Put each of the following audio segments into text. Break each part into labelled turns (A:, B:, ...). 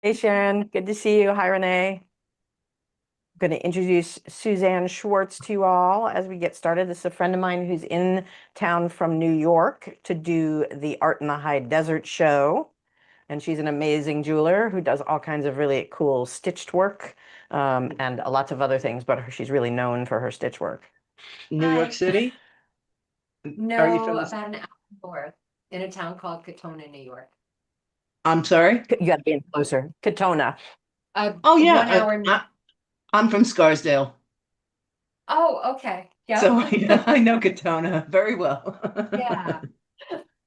A: Hey Sharon, good to see you. Hi Renee. I'm going to introduce Suzanne Schwartz to you all as we get started. This is a friend of mine who's in town from New York to do the Art in the High Desert show. And she's an amazing jeweler who does all kinds of really cool stitched work and lots of other things, but she's really known for her stitch work.
B: New York
C: Hi.
B: City? Are you
C: No,
B: from
C: about an hour north in a town called Katona, New York.
B: I'm sorry?
A: You got to be in closer. Katona.
B: Oh yeah,
C: 1 hour.
B: I'm from Scarsdale.
C: Oh, okay. Yep.
B: So yeah, I know Katona very well.
C: Yeah.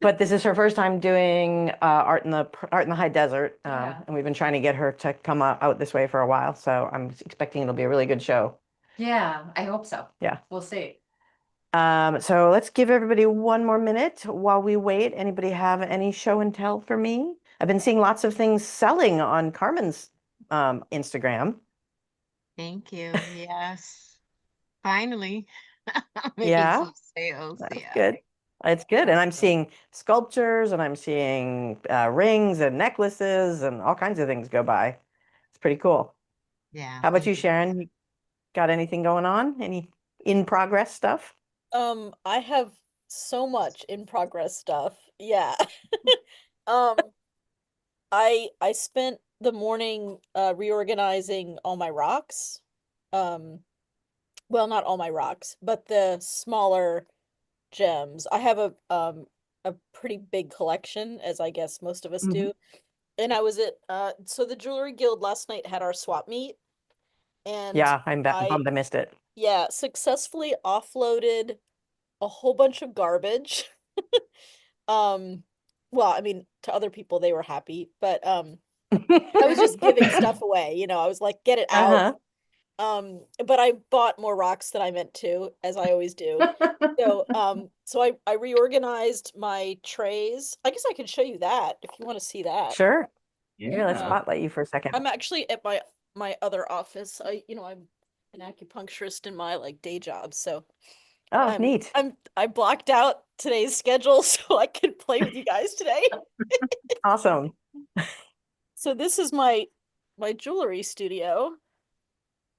A: But this is her first time doing art in the high desert,
C: Yeah.
A: and we've been trying to get her to come out this way for a while. So I'm expecting it'll be a really good show.
C: Yeah, I hope so.
A: Yeah.
C: We'll see.
A: So let's give everybody one more minute while we wait. Anybody have any show and tell for me? I've been seeing lots of things selling on Carmen's Instagram.
D: Thank you. Yes. Finally, making
A: Yeah,
D: some sales.
A: that's
D: Yeah.
A: good. It's good. And I'm seeing sculptures and I'm seeing rings and necklaces and all kinds of things go by. It's pretty cool.
D: Yeah.
A: How about you,
D: Thank you.
A: Sharon? You got anything going on? Any in progress stuff?
E: I have so much in progress stuff. Yeah. Um, I spent the morning reorganizing all my rocks. Um, well, not all my rocks, but the smaller gems. I have a pretty big collection, as I guess most of us
A: Mhm.
E: do. And I was at so the Jewelry Guild last night had our swap meet, and
A: Yeah, I'm
E: I
A: bummed I missed it.
E: yeah, successfully offloaded a whole bunch of garbage. Um, well, I mean, to other people they were happy, but I was just giving stuff away, I was like, get it out.
A: Uh-huh.
E: But I bought more rocks than I meant to, as I always do. So I reorganized my trays. I guess I can show you that if you want to see that.
A: Sure. Here, let's
B: Yeah.
E: Um,
A: spotlight you for a second.
E: I'm actually at my other office. I'm an acupuncturist in my like day job, so
A: Oh,
E: I'm
A: neat.
E: I blocked out today's schedule so I could play with you guys today.
A: Awesome.
E: So this is my jewelry studio.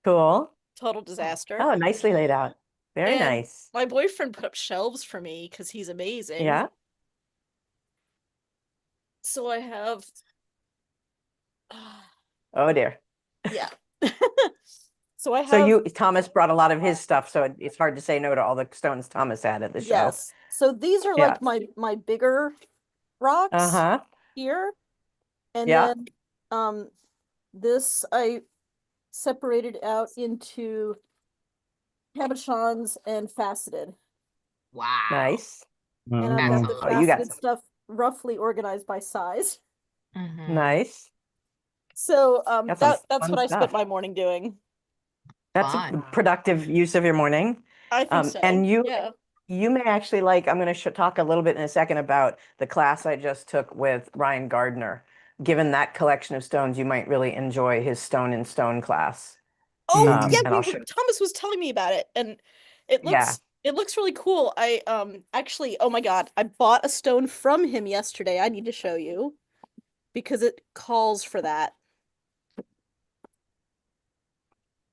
A: Cool.
E: Total disaster.
A: Oh, nicely laid out. Very
E: And
A: nice.
E: my boyfriend put up shelves for me because he's amazing.
A: Yeah.
E: So I have
A: Oh dear.
E: yeah. So I
A: So
E: have
A: Thomas brought a lot of his stuff, so it's hard to say no to all the stones Thomas had at the show.
E: yes. So these are
A: Yeah.
E: like my bigger rocks
A: Uh-huh.
E: here. And
A: Yeah.
E: then this I separated out into cabochons and faceted.
D: Wow.
A: Nice.
E: And I've
D: That's
E: got
B: Mhm.
E: the
A: Oh, you got
E: faceted
A: some.
E: stuff roughly organized by size.
A: Nice.
E: So
A: Got some
E: that's
A: fun
E: what I spent
A: stuff.
E: my morning doing.
A: That's a
D: fun.
A: productive use of your morning.
E: I think so.
A: And you
E: Yeah.
A: you may actually like, I'm going to talk a little bit in a second about the class I just took with Ryan Gardner. Given that collection of stones, you might really enjoy his stone in stone class.
E: Oh, yeah,
A: And I'll show.
E: Thomas was telling me about it, and
A: Yeah.
E: it looks really cool. I actually, oh my God, I bought a stone from him yesterday. I need to show you because it calls for that.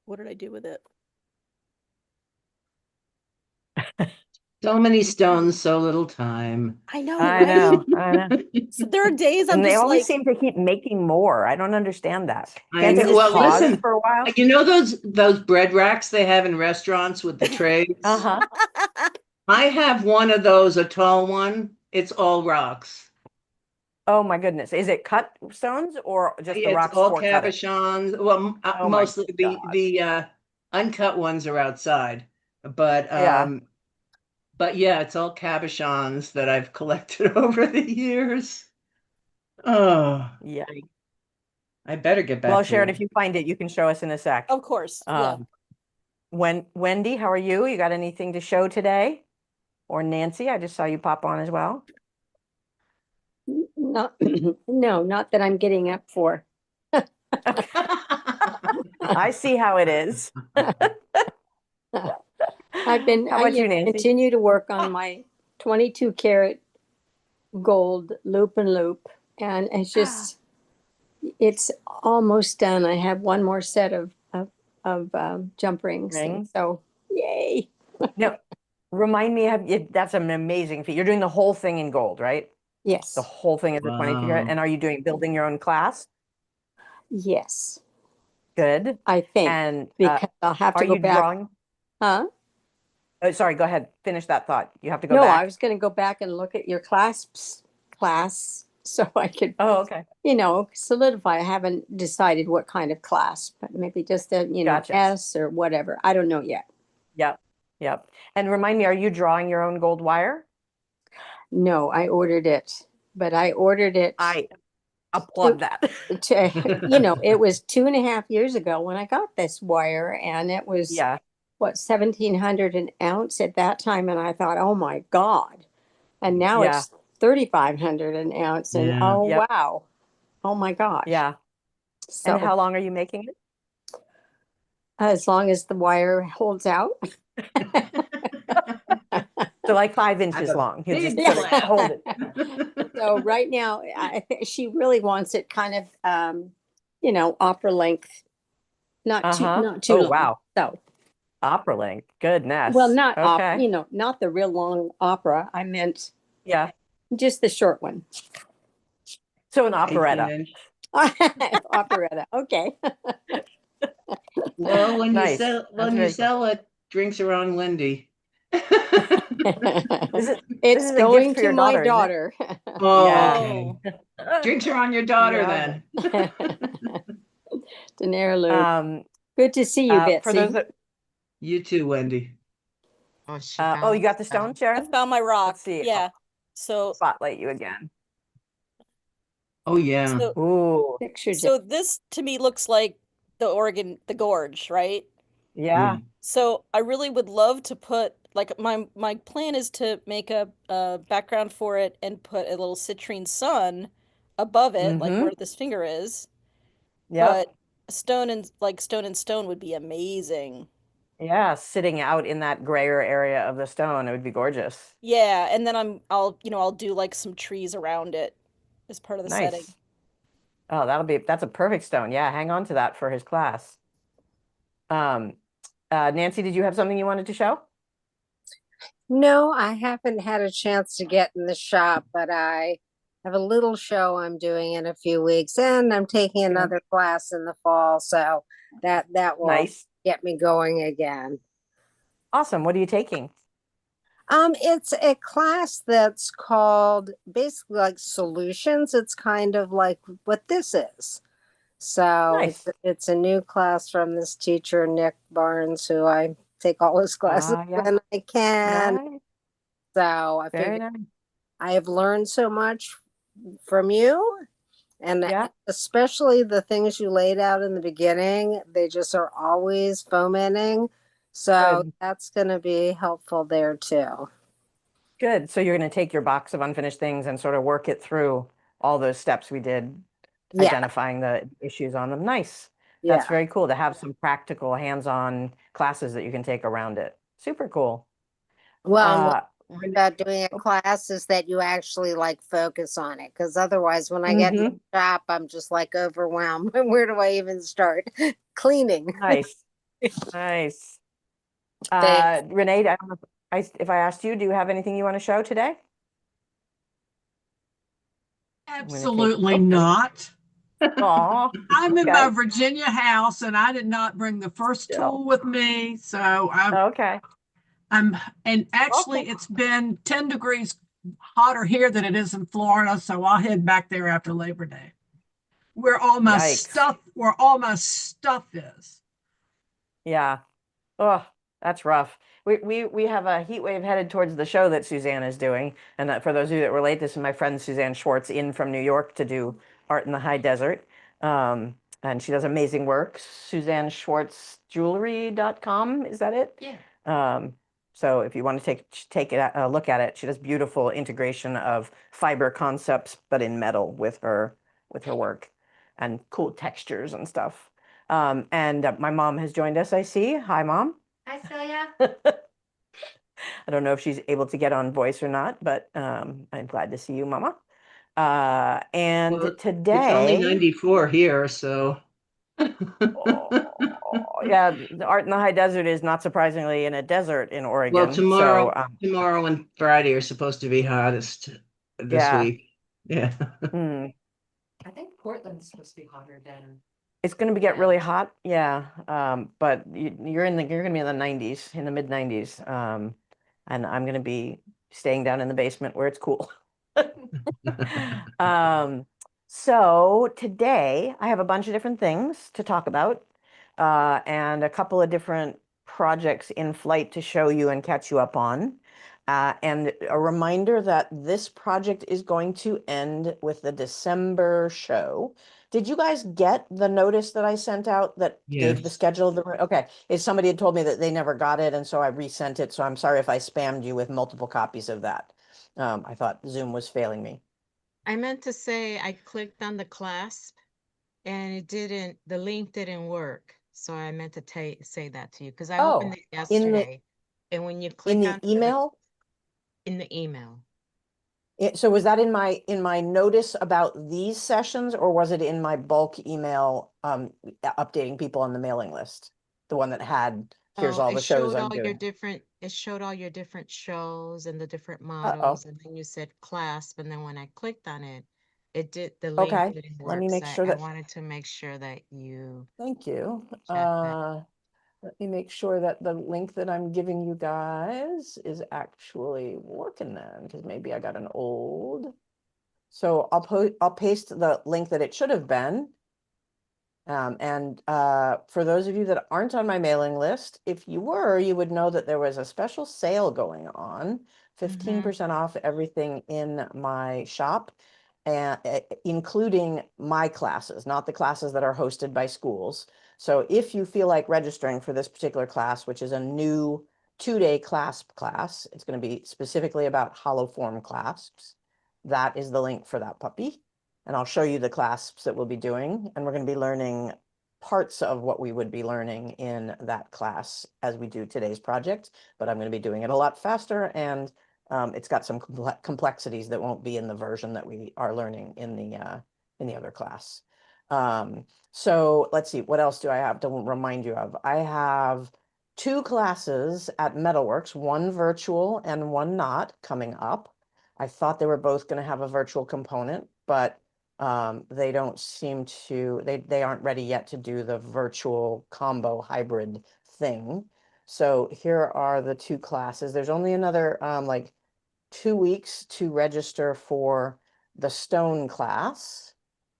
E: What did I do with it?
B: So many stones, so little time.
E: I know,
A: I
E: right?
A: know. I know.
E: So there are days I'm
A: And they
E: just
A: always
E: like,
A: seem to keep making more. I don't understand that.
B: I
A: Can't they
B: know.
A: just
B: Well,
A: pause
B: listen,
A: for a while?
B: you know those bread racks they have in restaurants with the trays?
A: Uh-huh.
B: I have one of those, a tall one. It's all rocks.
A: Oh my goodness. Is it cut stones or just the
B: It's
A: rocks
B: all
A: for cutting?
B: cabochons. Well,
A: Oh my
B: mostly
A: God.
B: the uncut ones are outside, but
A: Yeah.
B: but yeah, it's all cabochons that I've collected over the years. Oh,
A: Yeah.
B: I better get
A: Well,
B: back to
A: Sharon,
B: work.
A: if you find it, you can show us in a sec.
E: of course, yeah.
A: Um, Wendy, how are you? You got anything to show today? Or Nancy, I just saw you pop on as well.
F: Not, no, not that I'm getting up for.
A: I see how it is.
F: I've been,
A: How about you, Nancy?
F: continue to work on my 22 karat gold loop and loop. And it's just It's almost done. I have one more set of jump rings. And
A: Rings?
F: so, yay.
A: Now, remind me, that's an amazing feat. You're doing the whole thing in gold, right? The
F: Yes.
A: whole thing is a 22 karat.
B: Wow.
A: And are you building your own class?
F: Yes,
A: Good.
F: I think,
A: And
F: because I'll have
A: are
F: to go
A: you
F: back.
A: drawing?
F: Huh?
A: Oh, sorry, go ahead. Finish that thought. You have to go
F: No, I
A: back.
F: was going to go back and look at your clasps class so I could,
A: Oh, okay.
F: solidify. I haven't decided what kind of clasp, but maybe just a,
A: Gotcha.
F: S or whatever. I don't know yet.
A: Yep. Yep. And remind me, are you drawing your own gold wire?
F: No, I ordered it, but I ordered it
A: I applaud that.
F: it was 2.5 years ago when I got this wire, and it was
A: Yeah.
F: what, 1,700 an ounce at that time, and I thought, oh my God. And now
A: Yeah.
F: it's 3,500 an ounce, and
B: Yeah.
F: oh
A: Yep.
F: wow. Oh my gosh.
A: Yeah.
F: So
A: And how long are you making it?
F: as long as the wire holds out.
A: So like 5
B: I have
A: inches
B: a
A: long. You just
B: big
A: sort of
B: plan.
A: hold it.
F: So right now, she really wants it kind of, opera length,
A: Uh-huh.
F: not too
A: Oh,
F: long.
A: wow.
F: So,
A: Opera length. Goodness.
F: well, not
A: Okay.
F: not the real long opera. I meant
A: Yeah.
F: just the short one.
A: So an
B: 18
A: operetta.
B: inch.
F: Operetta. Okay.
B: Well, when you
A: Nice.
B: sell
A: That's very cool.
B: sell it, drinks are on Wendy.
A: This is
F: It's
A: a gift
F: going
A: for
F: to
A: your
F: my
A: daughter, isn't it?
F: daughter.
B: Oh,
A: Yeah.
B: okay. Drinks are on your daughter
A: Yeah.
B: then.
F: Denarlu.
A: Um,
F: Good to see you,
A: for those
F: Betsy.
A: that,
B: You too, Wendy.
D: Oh, she
A: oh,
D: found
A: you got the stone,
E: I
A: Sharon?
E: found my rock.
A: Let's see.
E: Yeah.
A: I'll
E: So,
A: spotlight you again.
B: Oh yeah.
E: so,
A: Ooh,
F: Picture.
E: so this to me looks like the gorge, right?
A: yeah.
E: So I really would love to put like my plan is to make a background for it and put a little citrine sun above it, like
A: Mm-hmm.
E: where this finger is.
A: Yep.
E: But stone and stone would be amazing.
A: Yeah. Sitting out in that grayer area of the stone, it would be gorgeous.
E: Yeah, and then I'll do like some trees around it as part of the setting.
A: Nice. Oh, that's a perfect stone. Yeah, hang on to that for his class. Um, Nancy, did you have something you wanted to show?
G: No, I haven't had a chance to get in the shop, but I have a little show I'm doing in a few weeks, and I'm taking
A: Okay.
G: another class in the fall, so that will
A: Nice.
G: get me going again.
A: Awesome. What are you taking?
G: It's a class that's called basically like solutions. It's kind of like what this is. So
A: Nice.
G: it's a new class from this teacher, Nick Barnes, who I take all his classes
A: Yeah.
G: when I can.
A: Nice.
G: So I
A: Very
G: figured
A: nice.
G: I have learned so much from you, and
A: Yeah.
G: especially the things you laid out in the beginning. They just are always fomenting. So
A: Good.
G: that's going to be helpful there too.
A: Good. So you're going to take your box of unfinished things and sort of work it through all those steps we did,
G: Yeah,
A: identifying the issues on them. Nice. That's
G: yeah.
A: very cool to have some practical hands-on classes that you can take around it. Super cool.
G: Well, and what
A: Uh,
G: about doing a class is that you actually like focus on it, because otherwise when I get in the shop, I'm just like overwhelmed. Where do I even start? Cleaning.
A: Nice. Nice.
G: Thanks.
A: Renee, I don't know if I asked you, do you have anything you want to show today?
H: Absolutely
A: Oh,
H: not.
A: aw,
H: I'm in my
A: okay.
H: Virginia house and I did not bring the first
A: Still.
H: tool with me. So
A: Okay.
H: and actually
A: Okay.
H: it's been 10 degrees hotter here than it is in Florida. So I'll head back there after Labor Day. Where all my
A: Yikes.
H: stuff is.
A: Yeah. Oh, that's rough. We have a heat wave headed towards the show that Suzanne is doing. And for those of you that relate, this is my friend Suzanne Schwartz in from New York to do art in the high desert. And she does amazing work. SuzanneSchwartzJewelry.com, is that it?
C: Yeah.
A: So if you want to take a look at it, she does beautiful integration of fiber concepts, but in metal with her work, and cool textures and stuff. And my mom has joined us, I see. Hi, Mom.
C: Hi, Celia.
A: I don't know if she's able to get on voice or not, but I'm glad to see you, Mama. And
B: Well, it's only
A: today,
B: 94 here, so.
A: oh, yeah, the art in the high desert is not surprisingly in a desert in
B: Well,
A: Oregon. So,
B: tomorrow and Friday are supposed to be hottest this
A: yeah.
B: week. Yeah.
A: Mm.
C: I think Portland's supposed to be hotter than.
A: It's going to get really hot, yeah. But you're going to be in the 90s, in the mid 90s, and I'm going to be staying down in the basement where it's cool. Um, so today I have a bunch of different things to talk about, and a couple of different projects in flight to show you and catch you up on. And a reminder that this project is going to end with the December show. Did you guys get the notice that I sent out that gave the
B: Yes.
A: schedule of the, okay, if somebody had told me that they never got it, and so I resent it. So I'm sorry if I spammed you with multiple copies of that. I thought Zoom was failing me.
D: I meant to say I clicked on the clasp and the link didn't work. So I meant to say that to you because I opened
A: Oh,
D: it
A: in the
D: yesterday. And when you
A: in
D: click
A: the
D: on
A: email?
D: in the email,
A: So was that in my notice about these sessions, or was it in my bulk email updating people on the mailing list? The one that had, here's
D: oh,
A: all the shows I'm doing.
D: it showed all your different shows and the different
A: Uh-oh.
D: models. And then you said clasp. And then when I clicked on it, the link
A: Okay,
D: didn't
A: let me
D: work.
A: make
D: So
A: sure
D: I
A: that,
D: wanted to make sure that you
A: thank you.
D: check that.
A: Let me make sure that the link that I'm giving you guys is actually working then, because maybe I got an old. So I'll paste the link that it should have been. And for those of you that aren't on my mailing list, if you were, you would know that there was a special sale going on, 15% off everything in my shop, and including my classes, not the classes that are hosted by schools. So if you feel like registering for this particular class, which is a new 2-day clasp class, it's going to be specifically about hollow form clasps. That is the link for that puppy. And I'll show you the clasps that we'll be doing. And we're going to be learning parts of what we would be learning in that class as we do today's project, but I'm going to be doing it a lot faster, and it's got some complexities that won't be in the version that we are learning in the other class. So let's see, what else do I have to remind you of? I have 2 classes at Metalworks, one virtual and one not, coming up. I thought they were both going to have a virtual component, but they don't seem to, they aren't ready yet to do the virtual combo hybrid thing. So here are the 2 classes. There's only another like 2 weeks to register for the stone class,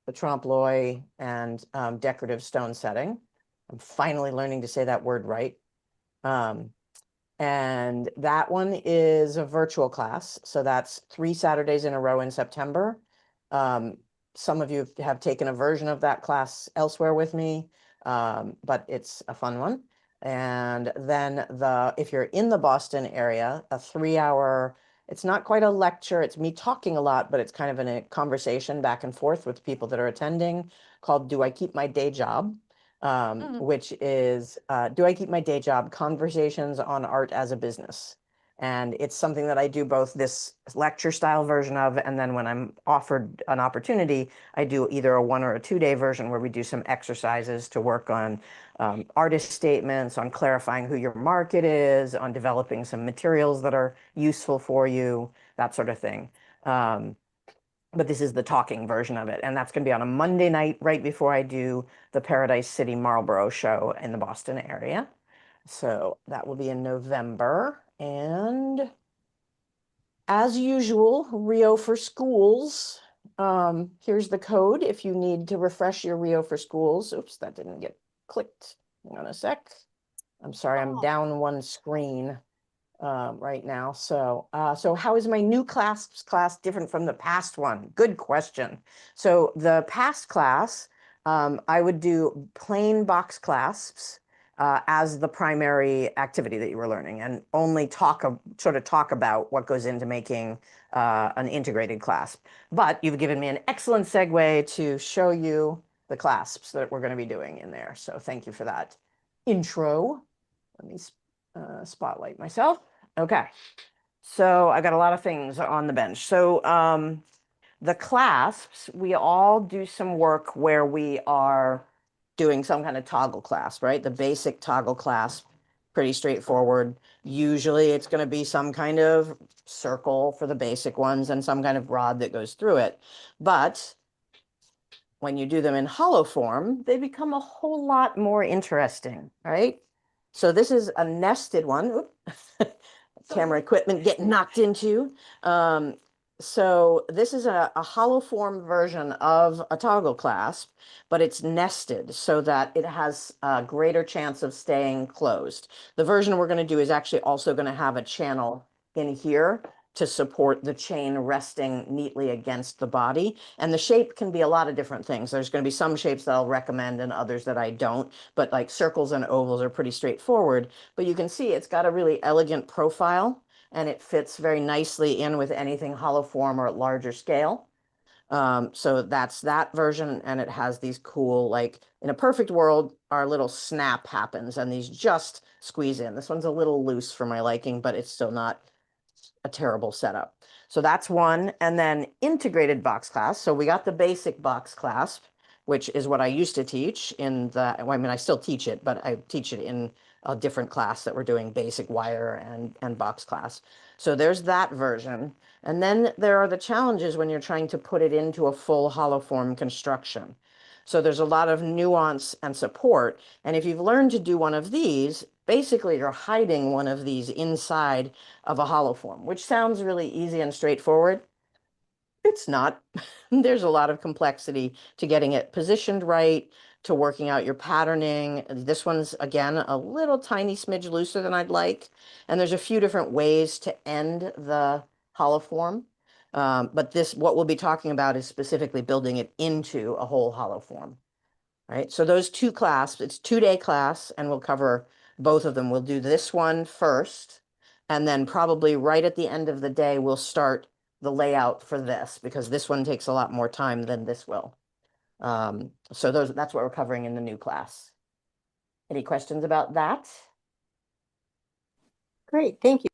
A: the trompe l'oeil and decorative stone setting. I'm finally learning to say that word right. And that one is a virtual class. So that's 3 Saturdays in a row in September. Some of you have taken a version of that class elsewhere with me, but it's a fun one. And then if you're in the Boston area, a 3-hour, it's not quite a lecture, it's me talking a lot, but it's kind of a conversation back and forth with people that are attending, called Do I Keep My Day Job? Which is Do I Keep My Day Job? Conversations on Art as a Business. And it's something that I do both this lecture style version of, and then when I'm offered an opportunity, I do either a 1 or a 2-day version where we do some exercises to work on artist statements, on clarifying who your market is, on developing some materials that are useful for you, that sort of thing. But this is the talking version of it. And that's going to be on a Monday night right before I do the Paradise City Marlboro show in the Boston area. So that will be in November. And as usual, Rio for Schools. Here's the code if you need to refresh your Rio for Schools. Oops, that didn't get clicked. Hang on a sec. I'm sorry, I'm down one screen right now. So how is my new clasps class different from the past one? Good question. So the past class, I would do plain box clasps as the primary activity that you were learning, and only talk about what goes into making an integrated clasp. But you've given me an excellent segue to show you the clasps that we're going to be doing in there. So thank you for that intro. Let me spotlight myself. Okay, so I got a lot of things on the bench. So The clasps, we all do some work where we are doing some kind of toggle clasp, right? The basic toggle clasp, pretty straightforward. Usually it's going to be some kind of circle for the basic ones and some kind of rod that goes through it. But when you do them in hollow form, they become a whole lot more interesting, right? So this is a nested one. Oop. Camera equipment getting knocked into. So this is a hollow form version of a toggle clasp, but it's nested so that it has a greater chance of staying closed. The version we're going to do is actually also going to have a channel in here to support the chain resting neatly against the body. And the shape can be a lot of different things. There's going to be some shapes that I'll recommend and others that I don't, but like circles and ovals are pretty straightforward. But you can see it's got a really elegant profile and it fits very nicely in with anything hollow form or at larger scale. So that's that version, and it has these cool, like in a perfect world, our little snap happens and these just squeeze in. This one's a little loose for my liking, but it's still not a terrible setup. So that's one. And then integrated box clasp. So we got the basic box clasp, which is what I used to teach in the, well, I mean, I still teach it, but I teach it in a different class that we're doing basic wire and box clasp. So there's that version. And then there are the challenges when you're trying to put it into a full hollow form construction. So there's a lot of nuance and support. And if you've learned to do one of these, basically you're hiding one of these inside of a hollow form, which sounds really easy and straightforward. It's not. There's a lot of complexity to getting it positioned right, to working out your patterning. This one's, again, a little tiny smidge looser than I'd like. And there's a few different ways to end the hollow form. But this, what we'll be talking about is specifically building it into a whole hollow form. Right, so those two clasps, it's 2-day class, and we'll cover both of them. We'll do this one first, and then probably right at the end of the day, we'll start the layout for this, because this one takes a lot more time than this will. So that's what we're covering in the new class. Any questions about that?
F: Great, thank you.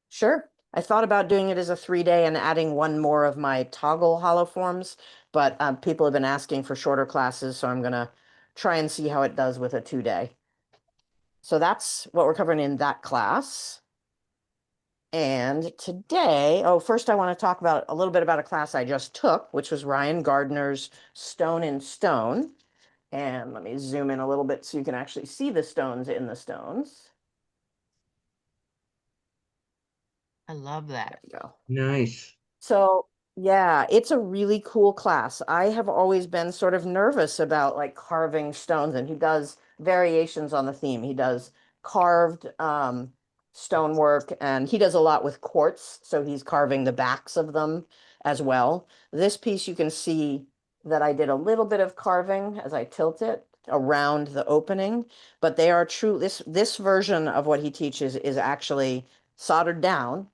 A: Sure. I thought about doing it as a 3-day and adding one more of my toggle hollow forms, but people have been asking for shorter classes, so I'm going to try and see how it does with a 2-day. So that's what we're covering in that class. And today, oh, first I want to talk about a little bit about a class I just took, which was Ryan Gardner's Stone in Stone. And let me zoom in a little bit so you can actually see the stones in the stones.
D: I love that.
A: There you go.
B: Nice.
A: So yeah, it's a really cool class. I have always been sort of nervous about like carving stones, and he does variations on the theme. He does carved stonework, and he does a lot with quartz. So he's carving the backs of them as well. This piece you can see that I did a little bit of carving as I tilt it around the opening, but they are true. This version of what he teaches is actually soldered down,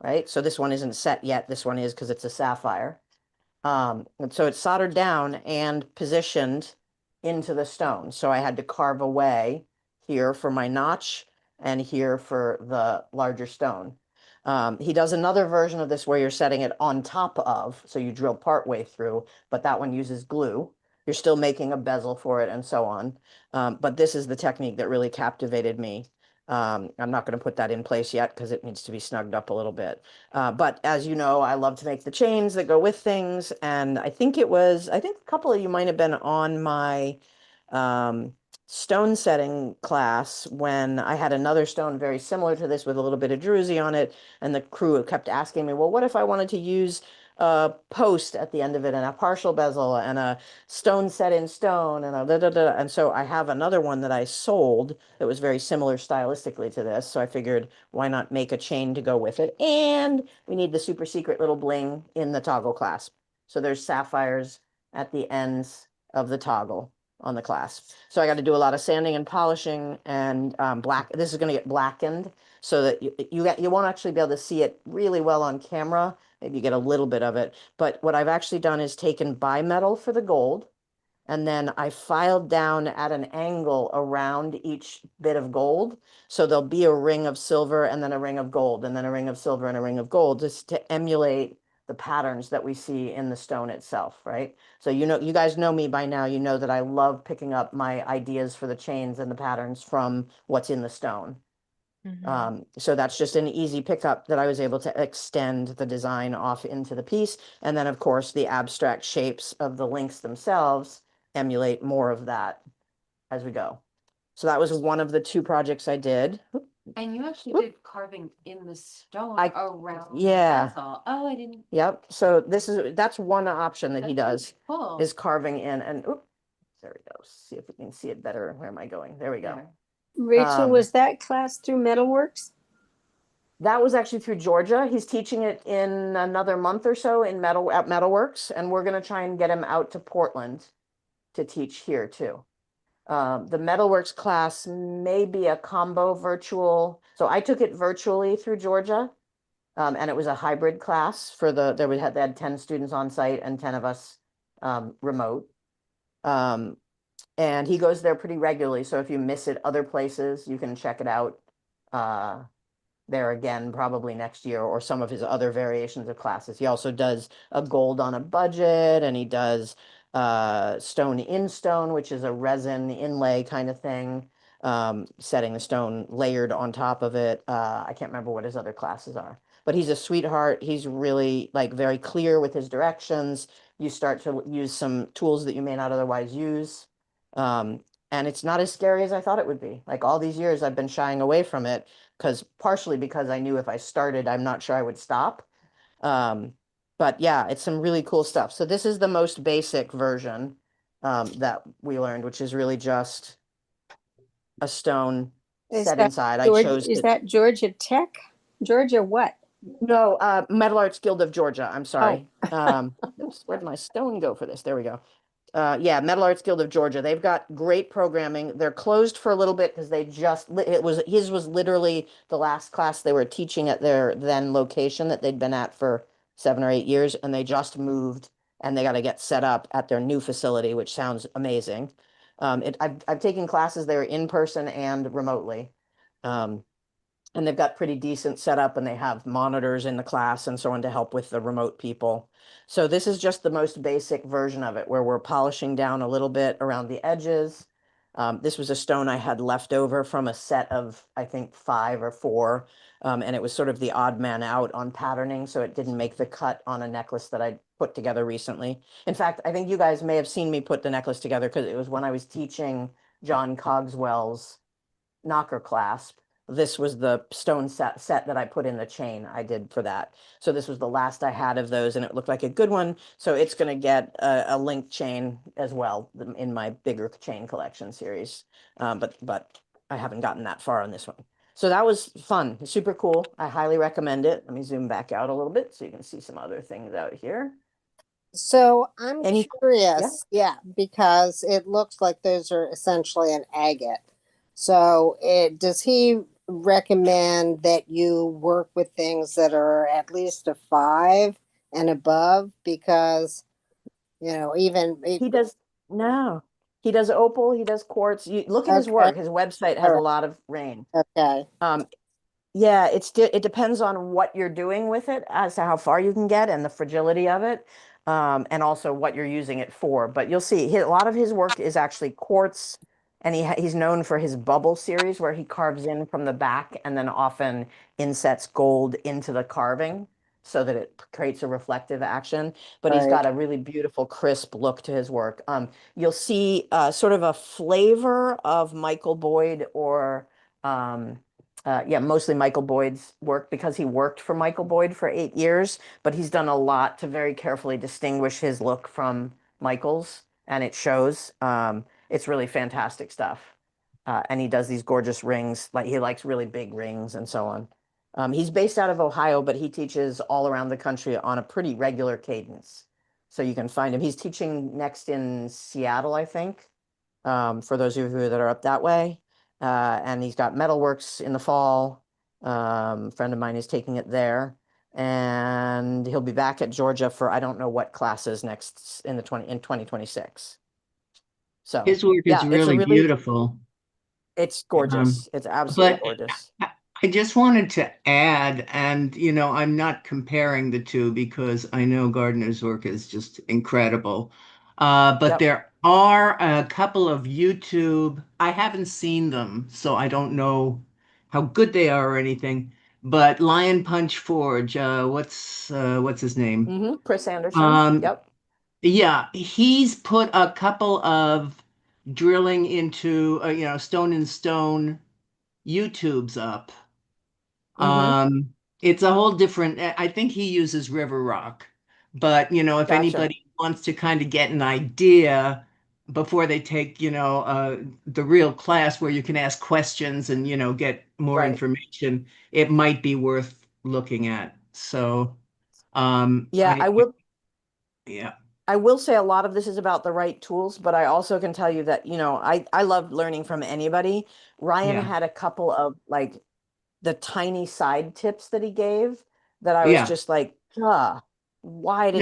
A: right? So this one isn't set yet. This one is because it's a sapphire. And so it's soldered down and positioned into the stone. So I had to carve away here for my notch and here for the larger stone. He does another version of this where you're setting it on top of, so you drill part way through, but that one uses glue. You're still making a bezel for it and so on. But this is the technique that really captivated me. I'm not going to put that in place yet because it needs to be snugged up a little bit. But as you know, I love to make the chains that go with things. And I think a couple of you might have been on my stone setting class when I had another stone very similar to this with a little bit of druzy on it. And the crew kept asking me, well, what if I wanted to use a post at the end of it and a partial bezel and a stone set in stone and a da da da. And so I have another one that I sold that was very similar stylistically to this. So I figured, why not make a chain to go with it? And we need the super secret little bling in the toggle clasp. So there's sapphires at the ends of the toggle on the clasp. So I got to do a lot of sanding and polishing and this is going to get blackened so that you won't actually be able to see it really well on camera. Maybe you get a little bit of it. But what I've actually done is taken bimetal for the gold, and then I filed down at an angle around each bit of gold. So there'll be a ring of silver and then a ring of gold and then a ring of silver and a ring of gold, just to emulate the patterns that we see in the stone itself, right? So you guys know me by now, you know that I love picking up my ideas for the chains and the patterns from what's in the stone. So that's just an easy pickup that I was able to extend the design off into the piece. And then, of course, the abstract shapes of the links themselves emulate more of that as we go. So that was one of the 2 projects I did.
C: And you actually
A: Whoop.
C: did carving in the stone
A: I-
C: around.
A: yeah.
C: That's all. Oh, I didn't.
A: Yep. So that's one option that he
C: That's
A: does
C: Cool.
A: is carving in and oop, there we go. See if we can see it better. Where am I going? There we go.
C: There.
F: Rachel, was that class through Metalworks?
A: That was actually through Georgia. He's teaching it in another month or so at Metalworks, and we're going to try and get him out to Portland to teach here too. The Metalworks class may be a combo virtual. So I took it virtually through Georgia, and it was a hybrid class for they had 10 students on site and 10 of us remote. And he goes there pretty regularly. So if you miss it other places, you can check it out there again, probably next year, or some of his other variations of classes. He also does a gold on a budget, and he does stone in stone, which is a resin inlay kind of thing, setting the stone layered on top of it. I can't remember what his other classes are, but he's a sweetheart. He's really like very clear with his directions. You start to use some tools that you may not otherwise use. And it's not as scary as I thought it would be. Like all these years, I've been shying away from it partially because I knew if I started, I'm not sure I would stop. But yeah, it's some really cool stuff. So this is the most basic version that we learned, which is really just a stone
F: Is
A: set
F: that
A: inside. I
F: Georgia,
A: chose
F: is
A: to,
F: that Georgia Tech? Georgia what?
A: no, Metal Arts Guild of Georgia. I'm sorry. Oops, where'd my stone go for this? There we go. Yeah, Metal Arts Guild of Georgia. They've got great programming. They're closed for a little bit because they just his was literally the last class they were teaching at their then location that they'd been at for 7 or 8 years, and they just moved and they got to get set up at their new facility, which sounds amazing. I've taken classes there in person and remotely. And they've got pretty decent setup and they have monitors in the class and so on to help with the remote people. So this is just the most basic version of it where we're polishing down a little bit around the edges. This was a stone I had left over from a set of, I think, 5 or 4. And it was sort of the odd man out on patterning. So it didn't make the cut on a necklace that I put together recently. In fact, I think you guys may have seen me put the necklace together because it was when I was teaching John Cogswell's knocker clasp. This was the stone set that I put in the chain I did for that. So this was the last I had of those and it looked like a good one. So it's going to get a link chain as well in my bigger chain collection series. But I haven't gotten that far on this one. So that was fun, super cool. I highly recommend it. Let me zoom back out a little bit so you can see some other things out here.
G: So I'm
A: Any-
G: curious, yeah, because it looks like those are essentially an agate. So does he recommend that you work with things that are at least a 5 and above? Because, even
A: He does no. He does opal, he does quartz. You look at his
G: okay,
A: work. His website has
G: all
A: a
G: right,
A: lot of range.
G: okay,
A: Yeah, it depends on what you're doing with it as to how far you can get and the fragility of it, and also what you're using it for. But you'll see a lot of his work is actually quartz, and he's known for his bubble series where he carves in from the back and then often insets gold into the carving so that it creates a reflective action. But he's
G: right,
A: got a really beautiful, crisp look to his work. You'll see sort of a flavor of Michael Boyd or yeah, mostly Michael Boyd's work because he worked for Michael Boyd for 8 years, but he's done a lot to very carefully distinguish his look from Michael's, and it shows. It's really fantastic stuff. And he does these gorgeous rings, like he likes really big rings and so on. He's based out of Ohio, but he teaches all around the country on a pretty regular cadence. So you can find him. He's teaching next in Seattle, I think, for those of you that are up that way. And he's got Metalworks in the fall. Friend of mine is taking it there, and he'll be back at Georgia for I don't know what classes next in 2026. So
B: His work is
A: yeah,
B: really beautiful.
A: it's
B: Um,
A: gorgeous. It's absolutely
B: but
A: gorgeous.
B: I just wanted to add, and I'm not comparing the two because I know Gardner's work is just incredible. But
A: Yep.
B: there are a couple of YouTube, I haven't seen them, so I don't know how good they are or anything. But Lion Punch Forge, what's his name?
A: Chris Anderson.
B: Um,
A: Yep.
B: yeah, he's put a couple of drilling into stone and stone YouTubes up.
A: Mm-hmm.
B: It's a whole different, I think he uses River Rock, but if
A: Gotcha.
B: anybody wants to kind of get an idea before they take, the real class where you can ask questions and, get more
A: Right.
B: information, it might be worth looking at. So,
A: Yeah,
B: yeah,
A: I will say a lot of this is about the right tools, but I also can tell you that, I love learning from anybody. Ryan
B: yeah,
A: had a couple of like the tiny side tips that he gave that I was
B: yeah.
A: just like,
B: No,
A: why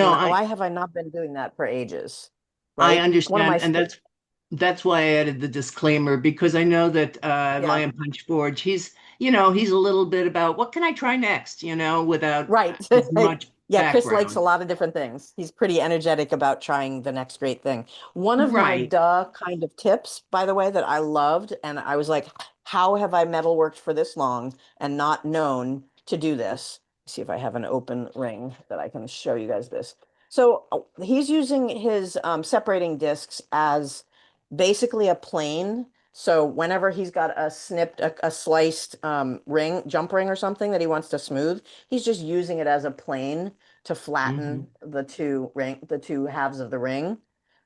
A: have I not been doing that for ages?
B: I
A: Right? One of my
B: understand, and that's why I added the disclaimer because I know that
A: yeah.
B: Lion Punch Forge, he's a little bit about what can I try next, without
A: Right.
B: as much
A: Yeah, Chris likes a
B: background.
A: lot of different things. He's pretty energetic about trying the next great thing. One of my
B: Right.
A: kind of tips, by the way, that I loved, and I was like, how have I metalworked for this long and not known to do this? See if I have an open ring that I can show you guys this. So he's using his separating discs as basically a plane. So whenever he's got a snipped, a sliced jump ring or something that he wants to smooth, he's just using it as a plane to
B: Hmm.
A: flatten the two halves of the ring.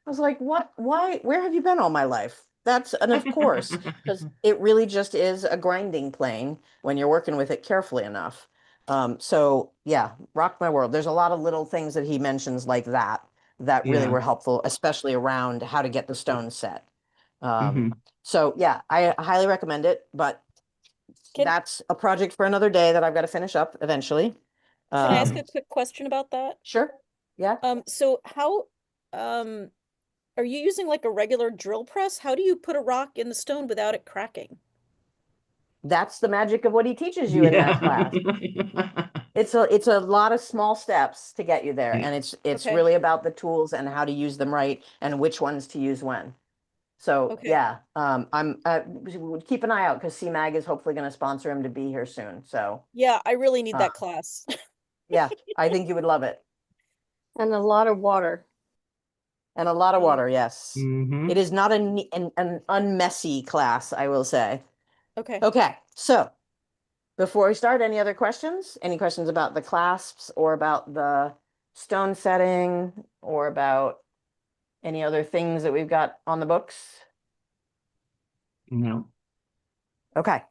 A: I was like, what, why, where have you been all my life? And of course, because it really just is a grinding plane when you're working with it carefully enough. So yeah, rock my world. There's a lot of little things that he mentions like that really
B: Yeah.
A: were helpful, especially around how to get the stone set. Um,
B: Hmm.
A: so yeah, I highly recommend it, but
E: Can
A: that's a project for another day that I've got to finish up eventually.
E: can I ask
B: Hmm.
E: a quick question about that?
A: Sure. Yeah.
E: So how um are you using like a regular drill press? How do you put a rock in the stone without it cracking?
A: That's the magic of what he teaches you in that
B: Yeah.
A: class. It's a lot of small steps to get you there,
B: Yeah.
A: and it's
E: Okay.
A: really about the tools and how to use them right and which ones to use when. So
E: Okay.
A: yeah, I'm keep an eye out because CMAG is hopefully going to sponsor him to be here soon. So
E: Yeah, I really need
A: uh,
E: that class.
A: yeah, I think you would love it.
F: And a lot of water.
A: And a lot of water,
E: Um,
A: yes.
B: Hmm.
A: It is not an unmessy class, I will say.
E: okay.
A: Okay, so before we start, any other questions? Any questions about the clasps or about the stone setting or about any other things that we've got on the books?
B: No.
A: Okay.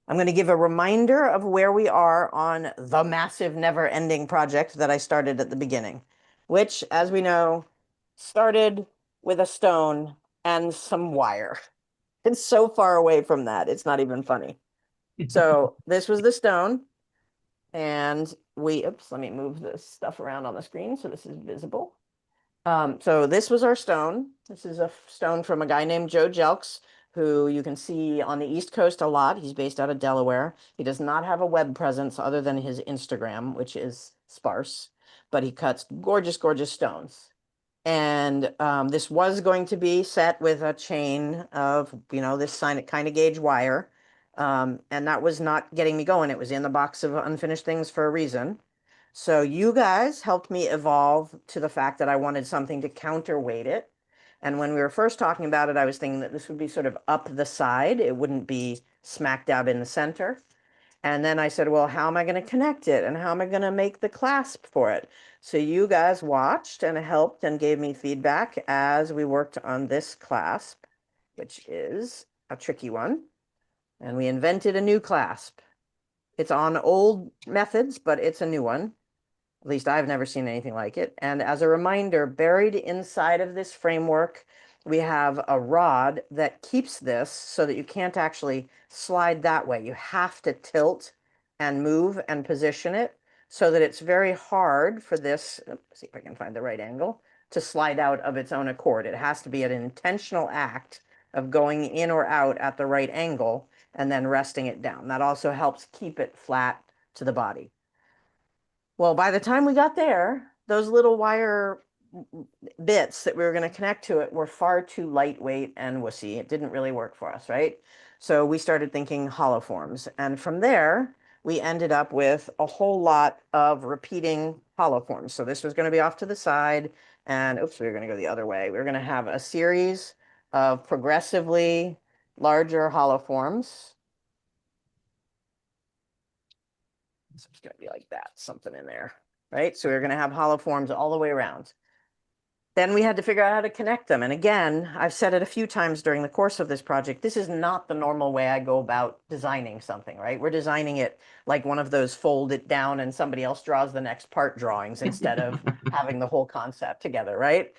A: I'm going to give a reminder of where we are on the massive never-ending project that I started at the beginning, which, as we know, started with a stone and some wire. It's so far away from that. It's not even funny. So this was the stone, and oops, let me move this stuff around on the screen so this is visible. So this was our stone. This is a stone from a guy named Joe Jelks, who you can see on the East Coast a lot. He's based out of Delaware. He does not have a web presence other than his Instagram, which is sparse, but he cuts gorgeous, gorgeous stones. And this was going to be set with a chain of, this kind of gauge wire. And that was not getting me going. It was in the box of unfinished things for a reason. So you guys helped me evolve to the fact that I wanted something to counterweight it. And when we were first talking about it, I was thinking that this would be sort of up the side. It wouldn't be smacked out in the center. And then I said, well, how am I going to connect it? And how am I going to make the clasp for it? So you guys watched and helped and gave me feedback as we worked on this clasp, which is a tricky one. And we invented a new clasp. It's on old methods, but it's a new one. At least I've never seen anything like it. And as a reminder, buried inside of this framework, we have a rod that keeps this so that you can't actually slide that way. You have to tilt and move and position it so that it's very hard for this, let's see if I can find the right angle, to slide out of its own accord. It has to be an intentional act of going in or out at the right angle. and then resting it down. That also helps keep it flat to the body. Well, by the time we got there, those little wire bits that we were going to connect to it were far too lightweight and wussy. It didn't really work for us, right? So we started thinking hollow forms. And from there, we ended up with a whole lot of repeating hollow forms. So this was going to be off to the side. And oops, we were going to go the other way. We were going to have a series of progressively larger hollow forms. So it's going to be like that, something in there, right? So we're going to have hollow forms all the way around. Then we had to figure out how to connect them. And again, I've said it a few times during the course of this project, this is not the normal way I go about designing something, right? We're designing it like one of those fold it down and somebody else draws the next part drawings instead of having the whole concept together, right?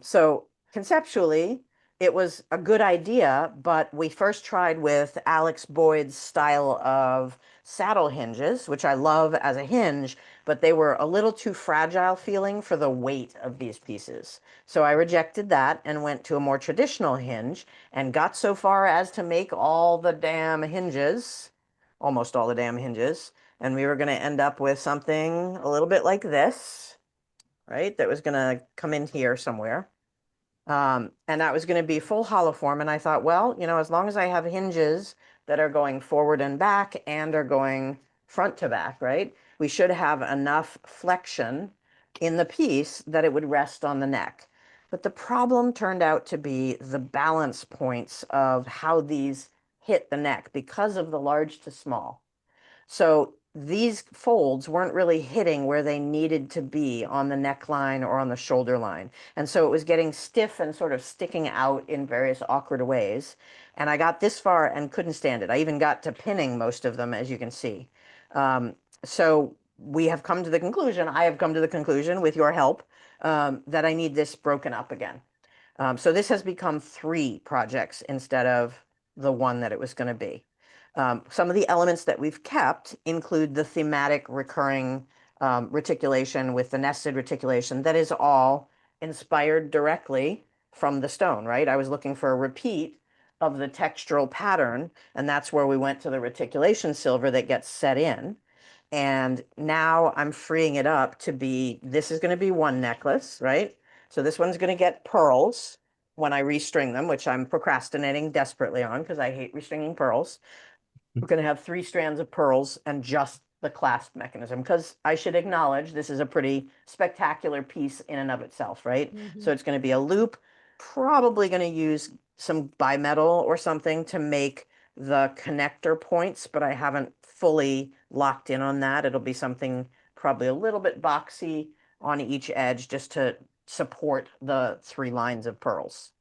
A: So conceptually, it was a good idea, but we first tried with Alex Boyd's style of saddle hinges, which I love as a hinge, but they were a little too fragile feeling for the weight of these pieces. So I rejected that and went to a more traditional hinge and got so far as to make all the damn hinges, almost all the damn hinges. And we were going to end up with something a little bit like this, right? That was going to come in here somewhere. And that was going to be full hollow form. And I thought, well, you know, as long as I have hinges that are going forward and back and are going front to back, right? We should have enough flexion in the piece that it would rest on the neck. But the problem turned out to be the balance points of how these hit the neck because of the large to small. So these folds weren't really hitting where they needed to be on the neckline or on the shoulder line. And so it was getting stiff and sort of sticking out in various awkward ways. And I got this far and couldn't stand it. I even got to pinning most of them, as you can see. So we have come to the conclusion, I have come to the conclusion with your help, that I need this broken up again. So this has become 3 projects instead of the one that it was going to be. Some of the elements that we've kept include the thematic recurring reticulation with the nested reticulation that is all inspired directly from the stone, right? I was looking for a repeat of the textural pattern, and that's where we went to the reticulation silver that gets set in. And now I'm freeing it up to be, this is going to be one necklace, right? So this one's going to get pearls when I restring them, which I'm procrastinating desperately on because I hate restringing pearls. We're going to have 3 strands of pearls and just the clasp mechanism, because I should acknowledge this is a pretty spectacular piece in and of itself, right? So it's going to be a loop, probably going to use some bimetal or something to make the connector points, but I haven't fully locked in on that. It'll be something probably a little bit boxy on each edge just to support the 3 lines of pearls.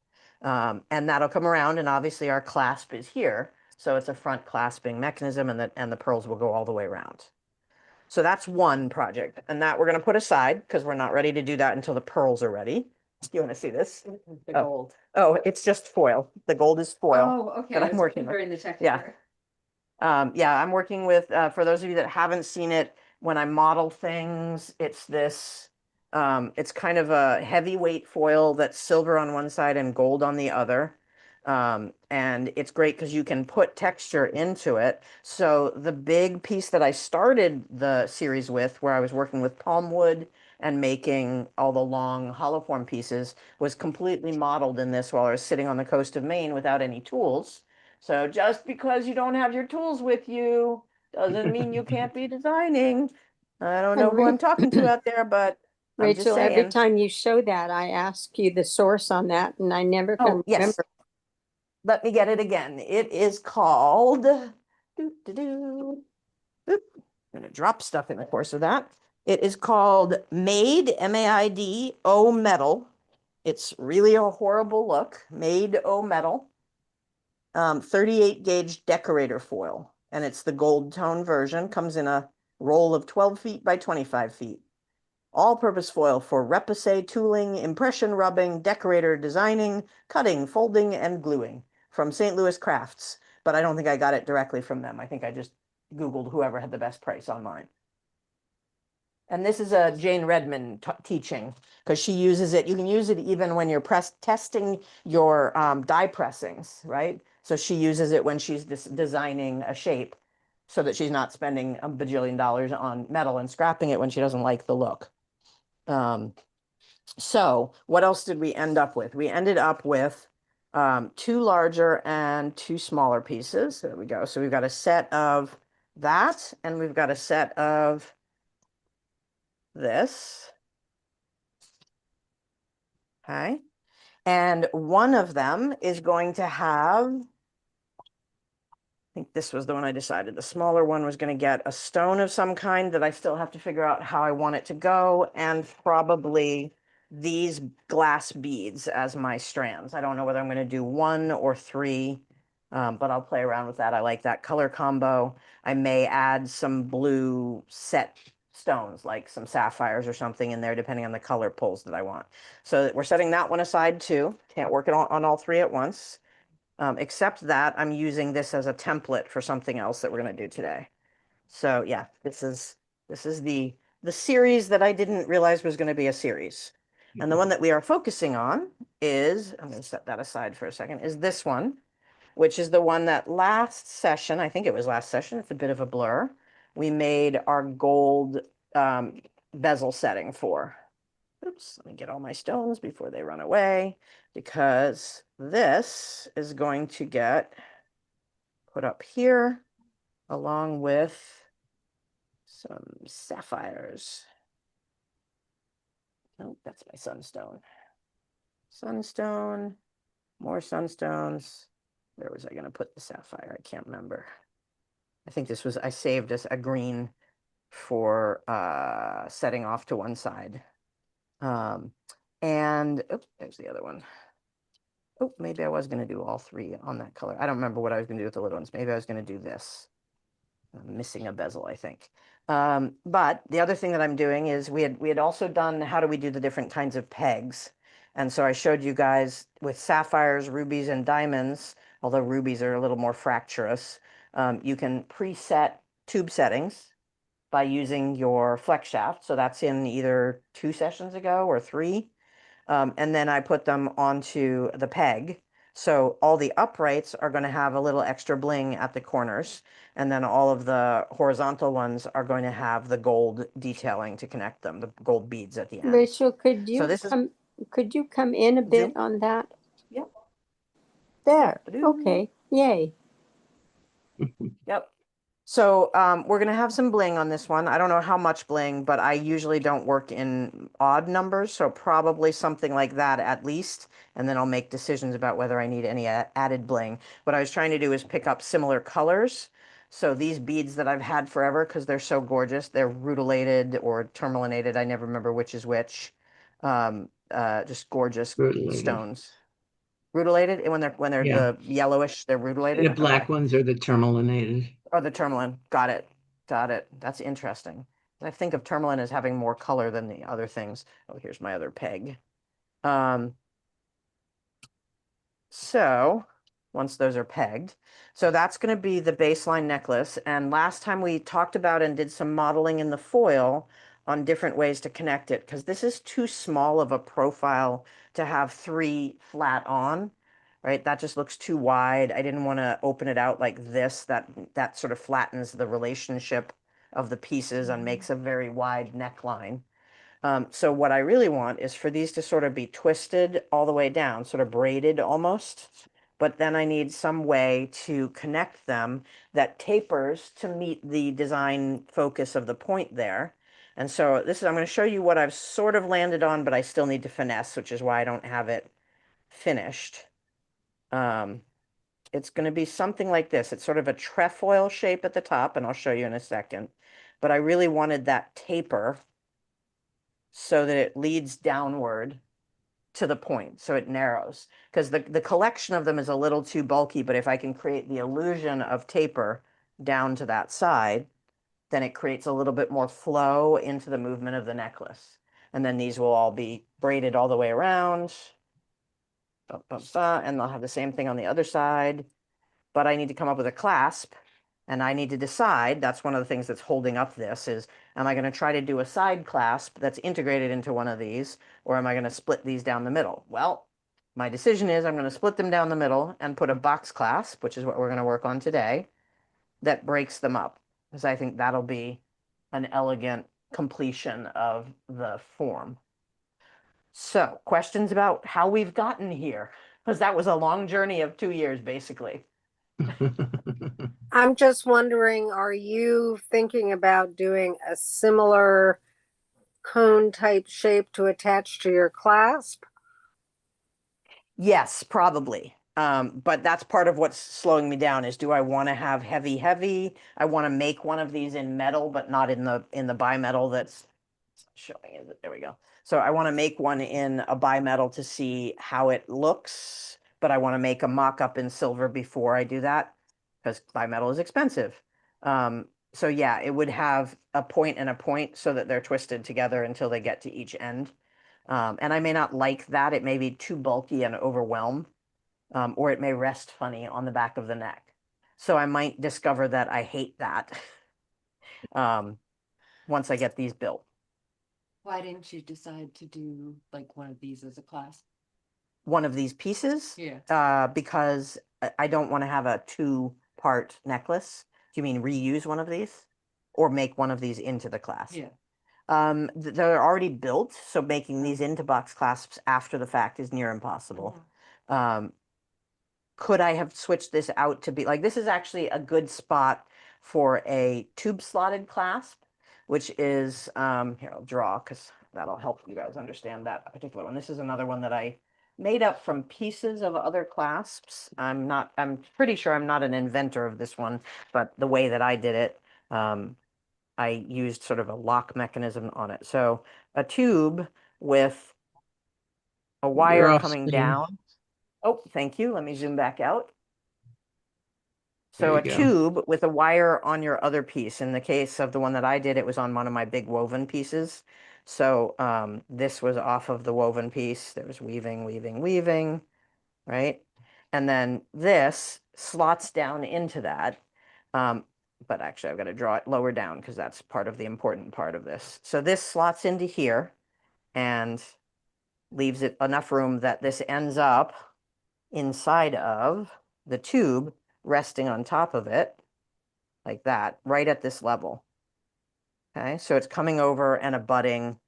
A: And that'll come around, and obviously our clasp is here. So it's a front clasping mechanism, and the pearls will go all the way around. So that's one project, and that we're going to put aside because we're not ready to do that until the pearls are ready. You want to see this?
C: The
A: Oh.
C: gold.
A: Oh, it's just foil. The gold is foil.
C: Oh, okay.
A: that
C: I
A: I'm
C: was
A: working with.
C: comparing the texture.
A: Yeah. Yeah, I'm working with, for those of you that haven't seen it, when I model things, it's this, it's kind of a heavyweight foil that's silver on one side and gold on the other. And it's great because you can put texture into it. So the big piece that I started the series with, where I was working with palm wood and making all the long hollow form pieces, was completely modeled in this while I was sitting on the coast of Maine without any tools. So just because you don't have your tools with you doesn't mean you can't be designing. I don't know
F: And
A: who I'm talking to out there, but I'm just
F: Rachel, every
A: saying.
F: time you show that, I ask you the source on that, and I never can
A: Oh, yes.
F: remember.
A: Let me get it again. It is called, I'm gonna drop stuff in the course of that. It is called Made, M-A-I-D, Metal. It's really a horrible look. Made Metal. 38 gauge decorator foil, and it's the gold tone version. Comes in a roll of 12 feet by 25 feet. All-purpose foil for repoussé tooling, impression rubbing, decorator designing, cutting, folding, and gluing from St. Louis Crafts. But I don't think I got it directly from them. I think I just Googled whoever had the best price online. And this is a Jane Redmond teaching, because she uses it. You can use it even when you're testing your die pressings, right? So she uses it when she's designing a shape so that she's not spending a bajillion dollars on metal and scrapping it when she doesn't like the look. So what else did we end up with? We ended up with two larger and two smaller pieces. There we go. So we've got a set of that, and we've got a set of this. Okay. And one of them is going to have, I think this was the one I decided. The smaller one was going to get a stone of some kind that I still have to figure out how I want it to go, and probably these glass beads as my strands. I don't know whether I'm going to do 1 or 3, but I'll play around with that. I like that color combo. I may add some blue set stones, like some sapphires or something in there, depending on the color pulls that I want. So we're setting that one aside too. Can't work it on all 3 at once. Except that I'm using this as a template for something else that we're going to do today. So yeah, this is the series that I didn't realize was going to be a series. And the one that we are focusing on is, I'm going to set that aside for a second, is this one, which is the one that last session, I think it was last session, it's a bit of a blur, we made our gold bezel setting for. Oops, let me get all my stones before they run away, because this is going to get put up here along with some sapphires. Oh, that's my sunstone. Sunstone, more sunstones. Where was I going to put the sapphire? I can't remember. I think this was, I saved us a green for setting off to one side. And oh, there's the other one. Oh, maybe I was going to do all 3 on that color. I don't remember what I was going to do with the little ones. Maybe I was going to do this. I'm missing a bezel, I think. But the other thing that I'm doing is we had also done how do we do the different kinds of pegs. And so I showed you guys with sapphires, rubies, and diamonds, although rubies are a little more fracturous, you can preset tube settings by using your flex shaft. So that's in either 2 sessions ago or 3. And then I put them onto the peg. So all the uprights are going to have a little extra bling at the corners. And then all of the horizontal ones are going to have the gold detailing to connect them, the gold beads at the end.
F: Rachel, could
A: So
F: you
A: this is,
F: could you come in a bit
A: Zoom?
F: on that?
A: Yep.
F: There.
A: Ba-doom.
F: Okay. Yay.
A: Yep. So we're going to have some bling on this one. I don't know how much bling, but I usually don't work in odd numbers. So probably something like that at least. And then I'll make decisions about whether I need any added bling. What I was trying to do is pick up similar colors. So these beads that I've had forever, because they're so gorgeous, they're rutilated or tourmalinated. I never remember which is which. Just gorgeous
B: Rutilated.
A: stones. Rutilated, and when they're
B: Yeah.
A: the yellowish, they're rutilated.
B: The black
A: Okay.
B: ones are the tourmalinated.
A: Oh, the tourmaline. Got it. Got it. That's interesting. I think of tourmaline as having more color than the other things. Oh, here's my other peg. So once those are pegged, so that's going to be the baseline necklace. And last time we talked about and did some modeling in the foil on different ways to connect it, because this is too small of a profile to have 3 flat on, right? That just looks too wide. I didn't want to open it out like this. That sort of flattens the relationship of the pieces and makes a very wide neckline. So what I really want is for these to sort of be twisted all the way down, sort of braided almost. But then I need some way to connect them that tapers to meet the design focus of the point there. And so this is, I'm going to show you what I've sort of landed on, but I still need to finesse, which is why I don't have it finished. It's going to be something like this. It's sort of a trefoil shape at the top, and I'll show you in a second. But I really wanted that taper so that it leads downward to the point, so it narrows. Because the collection of them is a little too bulky, but if I can create the illusion of taper down to that side, then it creates a little bit more flow into the movement of the necklace. And then these will all be braided all the way around. And they'll have the same thing on the other side. But I need to come up with a clasp. And I need to decide, that's one of the things that's holding up this is, am I going to try to do a side clasp that's integrated into one of these, or am I going to split these down the middle? Well, my decision is I'm going to split them down the middle and put a box clasp, which is what we're going to work on today, that breaks them up, because I think that'll be an elegant completion of the form. So, questions about how we've gotten here? Because that was a long journey of 2 years, basically.
G: I'm just wondering, are you thinking about doing a similar cone type shape to attach to your clasp?
A: Yes, probably. But that's part of what's slowing me down is, do I want to have heavy, heavy? I want to make one of these in metal, but not in the bimetal that's showing it. There we go. So I want to make one in a bimetal to see how it looks, but I want to make a mock-up in silver before I do that because bimetal is expensive. So yeah, it would have a point and a point so that they're twisted together until they get to each end. And I may not like that. It may be too bulky and overwhelm, or it may rest funny on the back of the neck. So I might discover that I hate that once I get these built.
C: Why didn't you decide to do like one of these as a class?
A: One of these pieces,
C: Yeah.
A: because I don't want to have a two-part necklace. Do you mean reuse one of these or make one of these into the clasp?
C: Yeah.
A: They're already built, so making these into box clasps after the fact is near impossible. Could I have switched this out to be like, this is actually a good spot for a tube slotted clasp, which is, here, I'll draw because that'll help you guys understand that particular one. This is another one that I made up from pieces of other clasps. I'm pretty sure I'm not an inventor of this one, but the way that I did it, I used sort of a lock mechanism on it. So a tube with a
B: You're
A: wire
B: off
A: coming
B: screen.
A: down. Oh, thank you. Let me zoom back out.
B: There
A: So
B: you
A: a
B: go.
A: tube with a wire on your other piece. In the case of the one that I did, it was on one of my big woven pieces. So this was off of the woven piece. There was weaving, weaving, weaving, right? And then this slots down into that. But actually, I've got to draw it lower down because that's part of the important part of this. So this slots into here and leaves it enough room that this ends up inside of the tube, resting on top of it like that, right at this level. Okay, so it's coming over and abutting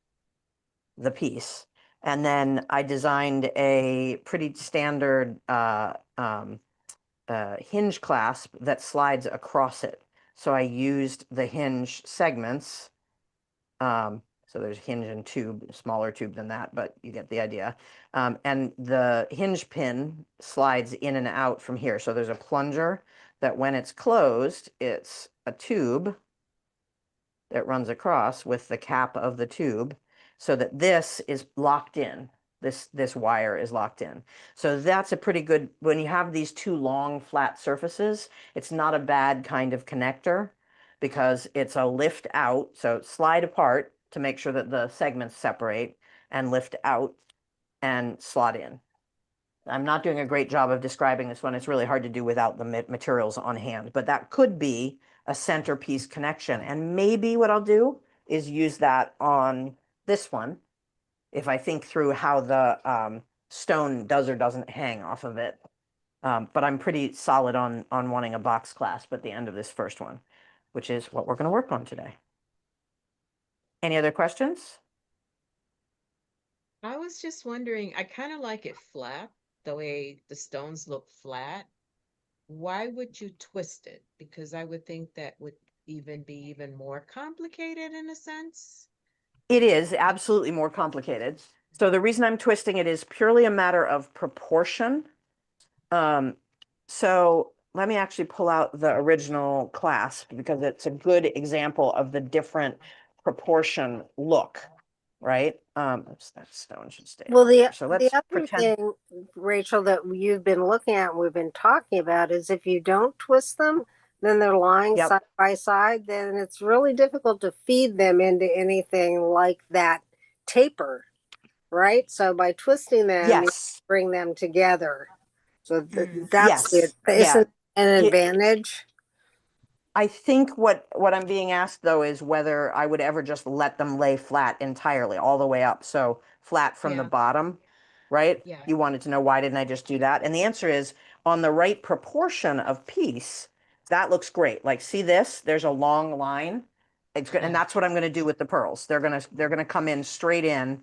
A: the piece. And then I designed a pretty standard hinge clasp that slides across it. So I used the hinge segments. So there's hinge and tube, smaller tube than that, but you get the idea. And the hinge pin slides in and out from here. So there's a plunger that when it's closed, it's a tube that runs across with the cap of the tube so that this is locked in. This wire is locked in. So that's a pretty good, when you have these two long flat surfaces, it's not a bad kind of connector because it's a lift out. So slide apart to make sure that the segments separate and lift out and slot in. I'm not doing a great job of describing this one. It's really hard to do without the materials on hand, but that could be a centerpiece connection. And maybe what I'll do is use that on this one if I think through how the stone does or doesn't hang off of it. But I'm pretty solid on wanting a box clasp at the end of this first one, which is what we're going to work on today. Any other questions?
D: I was just wondering, I kind of like it flat, the way the stones look flat. Why would you twist it? Because I would think that would even be even more complicated in a sense.
A: It is absolutely more complicated. So the reason I'm twisting it is purely a matter of proportion. So let me actually pull out the original clasp because it's a good example of the different proportion look, right? Oops, that stone should stay
G: Well,
A: over there. So
G: the
A: let's
G: other
A: pretend.
G: thing, Rachel, that you've been looking at and we've been talking about is if you don't twist them, then they're lying
A: Yep.
G: side by side, then it's really difficult to feed them into anything like that taper, right? So by twisting them, you
A: Yes.
G: bring them together. So that's
A: Yes. Yeah.
G: isn't an
A: It,
G: advantage.
A: I think what I'm being asked though is whether I would ever just let them lay flat entirely all the way up. So flat from the
D: Yeah.
A: bottom. right?
D: Yeah.
A: You wanted to know why didn't I just do that? And the answer is on the right proportion of piece, that looks great. Like see this, there's a long line. It's good, and
D: Yeah.
A: that's what I'm going to do with the pearls. They're going to come in straight in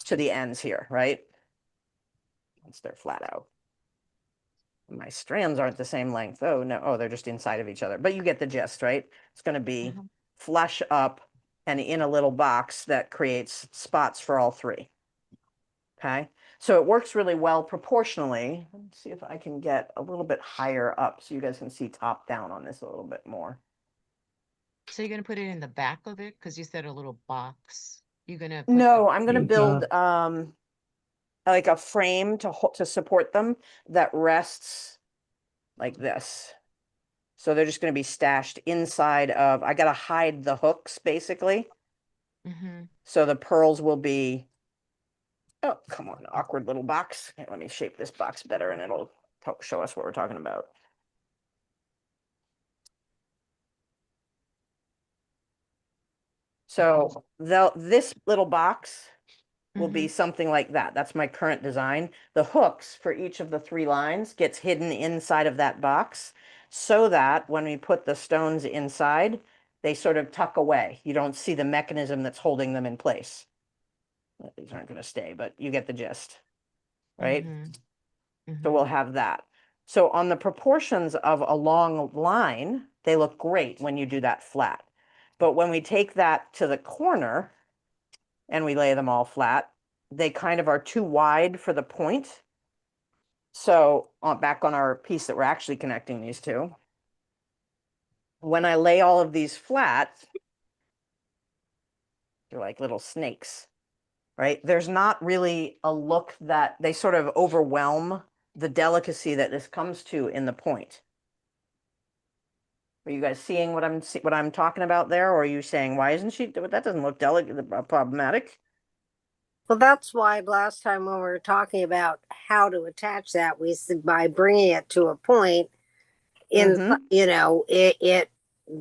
A: to the ends here, right? Once they're flat out. My strands aren't the same length. Oh, no. Oh, they're just inside of each other. But you get the gist, right? It's going to be
D: Mhm.
A: flush up and in a little box that creates spots for all three. Okay. So it works really well proportionally. Let's see if I can get a little bit higher up so you guys can see top down on this a little bit more.
D: So you're gonna put it in the back of it because you said a little box. You're gonna put
A: No,
D: the.
A: I'm going to build like a frame to support them that rests like this. So they're just going to be stashed inside of, I got to hide the hooks basically.
D: Mm-hmm.
A: So the pearls will be, oh, come on, awkward little box. Okay, let me shape this box better and it'll show us what we're talking about. So this little box will be something like that. That's my current design. The hooks for each of the three lines gets hidden inside of that box so that when we put the stones inside, they sort of tuck away. You don't see the mechanism that's holding them in place. These aren't going to stay, but you get the gist, right? So we'll have that. So on the proportions of a long line, they look great when you do that flat. But when we take that to the corner and we lay them all flat, they kind of are too wide for the point. So back on our piece that we're actually connecting these two, when I lay all of these flat, they're like little snakes, right? There's not really a look that they sort of overwhelm the delicacy that this comes to in the point. Are you guys seeing what I'm talking about there, or are you saying why isn't she? That doesn't look delicate, problematic.
G: Well, that's why last time when we were talking about how to attach that, we said by bringing it to a point in,
A: Mm-hmm.
G: it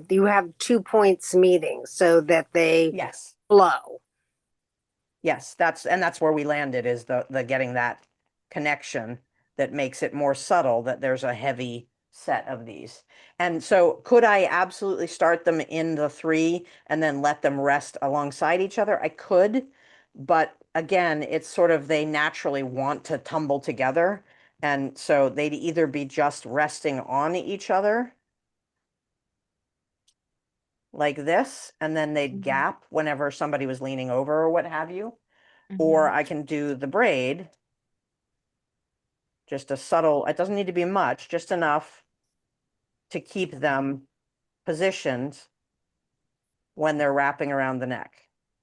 G: you have 2 points meeting so that they
A: Yes.
G: flow.
A: Yes, that's where we landed is the getting that connection that makes it more subtle that there's a heavy set of these. And so could I absolutely start them in the three and then let them rest alongside each other? I could, but again, it's sort of they naturally want to tumble together. And so they'd either be just resting on each other like this, and then they'd gap whenever somebody was leaning over or what have you. Or I can do the braid, just a subtle, it doesn't need to be much, just enough to keep them positioned when they're wrapping around the neck,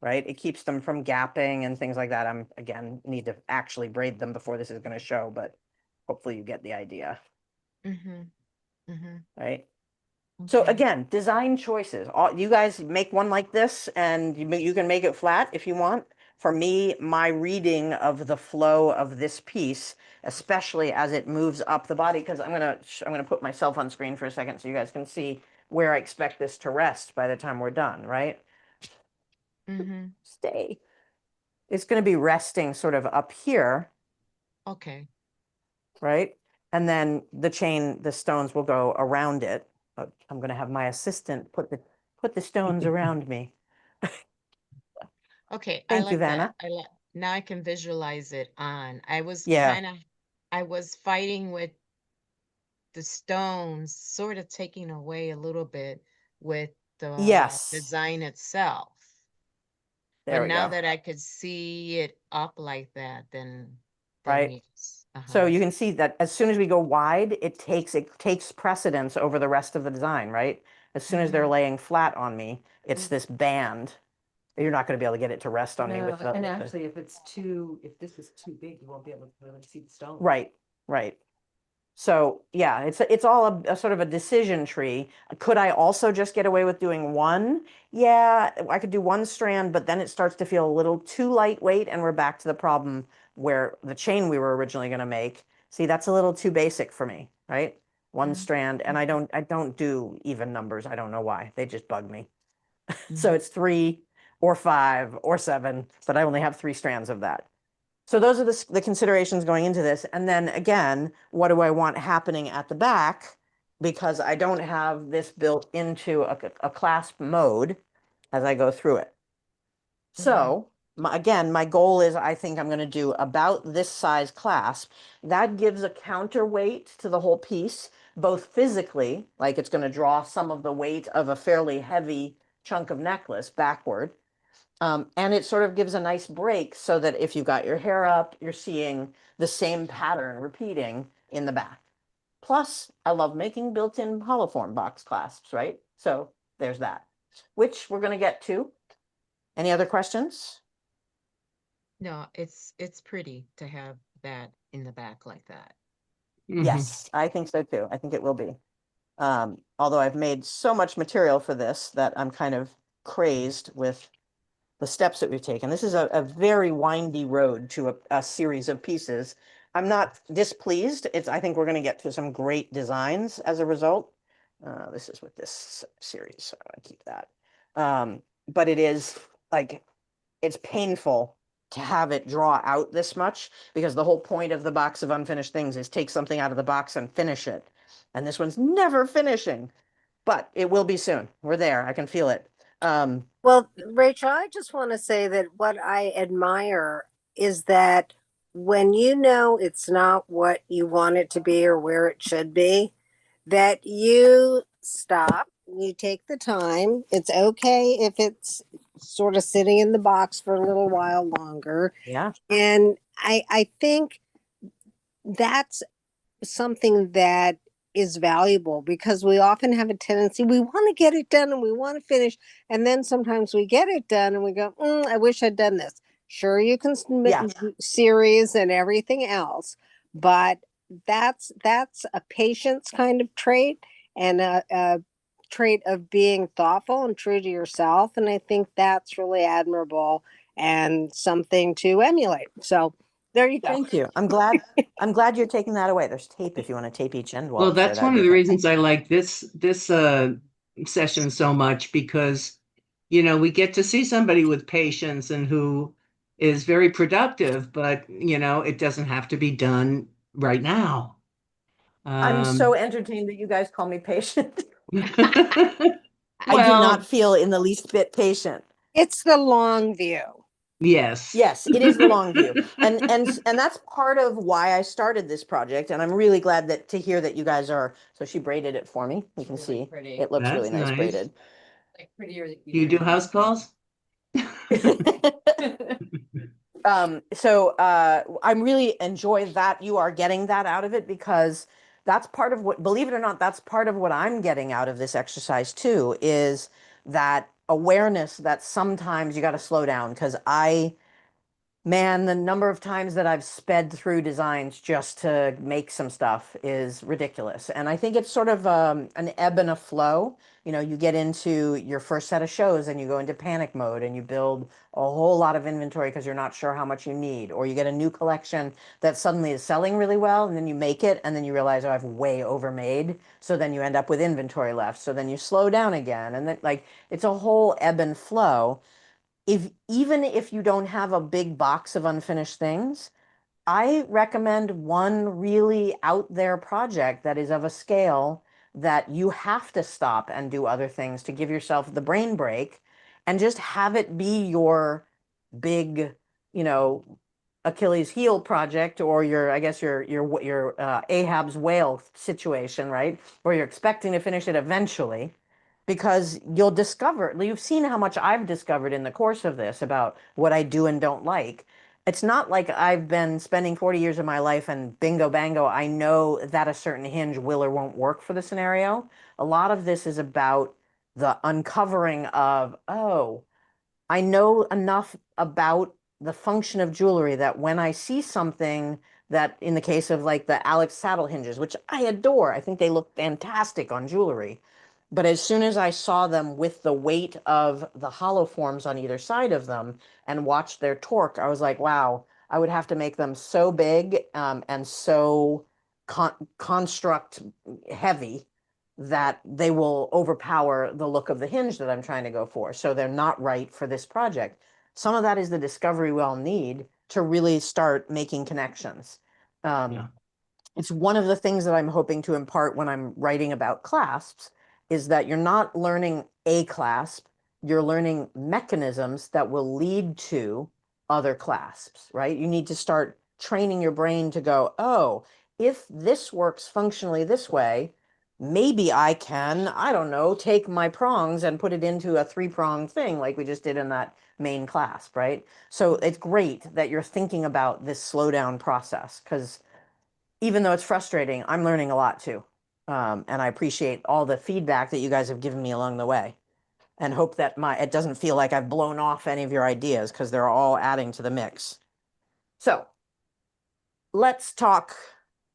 A: right? It keeps them from gapping and things like that. I'm, again, need to actually braid them before this is going to show, but hopefully you get the idea, right? So again, design choices. You guys make one like this and you can make it flat if you want. For me, my reading of the flow of this piece, especially as it moves up the body, because I'm gonna put myself on screen for a second so you guys can see where I expect this to rest by the time we're done, right? Stay. It's gonna be resting sort of up here,
D: Okay.
A: right? And then the stones will go around it. But I'm gonna have my assistant put the stones around me.
D: Okay, I
A: Thank you,
D: like that.
A: Vanna.
D: I like now I can visualize it on.
A: Yeah.
D: I was fighting with the stones, sort of taking away a little bit with the
A: Yes.
D: design itself.
A: There
D: But
A: we
D: now
A: go.
D: that I could see it up like that, then
A: Right.
D: yes.
A: So you can see that as soon as we go wide, it takes precedence over the rest of the design, right? As soon as they're laying flat on me, it's this band. You're not going to be able to get it to rest on me with
C: And actually, if this is too big, you won't be able to really see the stone.
A: right, right. So yeah, it's all a sort of a decision tree. Could I also just get away with doing one? Yeah, I could do one strand, but then it starts to feel a little too lightweight, and we're back to the problem where the chain we were originally going to make. See, that's a little too basic for me, right? One strand, and I don't do even numbers. I don't know why. They just bug me. So it's 3 or 5 or 7, but I only have 3 strands of that. So those are the considerations going into this. And then again, what do I want happening at the back? Because I don't have this built into a clasp mode as I go through it. So again, my goal is I think I'm going to do about this size clasp. That gives a counterweight to the whole piece, both physically, like it's going to draw some of the weight of a fairly heavy chunk of necklace backward. And it sort of gives a nice break so that if you've got your hair up, you're seeing the same pattern repeating in the back. Plus, I love making built-in hollowform box clasps, right? So there's that, which we're going to get to. Any other questions?
D: No, it's pretty to have that in the back like that.
B: Mhm.
A: Yes, I think so too. I think it will be. Although I've made so much material for this that I'm kind of crazed with the steps that we've taken. This is a very windy road to a series of pieces. I'm not displeased. I think we're going to get to some great designs as a result. This is with this series, so I keep that. But it is like, it's painful to have it draw out this much because the whole point of the box of unfinished things is take something out of the box and finish it. And this one's never finishing, but it will be soon. We're there. I can feel it.
G: Well, Rachel, I just want to say that what I admire is that when you know it's not what you want it to be or where it should be, that you stop, you take the time. It's okay if it's sort of sitting in the box for a little while longer.
A: Yeah.
G: And I think that's something that is valuable because we often have a tendency we want to get it done and we want to finish, and then sometimes we get it done and we go, I wish I'd done this. Sure, you can submit
A: Yeah.
G: series and everything else, but that's a patience kind of trait and a trait of being thoughtful and true to yourself, and I think that's really admirable and something to emulate. So there you go.
A: Thank you. I'm glad you're taking that away. There's tape if you want to tape each end while
B: Well,
A: it's there.
B: that's
A: That'd
B: one of
A: be
B: the
A: fantastic.
B: reasons I like this session so much because, you know, we get to see somebody with patience and who is very productive, but you know, it doesn't have to be done right now.
A: I'm so entertained that you guys call me patient. I do not
B: Well,
A: feel in the least bit patient.
G: It's the long view.
B: yes.
A: Yes, it is the long view. And that's part of why I started this project. And I'm really glad that to hear that you guys are, so she braided it for me. You can
C: Really
A: see
C: pretty.
A: it looks
B: That's
A: really nice
B: nice.
A: braided.
C: Like prettier than
B: Do you do house calls?
A: So I really enjoy that you are getting that out of it because that's part of what, believe it or not, that's part of what I'm getting out of this exercise too, is that awareness that sometimes you got to slow down because man, the number of times that I've sped through designs just to make some stuff is ridiculous. And I think it's sort of an ebb and a flow. You know, you get into your first set of shows and you go into panic mode and you build a whole lot of inventory because you're not sure how much you need. Or you get a new collection that suddenly is selling really well and then you make it and then you realize, oh, I've way overmade. So then you end up with inventory left. So then you slow down again. And then, like, it's a whole ebb and flow. Even if you don't have a big box of unfinished things, I recommend one really out there project that is of a scale that you have to stop and do other things to give yourself the brain break and just have it be your big, you know, Achilles heel project or your, I guess your Ahab's whale situation, right? Where you're expecting to finish it eventually because you'll discover, you've seen how much I've discovered in the course of this about what I do and don't like. It's not like I've been spending 40 years of my life and bingo bango, I know that a certain hinge will or won't work for the scenario. A lot of this is about the uncovering of, oh, I know enough about the function of jewelry that when I see something that, in the case of like the Alex saddle hinges, which I adore, I think they look fantastic on jewelry. But as soon as I saw them with the weight of the hollow forms on either side of them and watched their torque, I was like, wow, I would have to make them so big and so construct heavy that they will overpower the look of the hinge that I'm trying to go for. So they're not right for this project. Some of that is the discovery we all need, to really start making connections.
B: Yeah.
A: It's one of the things that I'm hoping to impart when I'm writing about clasps is that you're not learning a clasp, you're learning mechanisms that will lead to other clasps, right? You need to start training your brain to go, oh, if this works functionally this way, maybe I can, I don't know, take my prongs and put it into a 3-prong thing like we just did in that main clasp, right? So it's great that you're thinking about this slow down process because even though it's frustrating, I'm learning a lot too. And I appreciate all the feedback that you guys have given me along the way and hope that it doesn't feel like I've blown off any of your ideas because they're all adding to the mix. So let's talk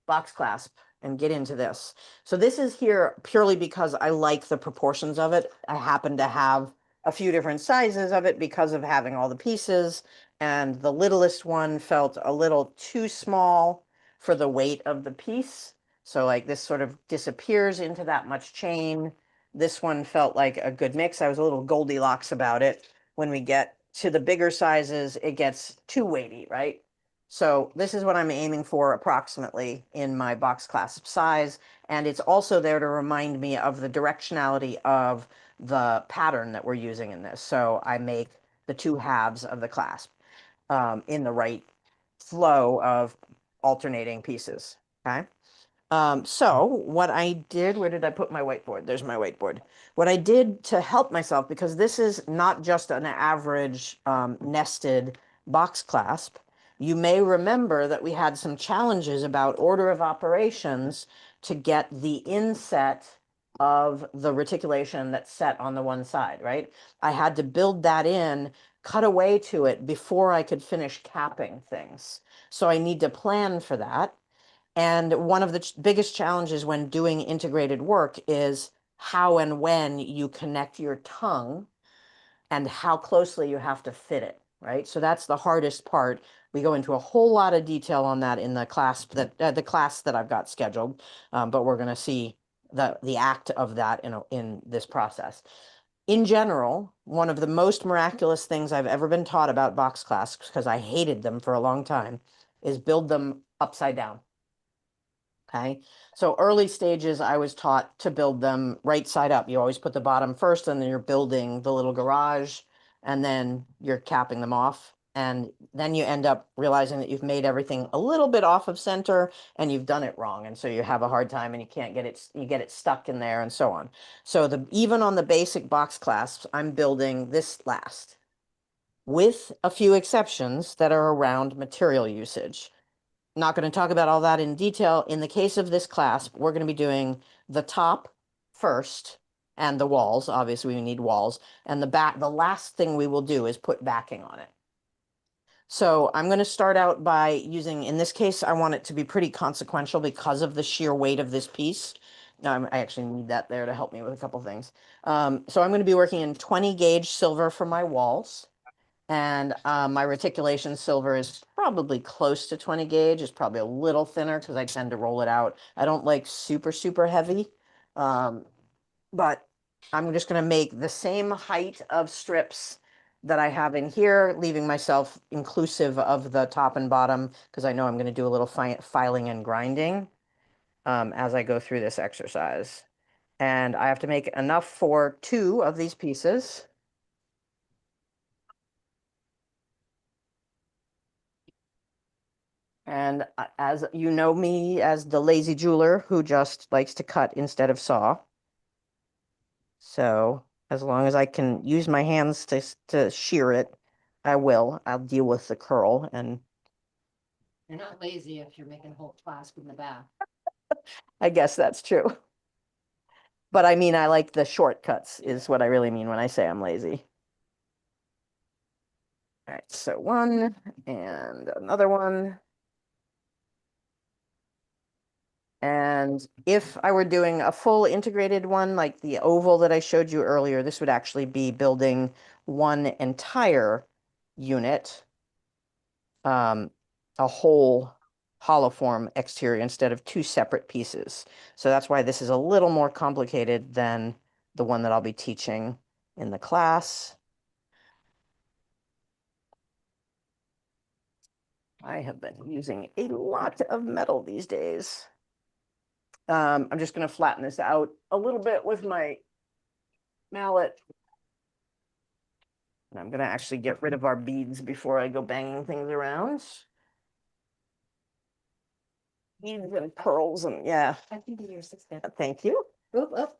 A: box clasp and get into this. So this is here purely because I like the proportions of it. I happen to have a few different sizes of it because of having all the pieces, and the littlest one felt a little too small for the weight of the piece. So like this sort of disappears into that much chain. This one felt like a good mix. I was a little Goldilocks about it. When we get to the bigger sizes, it gets too weighty, right? So this is what I'm aiming for approximately in my box clasp size. And it's also there to remind me of the directionality of the pattern that we're using in this. So I make the 2 halves of the clasp in the right flow of alternating pieces. Okay. So what I did, where did I put my whiteboard? There's my whiteboard. What I did to help myself, because this is not just an average nested box clasp, you may remember that we had some challenges about order of operations to get the inset of the reticulation that's set on the one side, right? I had to build that in, cut away to it before I could finish capping things. So I need to plan for that. And one of the biggest challenges when doing integrated work is how and when you connect your tongue and how closely you have to fit it, right? So that's the hardest part. We go into a whole lot of detail on that in the class that I've got scheduled, but we're going to see the act of that in this process. In general, one of the most miraculous things I've ever been taught about box clasps, because I hated them for a long time, is build them upside down. Okay, so early stages, I was taught to build them right side up. You always put the bottom first, and then you're building the little garage, and then you're capping them off. And then you end up realizing that you've made everything a little bit off of center and you've done it wrong. And so you have a hard time and you can't get it, you get it stuck in there and so on. So even on the basic box clasps, I'm building this last, with a few exceptions that are around material usage. Not going to talk about all that in detail. In the case of this clasp, we're going to be doing the top first and the walls. Obviously, we need walls. And the back, the last thing we will do is put backing on it. So I'm going to start out by using, in this case, I want it to be pretty consequential because of the sheer weight of this piece. I actually need that there to help me with a couple things. So I'm going to be working in 20 gauge silver for my walls. And my reticulation silver is probably close to 20 gauge. It's probably a little thinner because I tend to roll it out. I don't like super, super heavy. But I'm just going to make the same height of strips that I have in here, leaving myself inclusive of the top and bottom because I know I'm going to do a little filing and grinding as I go through this exercise. And I have to make enough for 2 of these pieces. And as you know me as the lazy jeweler who just likes to cut instead of saw. So as long as I can use my hands to shear it, I will. I'll deal with the curl. And
C: You're not lazy if you're making a whole clasp in the back.
A: I guess that's true. But I mean, I like the shortcuts is what I really mean when I say I'm lazy. All right, so one and another one. And if I were doing a full integrated one, like the oval that I showed you earlier, this would actually be building one entire unit, a whole hollow form exterior instead of 2 separate pieces. So that's why this is a little more complicated than the one that I'll be teaching in the class. I have been using a lot of metal these days. I'm just going to flatten this out a little bit with my mallet. And I'm going to actually get rid of our beads before I go banging things around. Beads and pearls and yeah.
C: I think yours is good.
A: Thank you.
C: Oop, oop.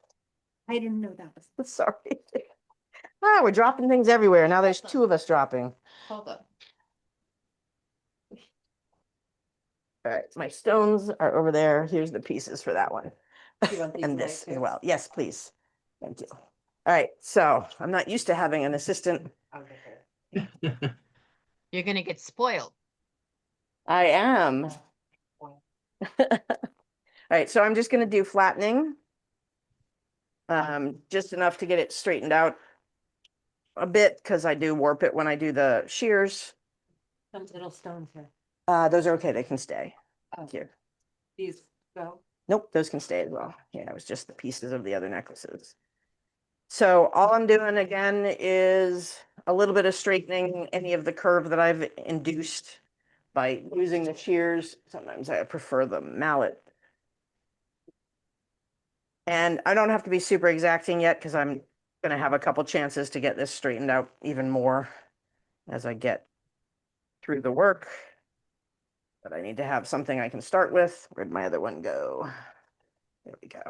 C: I didn't know that was.
A: Sorry. We're dropping things everywhere. Now there's two of us dropping.
C: Hold up.
A: All right, my stones are over there. Here's the pieces for that one.
C: You want these
A: And
C: away
A: this
C: too?
A: as well. Yes, please. Thank you. All right, so I'm not used to having an assistant.
C: Okay.
D: You're gonna get spoiled.
A: I am. All right, so I'm just going to do flattening. Just enough to get it straightened out a bit because I do warp it when I do the shears.
C: Some little stones here.
A: Those are okay. They can stay.
C: Oh,
A: Thank you.
C: these go.
A: Nope, those can stay as well. Yeah, it was just the pieces of the other necklaces. So all I'm doing again is a little bit of straightening any of the curve that I've induced by using the shears. Sometimes I prefer the mallet. And I don't have to be super exacting yet because I'm going to have a couple chances to get this straightened out even more as I get through the work. But I need to have something I can start with. Where'd my other one go? There we go.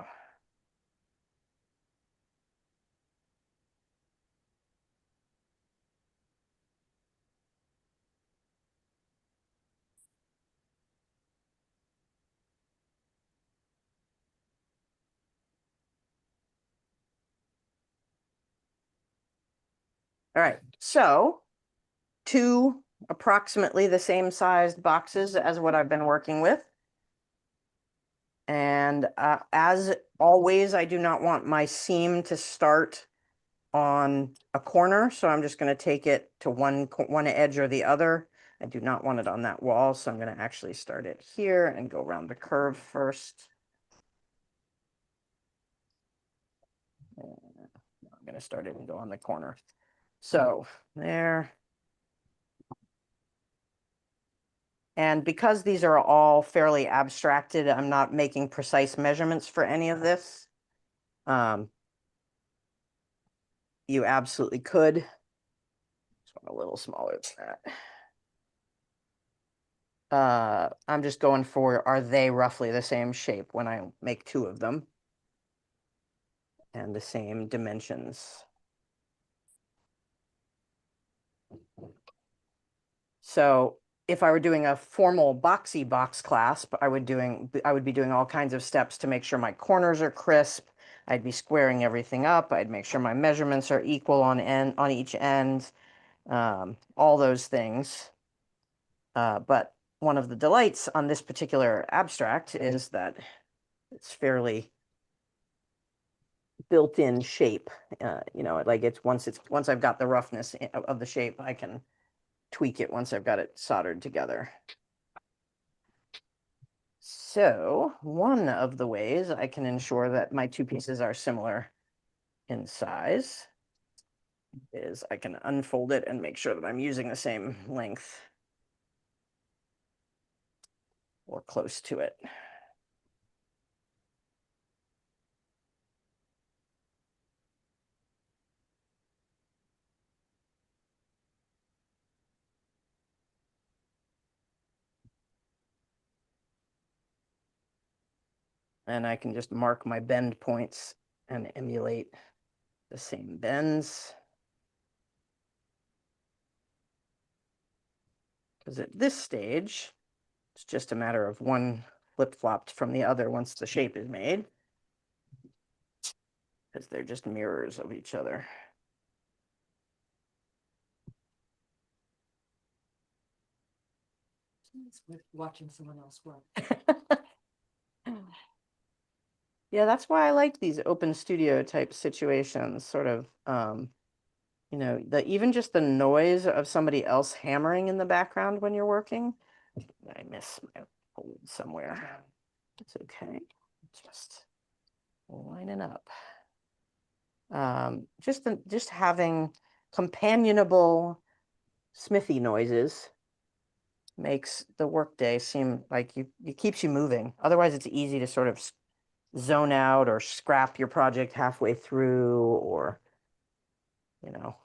A: All right, so two approximately the same sized boxes as what I've been working with. And as always, I do not want my seam to start on a corner, so I'm just going to take it to one edge or the other. I do not want it on that wall, so I'm going to actually start it here and go around the curve first. And I'm going to start it and go on the corner. So there. And because these are all fairly abstracted, I'm not making precise measurements for any of this. You absolutely could. Just want a little smaller than that. I'm just going for, are they roughly the same shape when I make two of them? And the same dimensions. So if I were doing a formal boxy box clasp, I would be doing all kinds of steps to make sure my corners are crisp. I'd be squaring everything up. I'd make sure my measurements are equal on each end. All those things. But one of the delights on this particular abstract is that it's fairly built-in shape. Like once I've got the roughness of the shape, I can tweak it once I've got it soldered together. So one of the ways I can ensure that my two pieces are similar in size is I can unfold it and make sure that I'm using the same length or close to it. And I can just mark my bend points and emulate the same bends. Because at this stage, it's just a matter of one flip-flopped from the other once the shape is made. Because they're just mirrors of each other.
C: It's worth watching someone else work.
A: Yeah, that's why I like these open studio type situations, sort of, even just the noise of somebody else hammering in the background when you're working. I miss my hold somewhere. It's okay. Just lining up. Just having companionable smithy noises makes the workday seem like it keeps you moving. Otherwise, it's easy to sort of zone out or scrap your project halfway through, or, you know,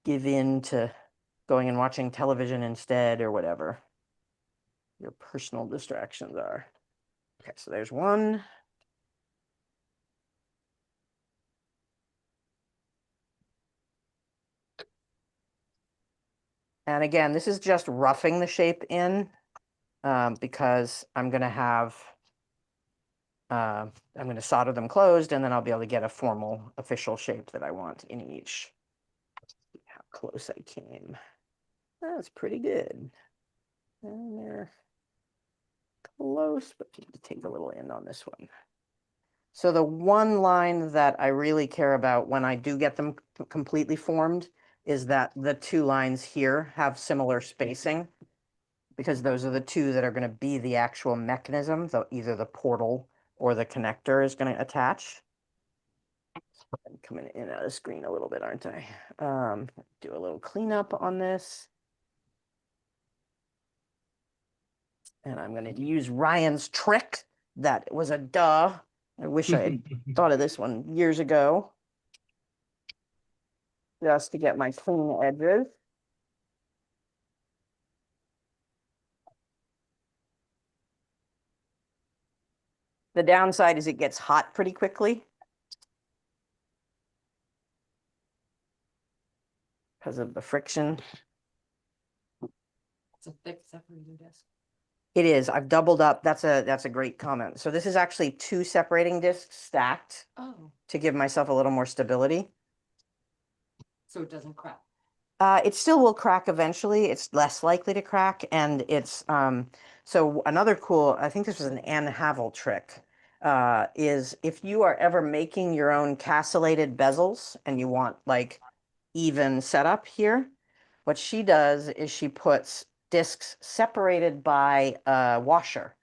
A: give in to going and watching television instead, or whatever your personal distractions are. Okay, so there's one. And again, this is just roughing the shape in, because I'm going to solder them closed, and then I'll be able to get a formal official shape that I want in each. See how close I came. That's pretty good. And they're close, but you need to take a little in on this one. So the one line that I really care about when I do get them completely formed is that the two lines here have similar spacing, because those are the two that are going to be the actual mechanism. So either the portal or the connector is going to attach. I'm coming in out of the screen a little bit, aren't I? Do a little cleanup on this. And I'm going to use Ryan's trick. That was a duh. I wish I had thought of this one years ago. Just to get my clean edges. The downside is it gets hot pretty quickly because of the friction.
C: It's a thick separating disc.
A: It is. I've doubled up. That's a great comment. So this is actually two separating discs stacked
C: Oh,
A: to give myself a little more stability.
C: so it doesn't crack.
A: It still will crack eventually. It's less likely to crack, and it's so another cool, I think this was an Anne Havel trick, is if you are ever making your own castellated bezels and you want like even setup here, what she does is she puts discs separated by a washer,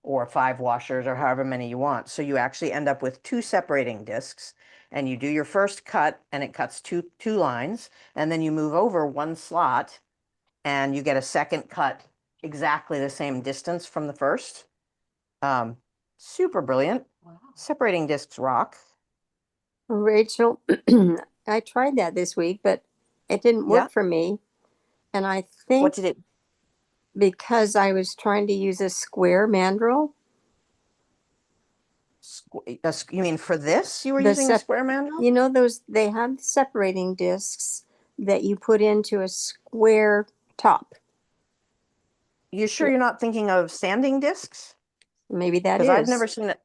A: or 5 washers, or however many you want. So you actually end up with 2 separating discs, and you do your first cut and it cuts two lines, and then you move over 1 slot and you get a second cut exactly the same distance from the first. Super brilliant.
C: Wow.
A: Separating discs rock.
F: Rachel, I tried that this week, but it didn't
A: Yeah.
F: work for me. And I
A: What
F: think
A: did it?
F: because I was trying to use a square mandrel,
A: You mean for this? You were
F: the
A: using a
F: sep-
A: square mandrel?
F: you know, those, they have separating discs that you put into a square top.
A: You sure you're not thinking of sanding discs?
F: Maybe that
A: Because I've never
F: is.
A: seen it.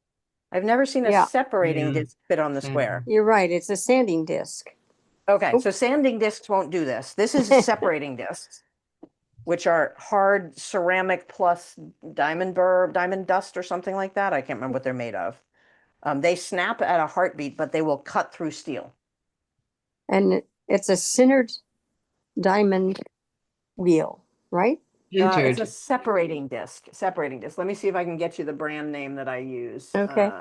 A: I've never seen a
F: Yeah.
A: separating
B: Yeah.
A: disc fit on the
B: Sand-
A: square.
F: You're right. It's a sanding disc.
A: Okay,
F: Oh.
A: so sanding discs won't do this. This is separating discs, which are hard ceramic plus diamond dust or something like that. I can't remember what they're made of. They snap at a heartbeat, but they will cut through steel.
F: And it's a centered diamond wheel, right?
A: It's a
B: Entered.
A: separating disc. Separating disc. Let me see if I can get you the brand name that I use.
F: Okay.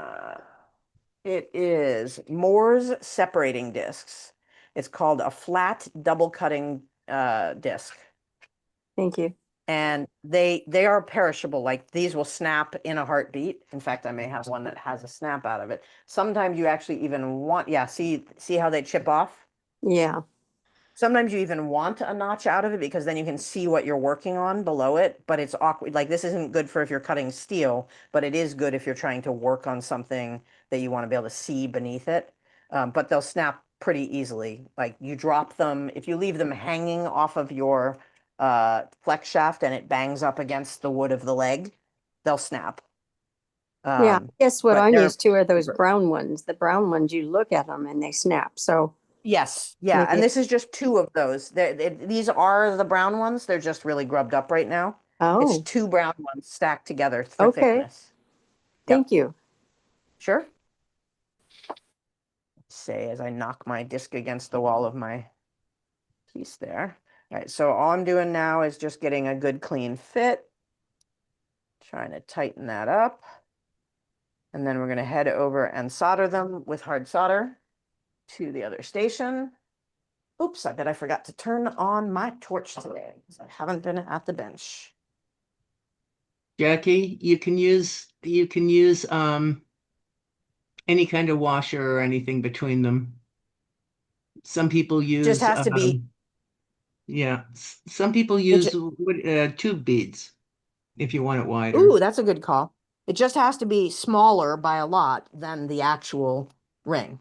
A: It is Moore's separating discs. It's called a flat double cutting disc.
F: Thank you.
A: And they are perishable. Like these will snap in a heartbeat. In fact, I may have one that has a snap out of it. Sometimes you actually even want, yeah, see how they chip off?
F: Yeah.
A: Sometimes you even want a notch out of it because then you can see what you're working on below it, but it's awkward. Like this isn't good for if you're cutting steel, but it is good if you're trying to work on something that you want to be able to see beneath it. But they'll snap pretty easily. Like you drop them, if you leave them hanging off of your flex shaft and it bangs up against the wood of the leg, they'll snap.
F: Yeah. I guess what
A: But
F: I'm
A: they're
F: used to are those brown ones. The brown ones, you look at them and they snap. So
A: Yes, yeah,
F: maybe
A: and this is just 2 of those. These are the brown ones. They're just really grubbed up right now. It's
F: oh,
A: 2 brown ones stacked together for
F: okay.
A: thickness. Yep,
F: Thank you.
A: sure. Say as I knock my disc against the wall of my piece there. All right, so all I'm doing now is just getting a good clean fit. Trying to tighten that up. And then we're going to head over and solder them with hard solder to the other station. Oops, I bet I forgot to turn on my torch today because I haven't been at the bench.
B: Jackie, you can use any kind of washer or anything between them. Some people
A: Just
B: use
A: has to be,
B: yeah, some people
A: it
B: use
A: ju-
B: tube beads if you want it wider.
A: ooh, that's a good call. It just has to be smaller by a lot than the actual ring,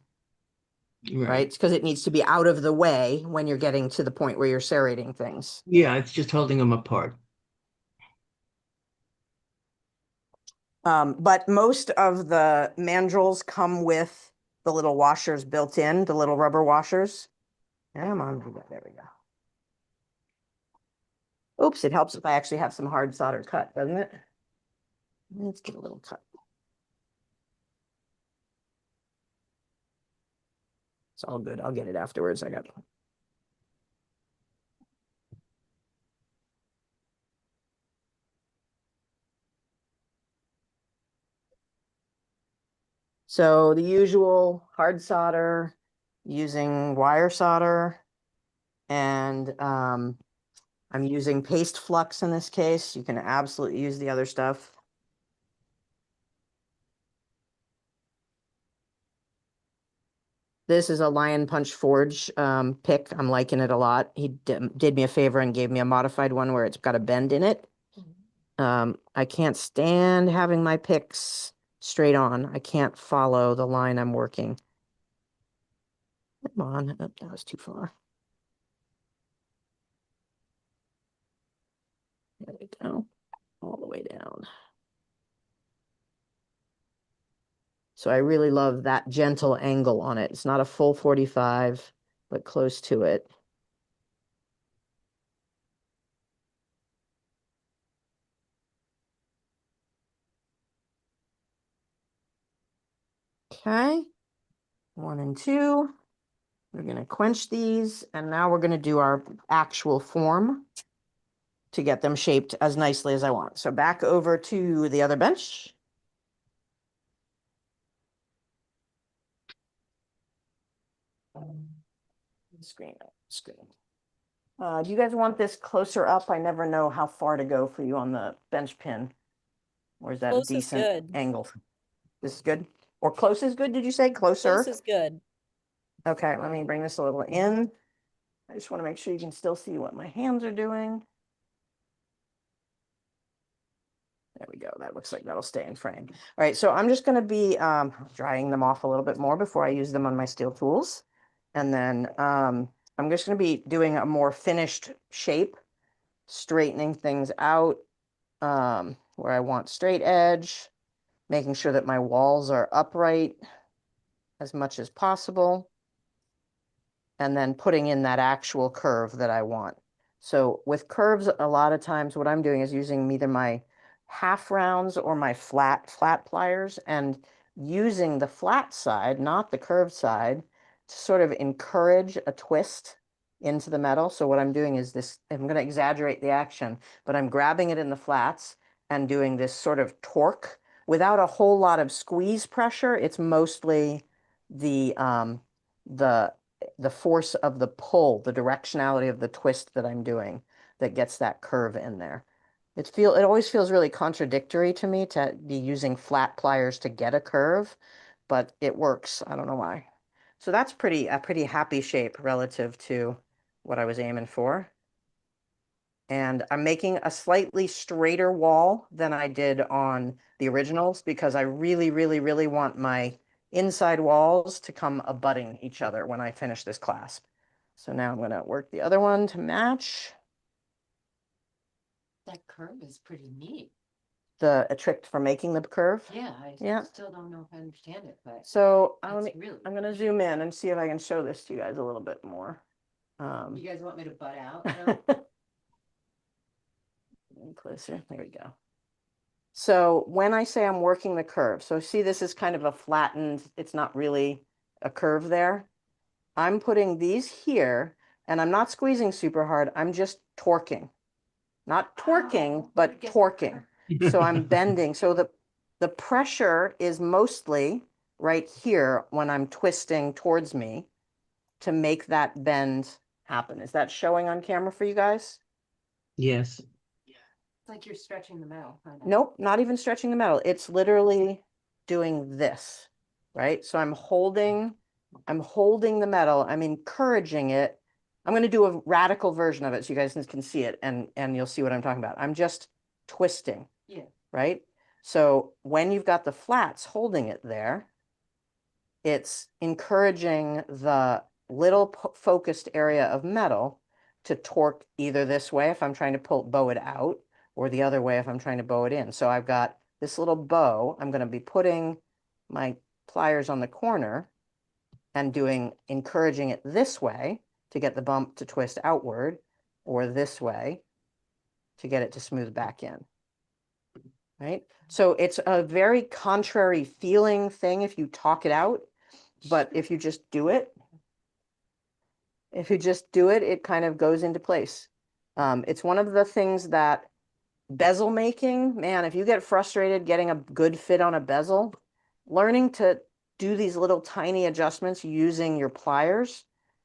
A: right? Because it needs to be out of the way when you're getting to the point where you're serrating things.
B: Yeah, it's just holding them apart.
A: But most of the mandrels come with the little washers built in, the little rubber washers. Come on, there we go. Oops, it helps if I actually have some hard solder cut, doesn't it? Let's get a little cut. It's all good. I'll get it afterwards. I got it. So the usual hard solder using wire solder, and I'm using paste flux in this case. You can absolutely use the other stuff. This is a Lion Punch Forge pick. I'm liking it a lot. He did me a favor and gave me a modified one where it's got a bend in it. I can't stand having my picks straight on. I can't follow the line I'm working. Come on, oh, that was too far. There we go, all the way down. So I really love that gentle angle on it. It's not a full 45, but close to it. Okay, 1 and 2. We're going to quench these, and now we're going to do our actual form to get them shaped as nicely as I want. So back over to the other bench. Screen. Do you guys want this closer up? I never know how far to go for you on the bench pin. Or is that a
E: Close is
A: decent
E: good.
A: angle? This is good? Or close is good, did you say? Closer?
E: Close is good.
A: Okay, let me bring this a little in. I just want to make sure you can still see what my hands are doing. There we go. That looks like that'll stay in frame. All right, so I'm just going to be drying them off a little bit more before I use them on my steel tools. And then I'm just going to be doing a more finished shape, straightening things out where I want straight edge, making sure that my walls are upright as much as possible, and then putting in that actual curve that I want. So with curves, a lot of times what I'm doing is using either my half rounds or my flat pliers, and using the flat side, not the curved side, to sort of encourage a twist into the metal. So what I'm doing is this, I'm going to exaggerate the action, but I'm grabbing it in the flats and doing this sort of torque without a whole lot of squeeze pressure. It's mostly the force of the pull, the directionality of the twist that I'm doing that gets that curve in there. It always feels really contradictory to me to be using flat pliers to get a curve, but it works. I don't know why. So that's a pretty happy shape relative to what I was aiming for. And I'm making a slightly straighter wall than I did on the originals because I really, really, really want my inside walls to come abutting each other when I finish this clasp. So now I'm going to work the other one to match.
C: That curve is pretty neat.
A: A trick for making the curve.
C: Yeah, I
A: Yeah.
C: still don't know if I understand it, but
A: So
C: it's really.
A: I'm going to zoom in and see if I can show this to you guys a little bit more.
C: You guys want me to butt out now?
A: Closer. There we go. So when I say I'm working the curve, so see this is kind of a flattened, it's not really a curve there. I'm putting these here and I'm not squeezing super hard. I'm just torquing. Not twerking, but torquing. So I'm bending. So the pressure is mostly right here when I'm twisting towards me to make that bend happen. Is that showing on camera for you guys?
B: Yes.
C: It's like you're stretching the metal, kind of.
A: Nope, not even stretching the metal. It's literally doing this, right? So I'm holding the metal. I'm encouraging it. I'm going to do a radical version of it so you guys can see it and you'll see what I'm talking about. I'm just twisting,
C: Yeah.
A: right? So when you've got the flats holding it there, it's encouraging the little focused area of metal to torque either this way if I'm trying to bow it out, or the other way if I'm trying to bow it in. So I've got this little bow. I'm going to be putting my pliers on the corner and encouraging it this way to get the bump to twist outward, or this way to get it to smooth back in. Right? So it's a very contrary feeling thing if you talk it out, but if you just do it, it kind of goes into place. It's one of the things that bezel making, man, if you get frustrated getting a good fit on a bezel, learning to do these little tiny adjustments using your pliers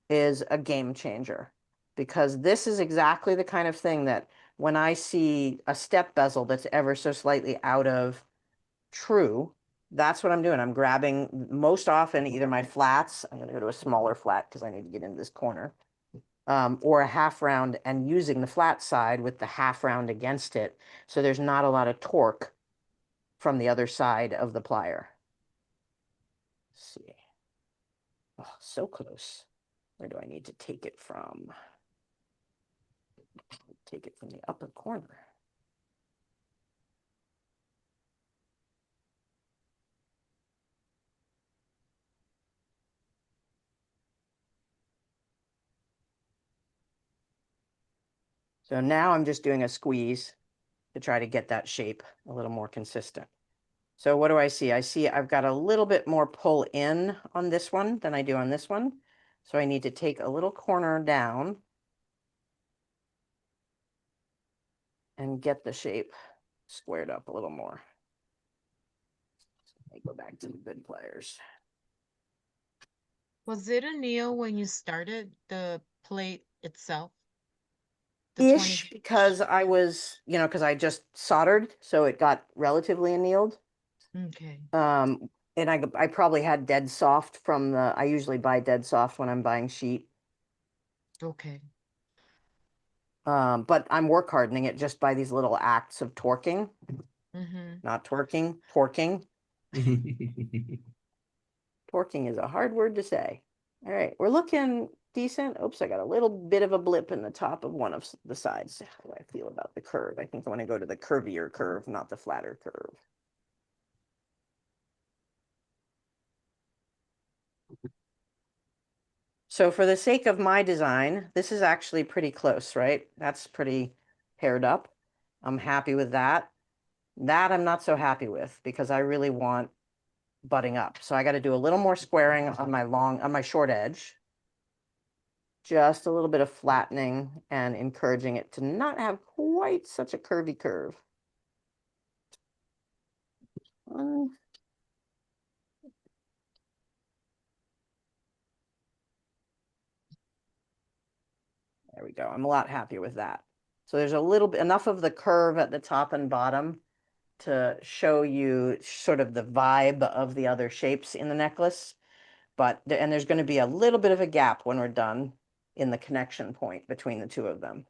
A: is a game changer, because this is exactly the kind of thing that when I see a step bezel that's ever so slightly out of true, that's what I'm doing. I'm grabbing most often either my flats. I'm going to go to a smaller flat because I need to get into this corner. Or a half round, and using the flat side with the half round against it. So there's not a lot of torque from the other side of the plier. Let's see. Oh, so close. Where do I need to take it from? Take it from the upper corner. So now I'm just doing a squeeze to try to get that shape a little more consistent. So what do I see? I see I've got a little bit more pull in on this one than I do on this one. So I need to take a little corner down and get the shape squared up a little more. Let me go back to the good pliers.
D: Was it a Neo when you started the plate itself? The
A: Ish,
D: 20?
A: because I was, because I just soldered, so it got relatively annealed.
D: Okay.
A: And I probably had dead soft from I usually buy dead soft when I'm buying sheet.
D: Okay.
A: But I'm work hardening it just by these little acts of torquing,
D: Mm-hmm.
A: not twerking, torquing. Torquing is a hard word to say. All right, we're looking decent. Oops, I got a little bit of a blip in the top of one of the sides. How do I feel about the curve? I think I want to go to the curvier curve, not the flatter curve. So for the sake of my design, this is actually pretty close, right? That's pretty paired up. I'm happy with that. That I'm not so happy with because I really want butting up. So I got to do a little more squaring on my short edge. Just a little bit of flattening and encouraging it to not have quite such a curvy curve. There we go. I'm a lot happier with that. So there's a little bit, enough of the curve at the top and bottom to show you sort of the vibe of the other shapes in the necklace. And there's going to be a little bit of a gap when we're done in the connection point between the two of them.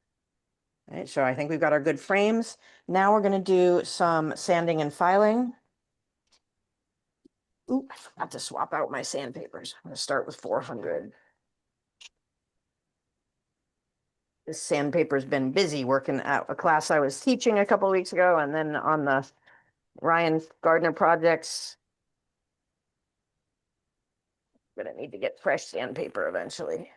A: All right, so I think we've got our good frames. Now we're going to do some sanding and filing. Ooh, I forgot to swap out my sandpapers. I'm going to start with 400. This sandpaper's been busy working at a class I was teaching a couple of weeks ago, and then on the Ryan Gardner projects. I'm going to need to get fresh sandpaper eventually.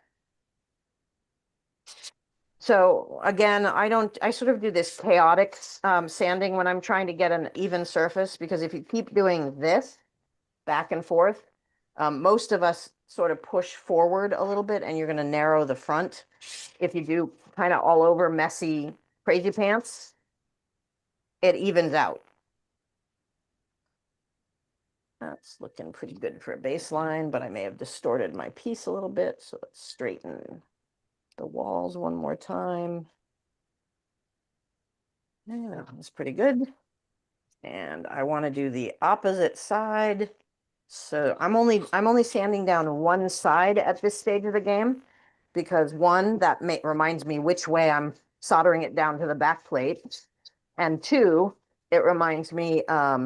A: So again, I sort of do this chaotic sanding when I'm trying to get an even surface, because if you keep doing this back and forth, most of us sort of push forward a little bit and you're going to narrow the front. If you do kind of all over messy crazy pants, it evens out. That's looking pretty good for a baseline, but I may have distorted my piece a little bit, so let's straighten. the walls one more time. Yeah, that's pretty good. And I want to do the opposite side. So I'm only sanding down one side at this stage of the game because one, that reminds me which way I'm soldering it down to the back plate. And two, it reminds me, I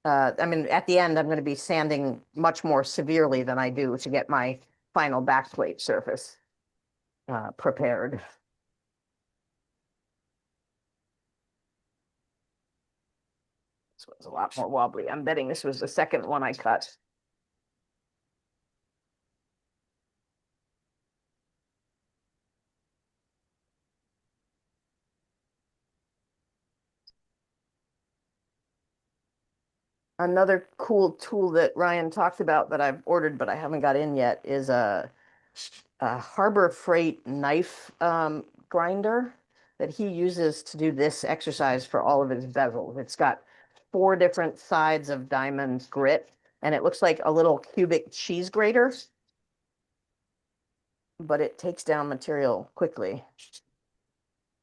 A: mean, at the end, I'm going to be sanding much more severely than I do to get my final backplate surface prepared. This was a lot more wobbly. I'm betting this was the second one I cut. Another cool tool that Ryan talked about that I've ordered, but I haven't got in yet is a Harbor Freight knife grinder that he uses to do this exercise for all of his bezels. It's got 4 different sides of diamond grit, and it looks like a little cubic cheese grater, but it takes down material quickly.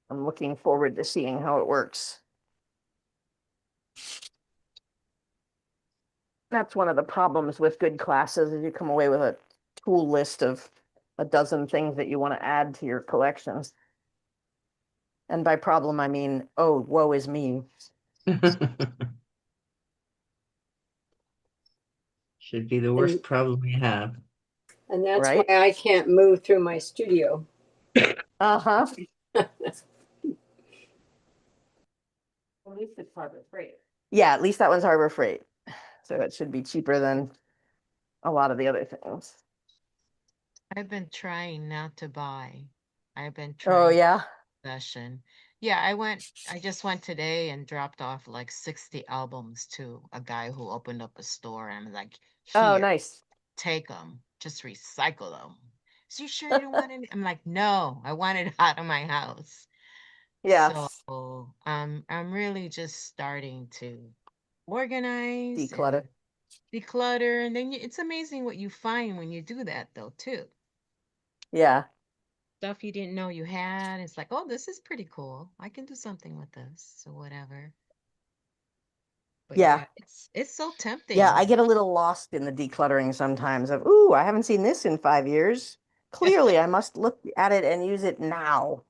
A: I'm looking forward to seeing how it works. That's one of the problems with good classes is you come away with a tool list of a dozen things that you want to add to your collections. And by problem, I mean, oh, woe is me.
B: Should be the worst problem we have.
F: And that's
A: Right?
F: why I can't move through my studio.
A: Uh-huh. At least it's Harbor Freight. Yeah, at least that one's Harbor Freight. So it should be cheaper than a lot of the other things.
D: I've been trying not to buy. I've been
A: Oh,
D: trying
A: yeah.
D: session. Yeah, I just went today and dropped off like 60 albums to a guy who opened up a store and I'm like,
A: Oh,
D: here,
A: nice.
D: take them, just recycle them. So you sure you don't want any? I'm like, no, I want it out of my house. So
A: Yes.
D: I'm really just starting to organize
A: Declutter.
D: and declutter. And then it's amazing what you find when you do that though, too.
A: Yeah.
D: Stuff you didn't know you had. It's like, oh, this is pretty cool. I can do something with this or whatever. But
A: Yeah.
D: yeah, it's so
A: Yeah, I
D: tempting.
A: get a little lost in the decluttering sometimes of, ooh, I haven't seen this in 5 years. Clearly, I must look at it and use it now.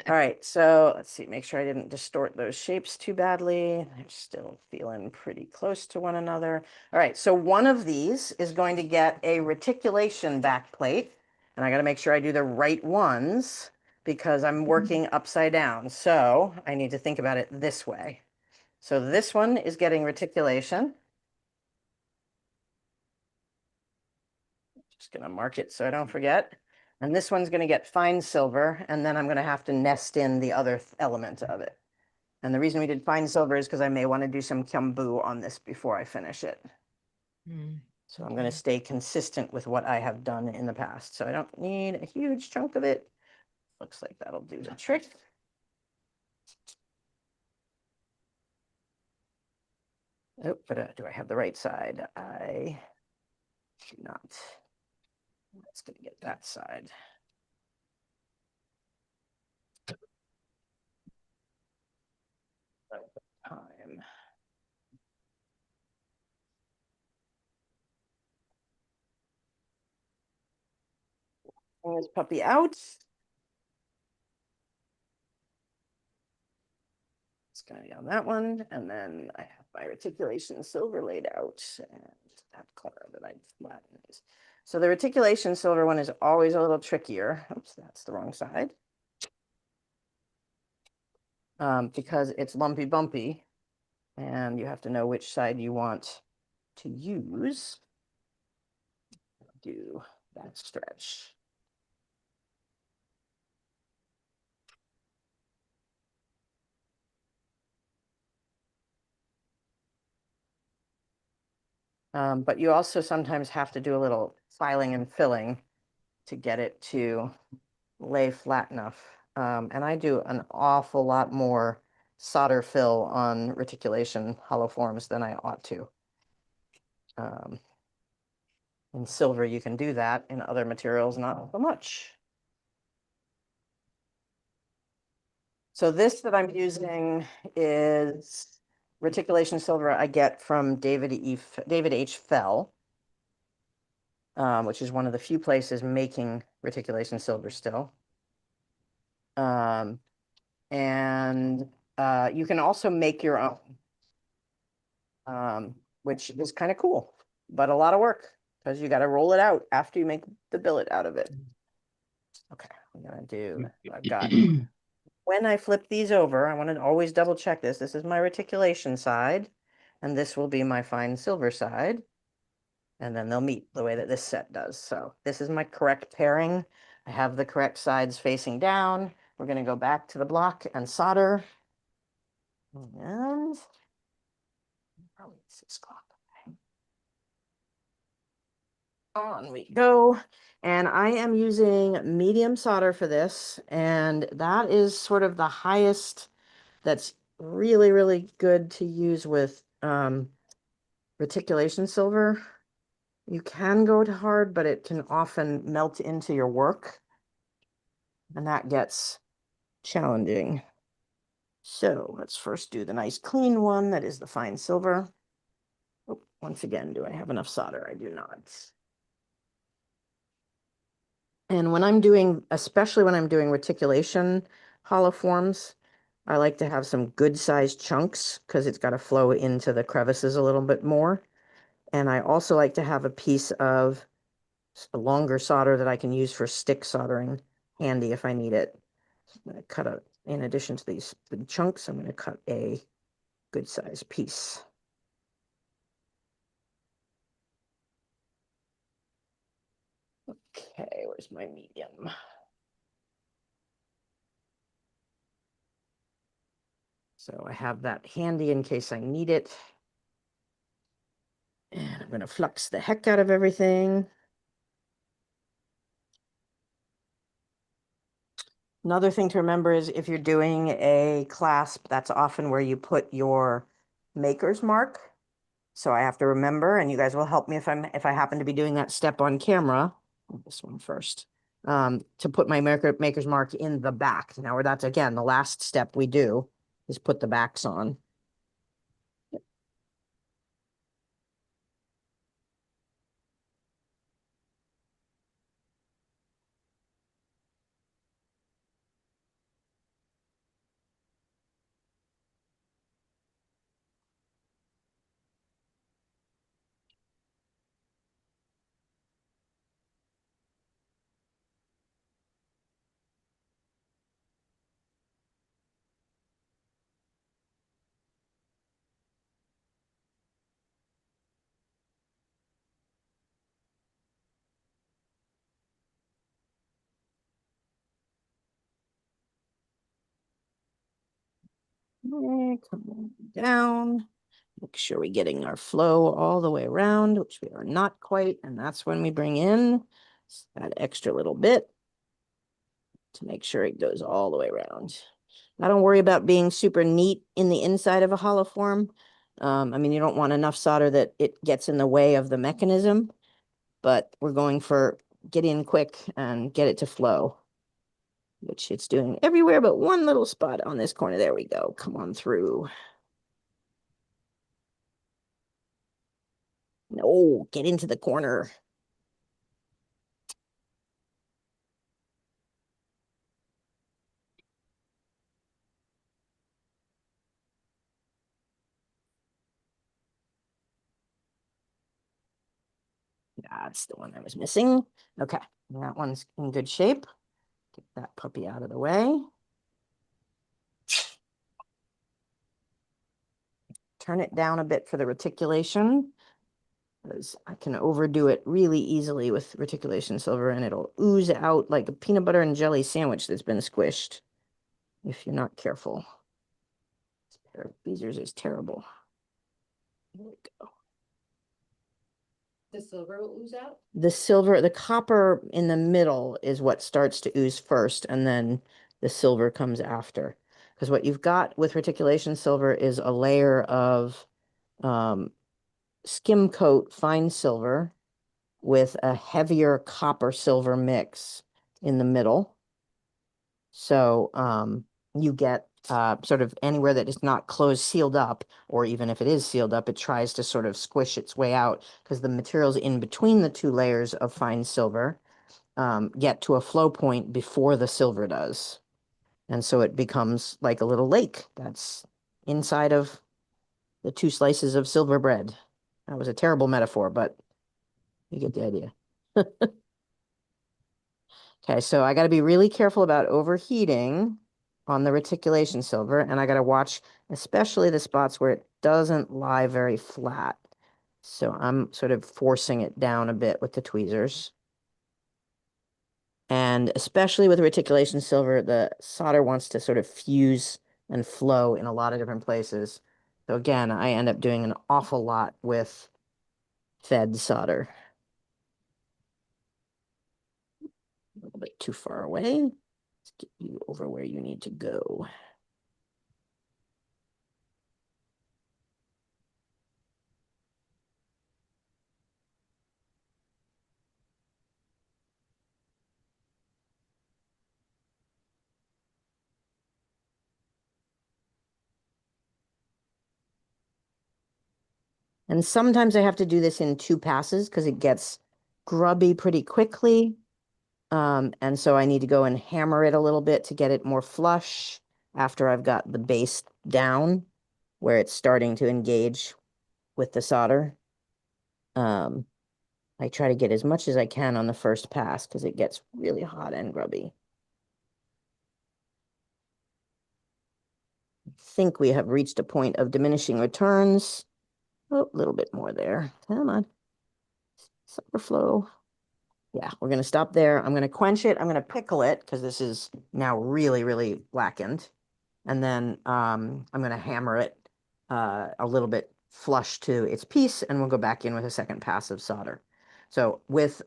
A: All right, so let's see, make sure I didn't distort those shapes too badly. They're still feeling pretty close to one another. All right, so one of these is going to get a reticulation back plate, and I got to make sure I do the right ones because I'm working upside down. So I need to think about it this way. So this one is getting reticulation. Just going to mark it so I don't forget. And this one's going to get fine silver, and then I'm going to have to nest in the other element of it. And the reason we did fine silver is because I may want to do some kyambu on this before I finish it. So I'm going to stay consistent with what I have done in the past. So I don't need a huge chunk of it. Looks like that'll do the trick. Oh, but do I have the right side? I do not. Let's going to get that side. Time. Bring this puppy out. It's going to be on that one. And then I have my reticulation silver laid out. And that color that I flattened. So the reticulation silver one is always a little trickier. Oops, that's the wrong side. Because it's lumpy bumpy. And you have to know which side you want to use. Do that stretch. But you also sometimes have to do a little filing and filling to get it to lay flat enough. And I do an awful lot more solder fill on reticulation hollow forms than I ought to. In silver, you can do that. In other materials, not so much. So this that I'm using is reticulation silver I get from David H. Fell, which is one of the few places making reticulation silver still. And you can also make your own, which is kind of cool, but a lot of work because you got to roll it out after you make the billet out of it. Okay, I'm gonna do, I've got, when I flip these over, I want to always double check this. This is my reticulation side, and this will be my fine silver side. And then they'll meet the way that this set does. So this is my correct pairing. I have the correct sides facing down. We're going to go back to the block and solder. And probably 6 o'clock. On we go. And I am using medium solder for this. And that is sort of the highest that's really, really good to use with reticulation silver. You can go to hard, but it can often melt into your work. And that gets challenging. So let's first do the nice clean one that is the fine silver. Oh, once again, do I have enough solder? I do not. And when I'm doing, especially when I'm doing reticulation hollow forms, I like to have some good sized chunks because it's got to flow into the crevices a little bit more. And I also like to have a piece of a longer solder that I can use for stick soldering handy if I need it. I'm going to cut a, in addition to these big chunks, I'm going to cut a good size piece. Okay, where's my medium? So I have that handy in case I need it. And I'm going to flux the heck out of everything. Another thing to remember is if you're doing a clasp, that's often where you put your maker's mark. So I have to remember, and you guys will help me if I happen to be doing that step on camera. This one first. To put my maker's mark in the back. Now, that's again the last step we do is put the backs on. Okay, come on down. Make sure we're getting our flow all the way around, which we are not quite. And that's when we bring in that extra little bit to make sure it goes all the way around. I don't worry about being super neat in the inside of a hollow form. I mean, you don't want enough solder that it gets in the way of the mechanism, but we're going for get in quick and get it to flow, which it's doing everywhere but one little spot on this corner. There we go. Come on through. No, get into the corner. That's the one I was missing. Okay, that one's in good shape. Get that puppy out of the way. Turn it down a bit for the reticulation, because I can overdo it really easily with reticulation silver and it'll ooze out like a peanut butter and jelly sandwich that's been squished if you're not careful. This pair of tweezers is terrible. There we go.
C: The silver will ooze out?
A: The silver, the copper in the middle is what starts to ooze first, and then the silver comes after. Because what you've got with reticulation silver is a layer of skim coat fine silver with a heavier copper silver mix in the middle. So you get sort of anywhere that is not closed, sealed up, or even if it is sealed up, it tries to sort of squish its way out because the materials in between the two layers of fine silver get to a flow point before the silver does. And so it becomes like a little lake that's inside of the two slices of silver bread. That was a terrible metaphor, but you get the idea. Okay, so I got to be really careful about overheating on the reticulation silver, and I got to watch especially the spots where it doesn't lie very flat. So I'm sort of forcing it down a bit with the tweezers. And especially with reticulation silver, the solder wants to sort of fuse and flow in a lot of different places. So again, I end up doing an awful lot with fed solder. A little bit too far away. Let's get you over where you need to go. And sometimes I have to do this in 2 passes because it gets grubby pretty quickly. And so I need to go and hammer it a little bit to get it more flush after I've got the base down where it's starting to engage with the solder. I try to get as much as I can on the first pass because it gets really hot and grubby. I think we have reached a point of diminishing returns. Oh, a little bit more there. Come on. Solder flow. Yeah, we're going to stop there. I'm going to quench it. I'm going to pickle it because this is now really, really blackened. And then I'm going to hammer it a little bit flush to its piece, and we'll go back in with a second pass of solder. So with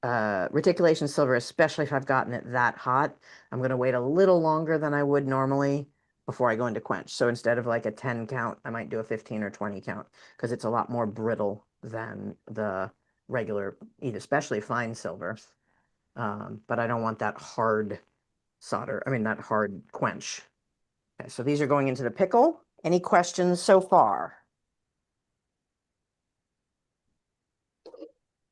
A: reticulation silver, especially if I've gotten it that hot, I'm going to wait a little longer than I would normally before I go into quench. So instead of like a 10 count, I might do a 15 or 20 count because it's a lot more brittle than the regular, especially fine silver. But I don't want that hard solder, that hard quench. Okay, so these are going into the pickle. Any questions so far?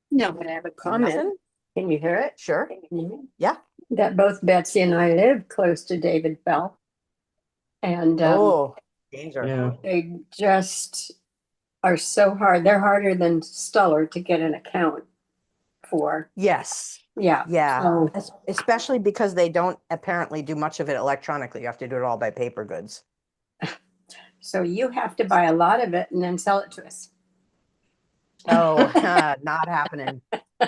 F: No, but I have a comment.
A: Nothing?
F: Can you hear it?
A: Sure. Yeah.
F: That both Betsy and I live close to David Bell. And
A: Oh, danger.
B: Yeah.
F: they just are so hard. They're harder than Stuller to get an account for.
A: Yes.
F: Yeah.
A: Yeah.
F: So,
A: Especially because they don't apparently do much of it electronically. You have to do it all by paper goods.
F: so you have to buy a lot of it and then sell it to us.
A: Oh, not happening.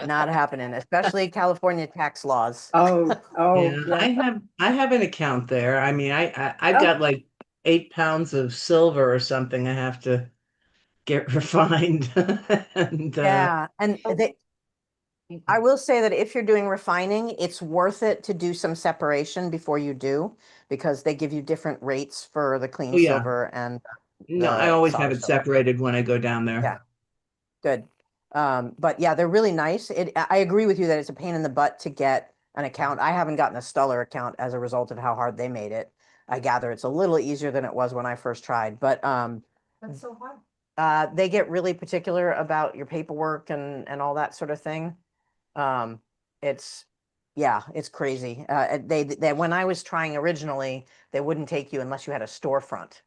A: Not happening, especially California tax laws.
F: Oh,
B: Yeah,
F: yeah.
B: I have an account there. I've
A: Oh.
B: got like 8 pounds of silver or something I have to get refined. And
A: Yeah. And I will say that if you're doing refining, it's worth it to do some separation before you do, because they give you different rates for the clean
B: oh yeah.
A: silver and
B: No, I
A: the
B: always have
A: solder
B: it
A: silver.
B: separated when I go down there.
A: Yeah. Good. But yeah, they're really nice. I agree with you that it's a pain in the butt to get an account. I haven't gotten a Stuller account as a result of how hard they made it. I gather it's a little easier than it was when I first tried, but
C: That's so hard.
A: they get really particular about your paperwork and all that sort of thing. Um, it's yeah, it's crazy. They when I was trying originally, they wouldn't take you unless you had a storefront.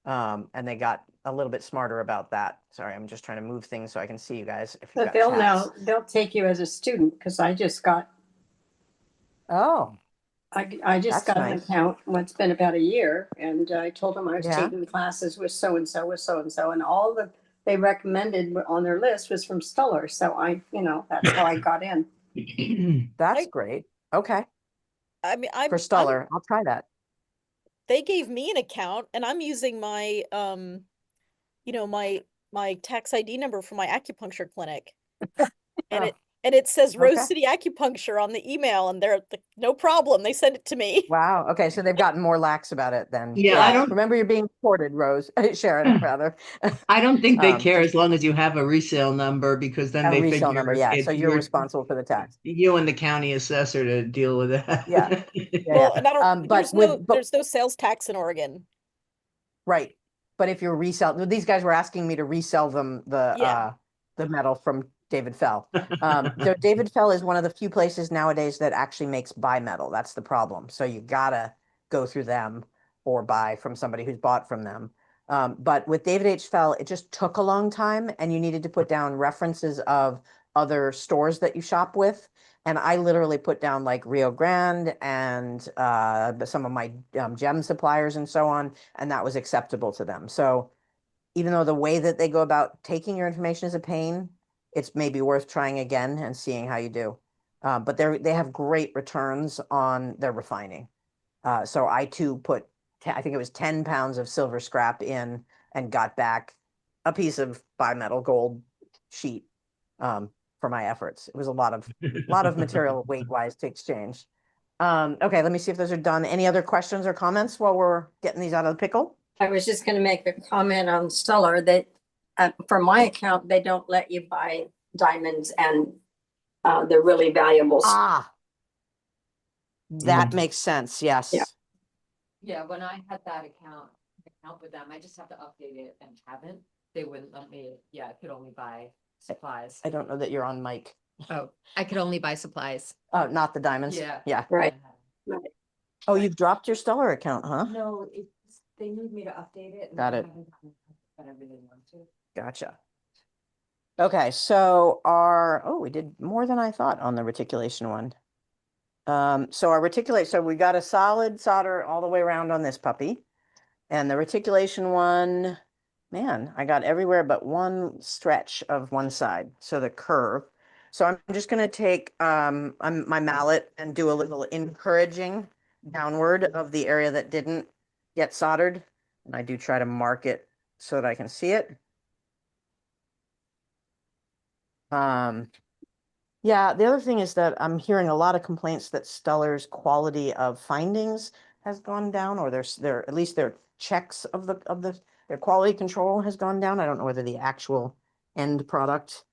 A: And they got a little bit smarter about that. Sorry, I'm just trying to move things so I can see you guys if you've
F: But
A: got chats.
F: they'll take you as a student because I just got
A: Oh,
F: I just
A: that's
F: got an
A: nice.
F: account. Well, it's been about a year, and I told them I was
A: Yeah.
F: taking classes with so and so, with so and so, and all the they recommended on their list was from Stuller. So that's how I got in.
A: That's
E: I-
A: great. Okay.
E: I mean,
A: For Stuller, I'll try that.
E: they gave me an account and I'm using my my tax ID number for my acupuncture clinic. And
A: Oh.
E: And it says Rose
A: Okay.
E: City Acupuncture on the email, and they're like, no problem. They sent it to me.
A: Wow. Okay. So they've gotten more lax about it then.
B: Yeah,
E: Yeah.
A: Remember, you're being recorded, Rose, Sharon, rather.
B: I don't think they care
A: Just
B: as long as you have a resale number, because then
A: a
B: they
A: resale
B: figure
A: number. Yeah. So
B: it's
A: you're responsible for the tax.
B: you and the county assessor to deal with that.
A: Yeah. Yeah.
E: Well, and I don't,
A: But
E: there's no sales tax in Oregon.
A: right. But if you're resell, these guys were asking me to resell them
E: Yeah.
A: the metal from David Fell. So David Fell is one of the few places nowadays that actually makes bimetal. That's the problem. So you gotta go through them or buy from somebody who's bought from them. But with David H. Fell, it just took a long time, and you needed to put down references of other stores that you shop with. And I literally put down like Rio Grande and some of my gem suppliers and so on, and that was acceptable to them. So even though the way that they go about taking your information is a pain, it's maybe worth trying again and seeing how you do. But they have great returns on their refining. So I too put, I think it was 10 pounds of silver scrap in and got back a piece of bimetal gold sheet for my efforts. It was a lot of material weight wise to exchange. Okay, let me see if those are done. Any other questions or comments while we're getting these out of the pickle?
F: I was just gonna make a comment on Stellar that, for my account, they don't let you buy diamonds and, the really valuables.
A: Ah, that
B: Mm.
A: makes sense. Yes.
F: Yeah.
C: Yeah, when I had that account with them, I just have to update it and haven't. They wouldn't let me, yeah, I could only buy supplies.
A: I don't know that you're on mic.
C: Oh, I could only buy supplies.
A: Oh, not the diamonds.
C: Yeah.
A: Yeah.
F: Right.
A: Oh, you've dropped your Stellar account, huh?
C: No, they need me to update it.
A: Got it.
C: But I really want to.
A: Gotcha. Okay, so we did more than I thought on the reticulation one. So we got a solid solder all the way around on this puppy. And the reticulation one, man, I got everywhere but one stretch of one side. So the curve. So I'm just gonna take my mallet and do a little encouraging downward of the area that didn't get soldered. And I do try to mark it so that I can see it. Yeah, the other thing is that I'm hearing a lot of complaints that Stellar's quality of findings has gone down, or their at least their checks of their quality control has gone down. I don't know whether the actual end product.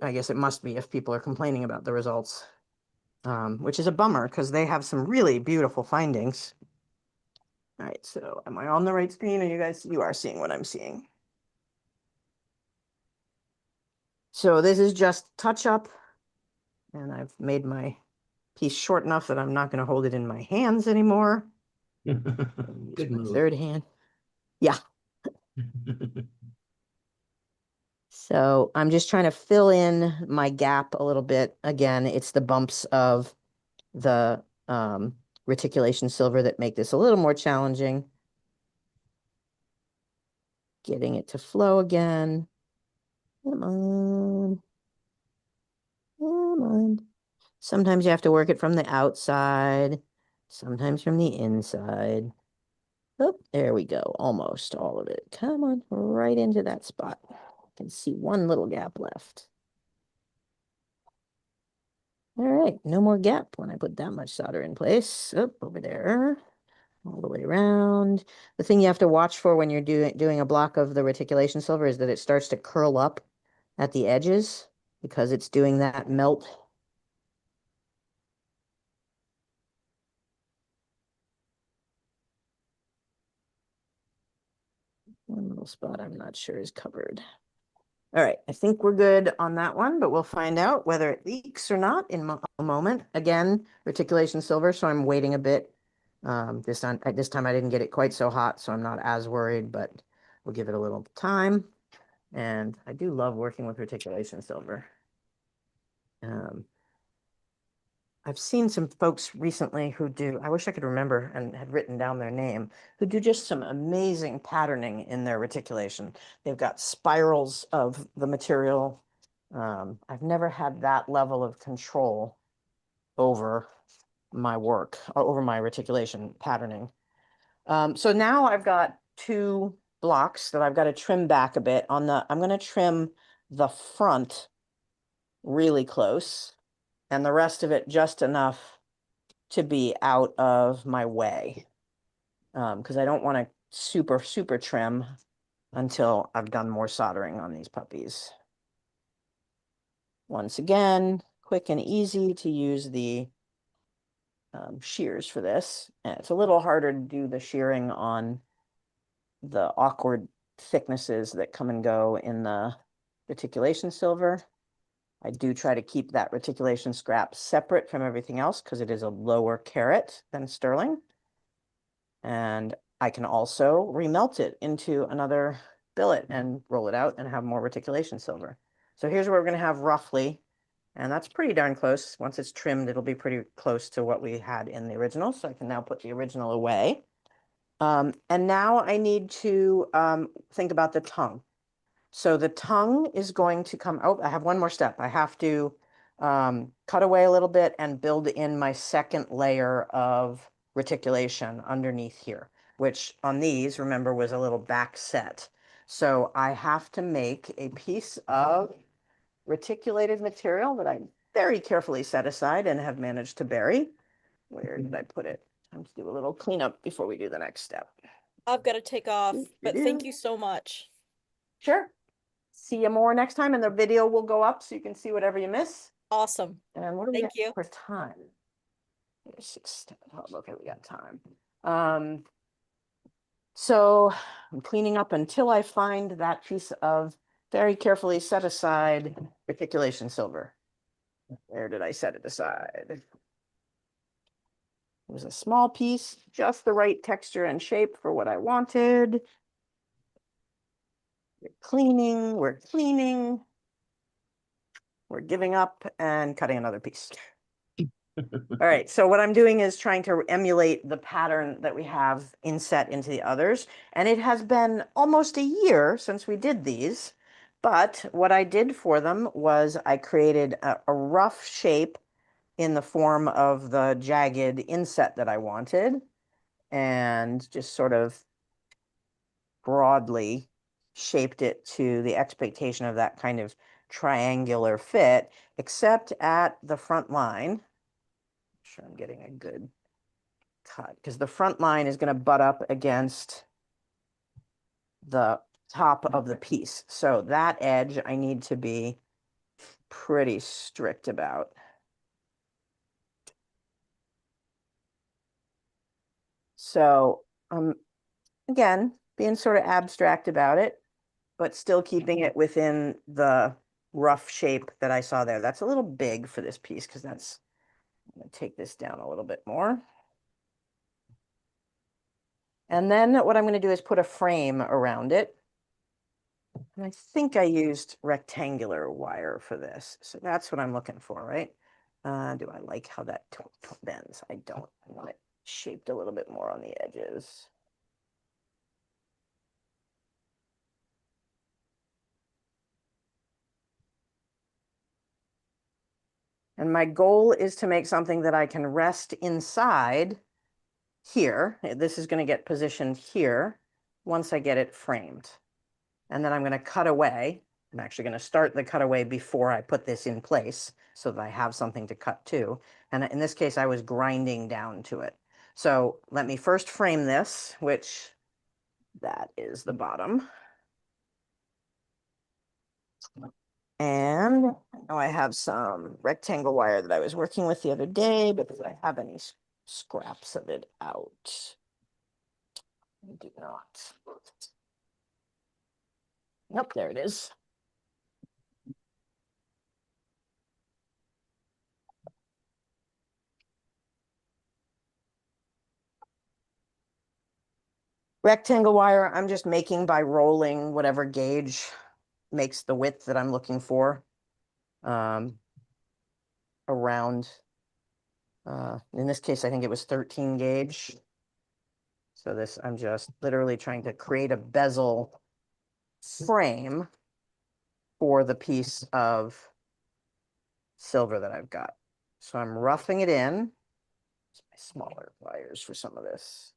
A: I guess it must be if people are complaining about the results, which is a bummer because they have some really beautiful findings. All right, so am I on the right screen? Or you are seeing what I'm seeing? So this is just touch up, and I've made my piece short enough that I'm not going to hold it in my hands anymore.
B: Good
A: My
B: move.
A: third hand. Yeah. So I'm just trying to fill in my gap a little bit. Again, it's the bumps of the reticulation silver that make this a little more challenging. Getting it to flow again. Come on. Come on. Sometimes you have to work it from the outside, sometimes from the inside. Oh, there we go. Almost all of it. Come on, right into that spot. I can see one little gap left. All right, no more gap when I put that much solder in place. Up over there, all the way around. The thing you have to watch for when you're doing a block of the reticulation silver is that it starts to curl up at the edges because it's doing that melt. One little spot I'm not sure is covered. All right, I think we're good on that one, but we'll find out whether it leaks or not in a moment. Again, reticulation silver, so I'm waiting a bit. This time I didn't get it quite so hot, so I'm not as worried, but we'll give it a little time. And I do love working with reticulation silver. I've seen some folks recently who do, I wish I could remember and had written down their name, who do just some amazing patterning in their reticulation. They've got spirals of the material. I've never had that level of control over my work, over my reticulation patterning. So now I've got two blocks that I've got to trim back a bit on I'm going to trim the front really close, and the rest of it just enough to be out of my way. Because I don't want to super trim until I've done more soldering on these puppies. Once again, quick and easy to use the shears for this. And it's a little harder to do the shearing on the awkward thicknesses that come and go in the reticulation silver. I do try to keep that reticulation scrap separate from everything else because it is a lower carat than sterling. And I can also remelt it into another billet and roll it out and have more reticulation silver. So here's what we're going to have roughly, and that's pretty darn close. Once it's trimmed, it'll be pretty close to what we had in the original. So I can now put the original away. And now I need to think about the tongue. So the tongue is going to come, oh, I have one more step. I have to cut away a little bit and build in my second layer of reticulation underneath here, which on these, remember, was a little back set. So I have to make a piece of reticulated material that I very carefully set aside and have managed to bury. Where did I put it? Time to do a little cleanup before we do the next step.
E: I've got to take off, but thank
A: Doo-doo-doo.
E: you so much.
A: Sure. See you more next time, and the video will go up so you can see whatever you miss.
E: Awesome.
A: And what do we
E: Thank
A: got
E: you.
A: for time? There's 6, oh, okay, we got time. So I'm cleaning up until I find that piece of very carefully set aside reticulation silver. Where did I set it aside? It was a small piece, just the right texture and shape for what I wanted. We're cleaning, we're giving up and cutting another piece. All right, so what I'm doing is trying to emulate the pattern that we have inset into the others. And it has been almost a year since we did these. But what I did for them was I created a rough shape in the form of the jagged inset that I wanted. And just sort of broadly shaped it to the expectation of that kind of triangular fit, except at the front line. Sure I'm getting a good cut because the front line is going to butt up against the top of the piece. So that edge I need to be pretty strict about. So again, being sort of abstract about it, but still keeping it within the rough shape that I saw there. That's a little big for this piece because that's, I'm going to take this down a little bit more. And then what I'm going to do is put a frame around it. And I think I used rectangular wire for this. So that's what I'm looking for, right? Do I like how that bends? I don't. I want it shaped a little bit more on the edges. And my goal is to make something that I can rest inside here. This is going to get positioned here once I get it framed. And then I'm going to cut away. I'm actually going to start the cutaway before I put this in place so that I have something to cut to. And in this case, I was grinding down to it. So let me first frame this, which that is the bottom. And I know I have some rectangle wire that I was working with the other day, but do I have any scraps of it out? I do not. Nope, there it is. Rectangle wire, I'm just making by rolling whatever gauge makes the width that I'm looking for around. In this case, I think it was 13 gauge. So this, I'm just literally trying to create a bezel frame for the piece of silver that I've got. So I'm roughing it in. Use my smaller pliers for some of this.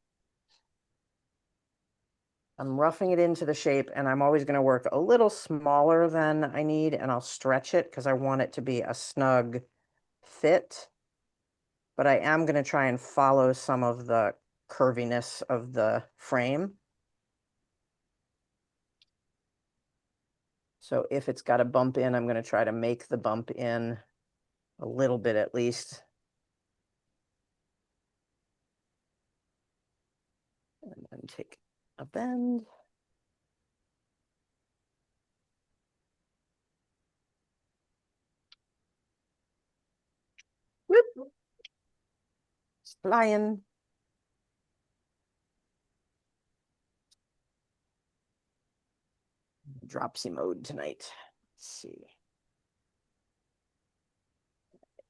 A: I'm roughing it into the shape, and I'm always going to work a little smaller than I need, and I'll stretch it because I want it to be a snug fit. But I am going to try and follow some of the curviness of the frame. So if it's got a bump in, I'm going to try to make the bump in a little bit at least. And then take a bend. Whoop. It's flying. Dropsy mode tonight. Let's see.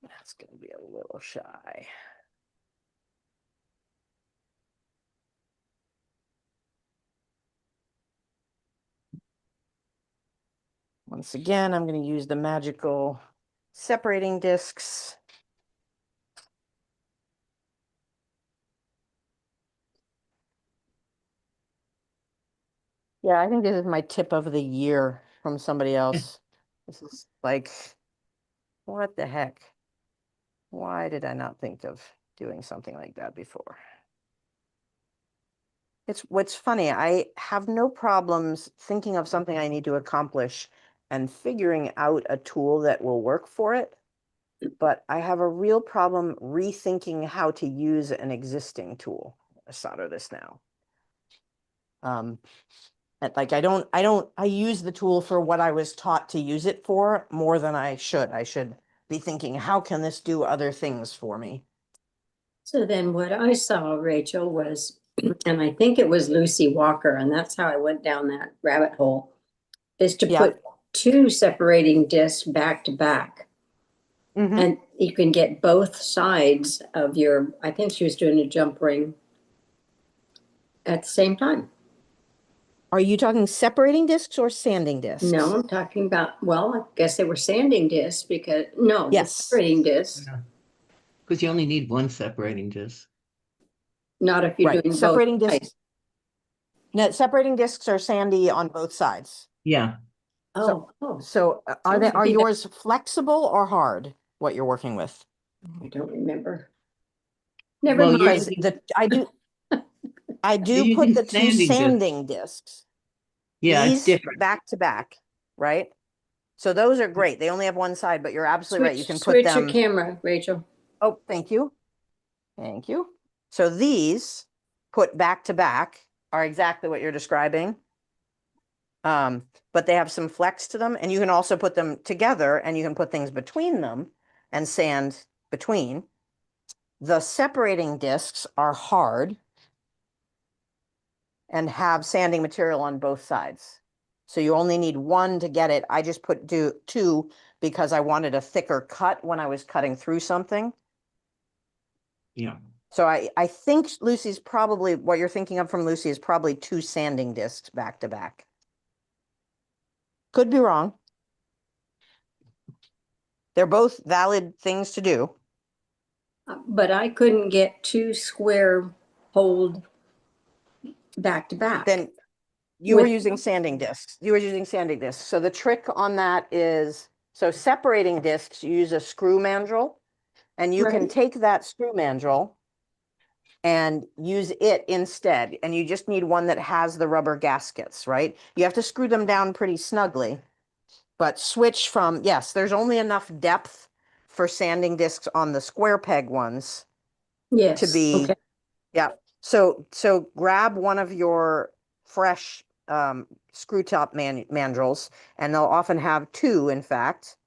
A: That's going to be a little shy. Once again, I'm going to use the magical separating discs. Yeah, I think this is my tip of the year from somebody else. This is like, what the heck? Why did I not think of doing something like that before? It's what's funny, I have no problems thinking of something I need to accomplish and figuring out a tool that will work for it. But I have a real problem rethinking how to use an existing tool. I solder this now. And like I use the tool for what I was taught to use it for more than I should. I should be thinking, how can this do other things for me?
F: So then what I saw, Rachel, was, and I think it was Lucy Walker, and that's how I went down that rabbit hole, is to
A: Yeah.
F: put two separating discs back to back.
A: Mhm.
F: And you can get both sides of your, I think she was doing a jump ring at the same time.
A: Are you talking separating discs or sanding discs?
F: No, I'm talking about, well, I guess they were sanding discs because, no, the
A: Yes.
F: separating discs,
B: Because you only need one separating disc.
F: not if you're
A: Right.
F: doing both
A: Separating
F: sides.
A: discs. No, separating discs are sandy on both sides.
B: Yeah.
A: So are
F: Sounds like
A: yours flexible or hard, what you're working with?
F: I don't remember. Never
B: Well, you're
F: mind.
A: Because I do
B: You're
A: put
B: using
A: the two
B: sanding discs.
A: sanding discs.
B: Yeah, it's
A: These
B: different.
A: back to back, right? So those are great. They only have one side, but you're absolutely right. You can put
F: Switch your
A: them.
F: camera, Rachel.
A: Oh, thank you. Thank you. So these put back to back are exactly what you're describing. But they have some flex to them, and you can also put them together and you can put things between them and sand between. The separating discs are hard and have sanding material on both sides. So you only need one to get it. I just put two because I wanted a thicker cut when I was cutting through something.
B: Yeah.
A: So I think Lucy's probably, what you're thinking of from Lucy is probably two sanding discs back to back. Could be wrong. They're both valid things to do.
F: But I couldn't get two square hold back to back.
A: Then you were
F: With-
A: using sanding discs. You were using sanding discs. So the trick on that is, so separating discs, you use a screw mandrel, and you can
F: Right.
A: take that screw mandrel and use it instead. And you just need one that has the rubber gaskets, right? You have to screw them down pretty snugly, but switch from, yes, there's only enough depth for sanding discs on the square peg ones
F: Yes.
A: to be,
F: Okay.
A: yeah. So grab one of your fresh screw top mandrels, and they'll often have two, in fact,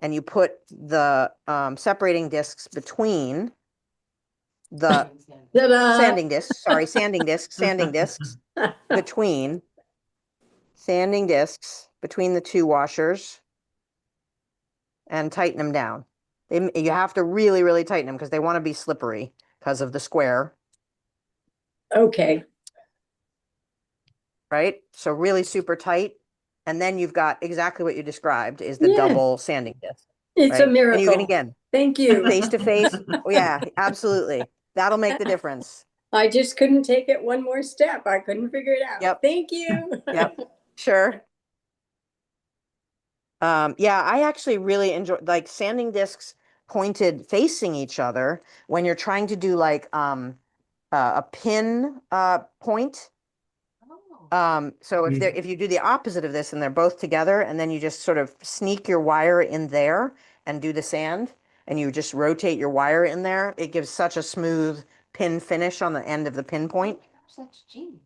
A: and you put the separating discs between the
F: Ta-da!
A: sanding discs, between sanding discs between the two washers and tighten them down. You have to really, really tighten them because they want to be slippery because of the square,
F: Okay.
A: right? So really super tight. And then you've got exactly what you described is the
F: Yeah.
A: double sanding disc,
F: It's a
A: right? And you can,
F: miracle.
A: again,
F: Thank you.
A: face to face. Oh, yeah, absolutely. That'll make the difference.
F: I just couldn't take it one more step. I couldn't figure it out.
A: Yep.
F: Thank you.
A: Yep, sure. Yeah, I actually really enjoy like sanding discs pointed facing each other when you're trying to do like a pin point. So if
B: Mm.
A: if you do the opposite of this and they're both together and then you just sort of sneak your wire in there and do the sand and you just rotate your wire in there, it gives such a smooth pin finish on the end of the pin point.
C: Such genius.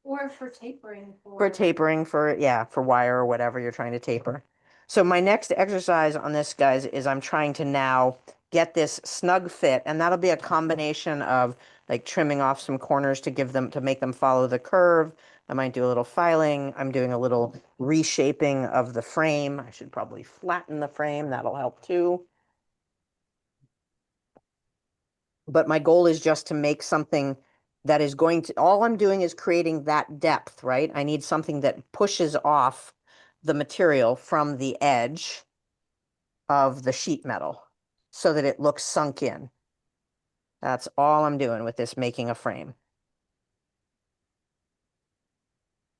C: Or for tapering
A: For tapering, for yeah, for wire or whatever you're trying to taper. So my next exercise on this, guys, is I'm trying to now get this snug fit, and that'll be a combination of like trimming off some corners to give them to make them follow the curve. I might do a little filing. I'm doing a little reshaping of the frame. I should probably flatten the frame. That'll help too. But my goal is just to make something that is going to, all I'm doing is creating that depth, right? I need something that pushes off the material from the edge of the sheet metal so that it looks sunk in. That's all I'm doing with this making a frame.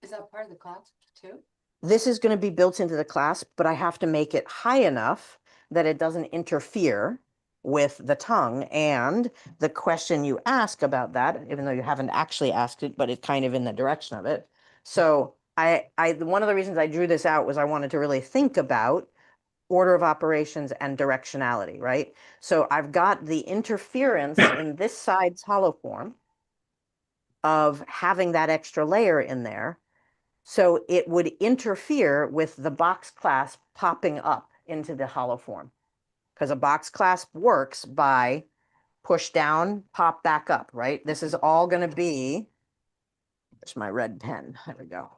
C: Is that part of the clasp too?
A: This is going to be built into the clasp, but I have to make it high enough that it doesn't interfere with the tongue. And the question you ask about that, even though you haven't actually asked it, but it's kind of in the direction of it. So one of the reasons I drew this out was I wanted to really think about order of operations and directionality, right? So I've got the interference in this side's hollow form of having that extra layer in there. So it would interfere with the box clasp popping up into the hollow form, because a box clasp works by push down, pop back up, right? This is all going to be, there's my red pen. There we go.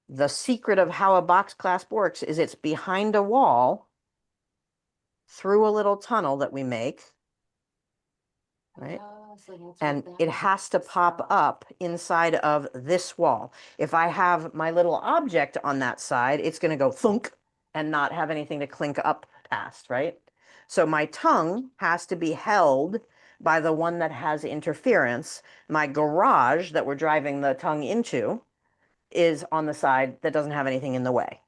A: The secret of how a box clasp works is it's behind a wall through a little tunnel that we make, right? And it has to pop up inside of this wall. If I have my little object on that side, it's going to go thunk and not have anything to clink up past, right? So my tongue has to be held by the one that has interference. My garage that we're driving the tongue into is on the side that doesn't have anything in the way.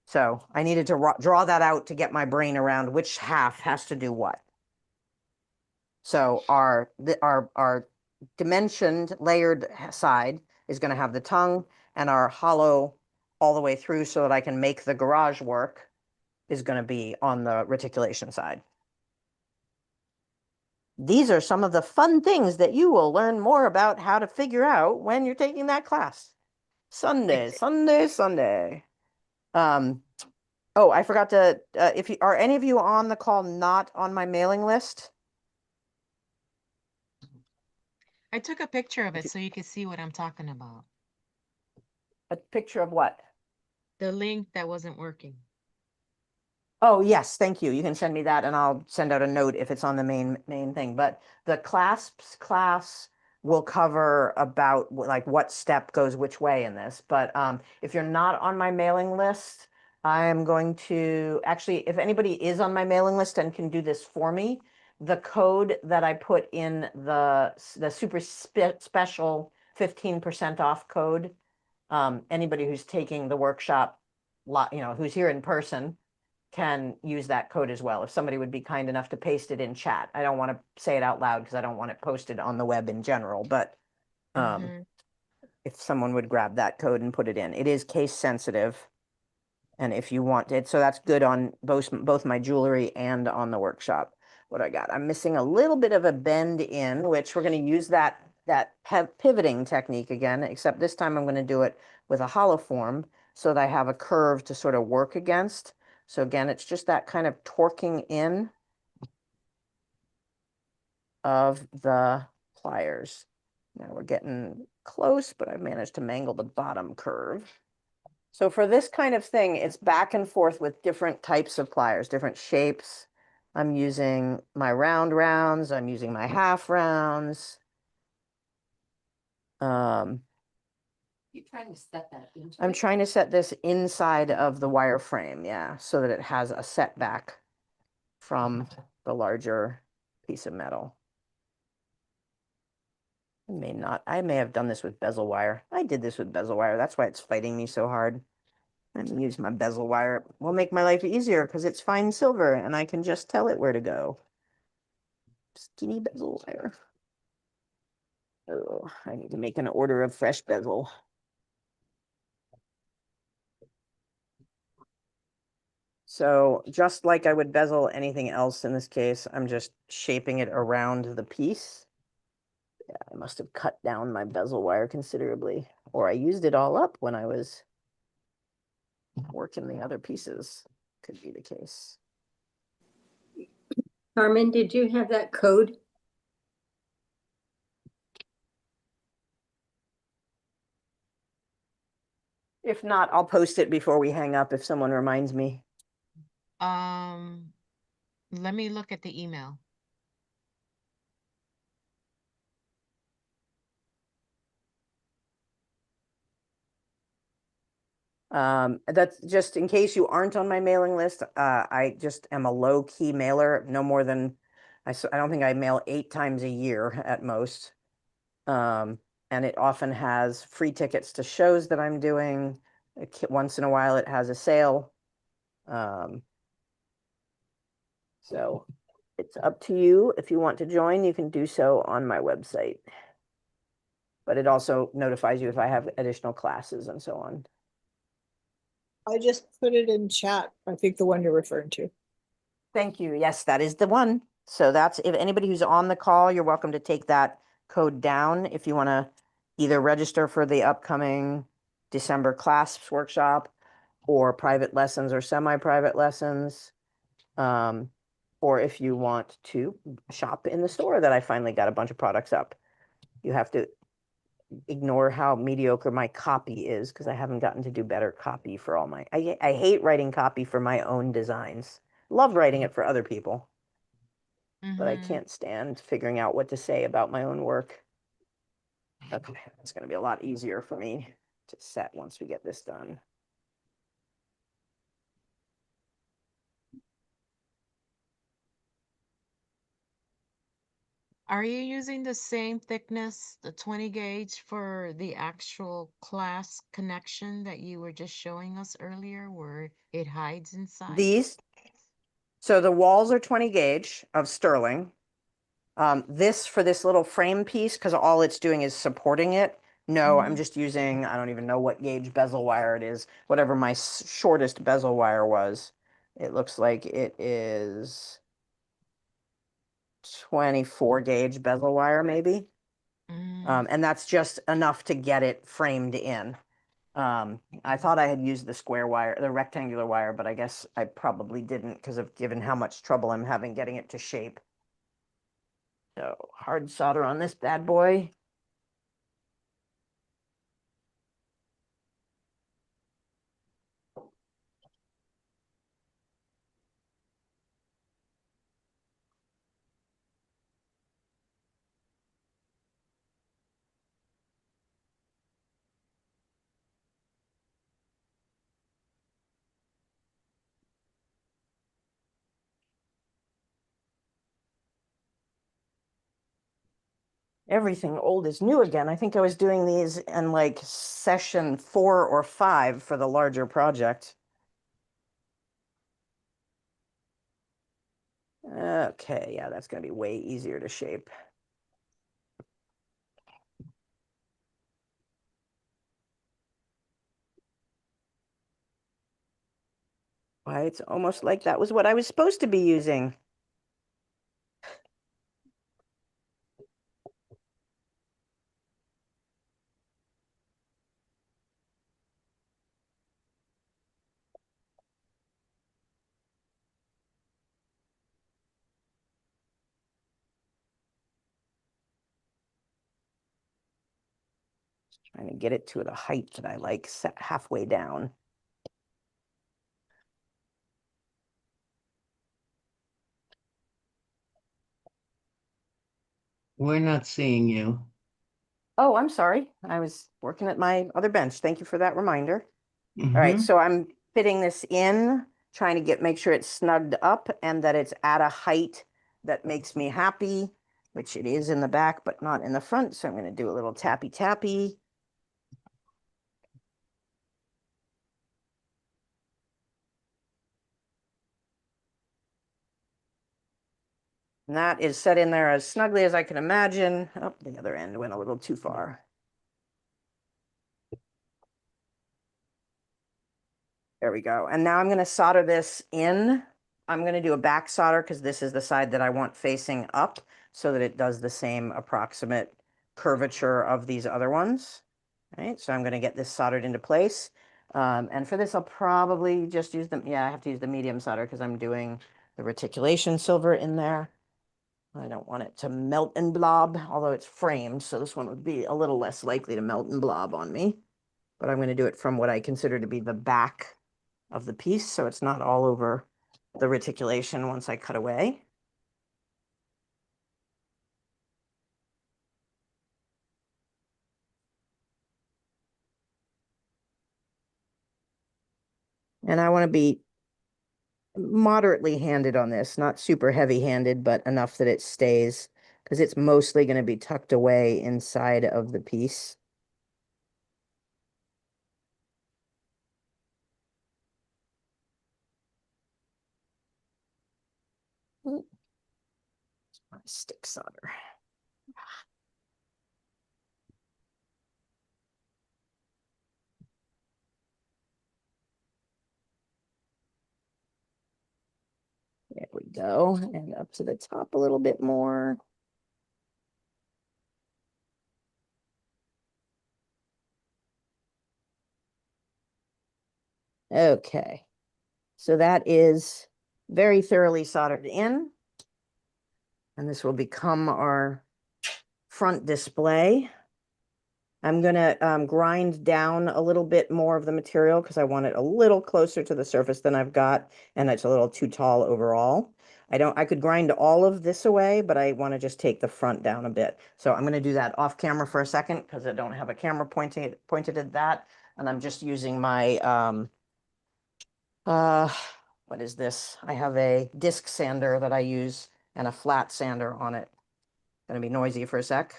A: So I needed to draw that out to get my brain around which half has to do what. So our dimensioned layered side is going to have the tongue, and our hollow all the way through so that I can make the garage work is going to be on the reticulation side. These are some of the fun things that you will learn more about how to figure out when you're taking that class. Sunday, Sunday, Sunday. Oh, I forgot to, if you, are any of you on the call not on my mailing list?
D: I took a picture of
A: If
D: it
A: you-
D: so you can see what I'm talking about.
A: A picture of what?
D: The link that wasn't working.
A: Oh, yes, thank you. You can send me that and I'll send out a note if it's on the main thing. But the clasps class will cover about like what step goes which way in this. But if you're not on my mailing list, I am going to actually, if anybody is on my mailing list and can do this for me, the code that I put in the super special 15% off code, anybody who's taking the workshop, who's here in person, can use that code as well. If somebody would be kind enough to paste it in chat. I don't want to say it out loud because I don't want it posted on the web in general, but if someone would grab that code and put it in. It is case sensitive. And if you want it, so that's good on both my jewelry and on the workshop. What I got, I'm missing a little bit of a bend in, which we're going to use that pivoting technique again, except this time I'm going to do it with a hollow form so that I have a curve to sort of work against. So again, it's just that kind of torquing in of the pliers. Now we're getting close, but I've managed to mangle the bottom curve. So for this kind of thing, it's back and forth with different types of pliers, different shapes. I'm using my round rounds. I'm using my half rounds.
C: You're trying to set that into
A: I'm
C: it?
A: trying to set this inside of the wire frame, yeah, so that it has a setback from the larger piece of metal. I may have done this with bezel wire. I did this with bezel wire. That's why it's fighting me so hard. Let me use my bezel wire. Will make my life easier because it's fine silver and I can just tell it where to go. Skinny bezel wire. Oh, I need to make an order of fresh bezel. So just like I would bezel anything else in this case, I'm just shaping it around the piece. Yeah, I must have cut down my bezel wire considerably, or I used it all up when I was working the other pieces. Could be the case.
F: Carmen, did you have that code?
A: If not, I'll post it before we hang up if someone reminds me.
D: Let me look at the email.
A: That's just in case you aren't on my mailing list. I just am a low key mailer, no more than I don't think I mail 8 times a year at most. And it often has free tickets to shows that I'm doing. Once in a while, it has a sale. So it's up to you. If you want to join, you can do so on my website. But it also notifies you if I have additional classes and so on.
I: I just put it in chat. I think the one you're referring to.
A: Thank you. Yes, that is the one. So that's, if anybody who's on the call, you're welcome to take that code down if you want to either register for the upcoming December clasps workshop or private lessons or semi-private lessons. Or if you want to shop in the store that I finally got a bunch of products up. You have to ignore how mediocre my copy is because I haven't gotten to do better copy for all my, I hate writing copy for my own designs. Love writing it for other people, but I
D: Mhm.
A: can't stand figuring out what to say about my own work. Okay, it's going to be a lot easier for me to set once we get this done.
D: Are you using the same thickness, the 20 gauge, for the actual class connection that you were just showing us earlier, where it hides inside?
A: These, so the walls are 20 gauge of sterling. This for this little frame piece, because all it's doing is supporting it. No, I'm
D: Mhm.
A: just using, I don't even know what gauge bezel wire it is, whatever my shortest bezel wire was. It looks like it is 24 gauge bezel wire, maybe.
D: Mm.
A: And that's just enough to get it framed in. I thought I had used the square wire, the rectangular wire, but I guess I probably didn't because of given how much trouble I'm having getting it to shape. So hard solder on this bad boy. Everything old is new again. I think I was doing these in like session 4 or 5 for the larger project. Okay, yeah, that's going to be way easier to shape. Why, it's almost like that was what I was supposed to be using. Trying to get it to the height that I like, set halfway down.
B: We're not seeing you.
A: Oh, I'm sorry. I was working at my other bench. Thank you for that reminder. All right,
B: Mm-hmm.
A: so I'm fitting this in, trying to make sure it's snugged up and that it's at a height that makes me happy. which it is in the back, but not in the front. So I'm going to do a little tappy tappy. And that is set in there as snugly as I can imagine. Oh, the other end went a little too far. There we go. And now I'm going to solder this in. I'm going to do a back solder because this is the side that I want facing up so that it does the same approximate curvature of these other ones. All right, so I'm going to get this soldered into place. And for this, I'll probably just use the, I have to use the medium solder because I'm doing the reticulation silver in there. I don't want it to melt and blob, although it's framed, so this one would be a little less likely to melt and blob on me. But I'm going to do it from what I consider to be the back of the piece, so it's not all over the reticulation once I cut away. And I want to be moderately handed on this, not super heavy handed, but enough that it stays, because it's mostly going to be tucked away inside of the piece. Stick solder. There we go. And up to the top a little bit more. Okay. So that is very thoroughly soldered in. And this will become our front display. I'm going to grind down a little bit more of the material because I want it a little closer to the surface than I've got, and it's a little too tall overall. I could grind all of this away, but I want to just take the front down a bit. So I'm going to do that off camera for a second because I don't have a camera pointed at that. And I'm just using my, what is this? I have a disc sander that I use and a flat sander on it. Going to be noisy for a sec.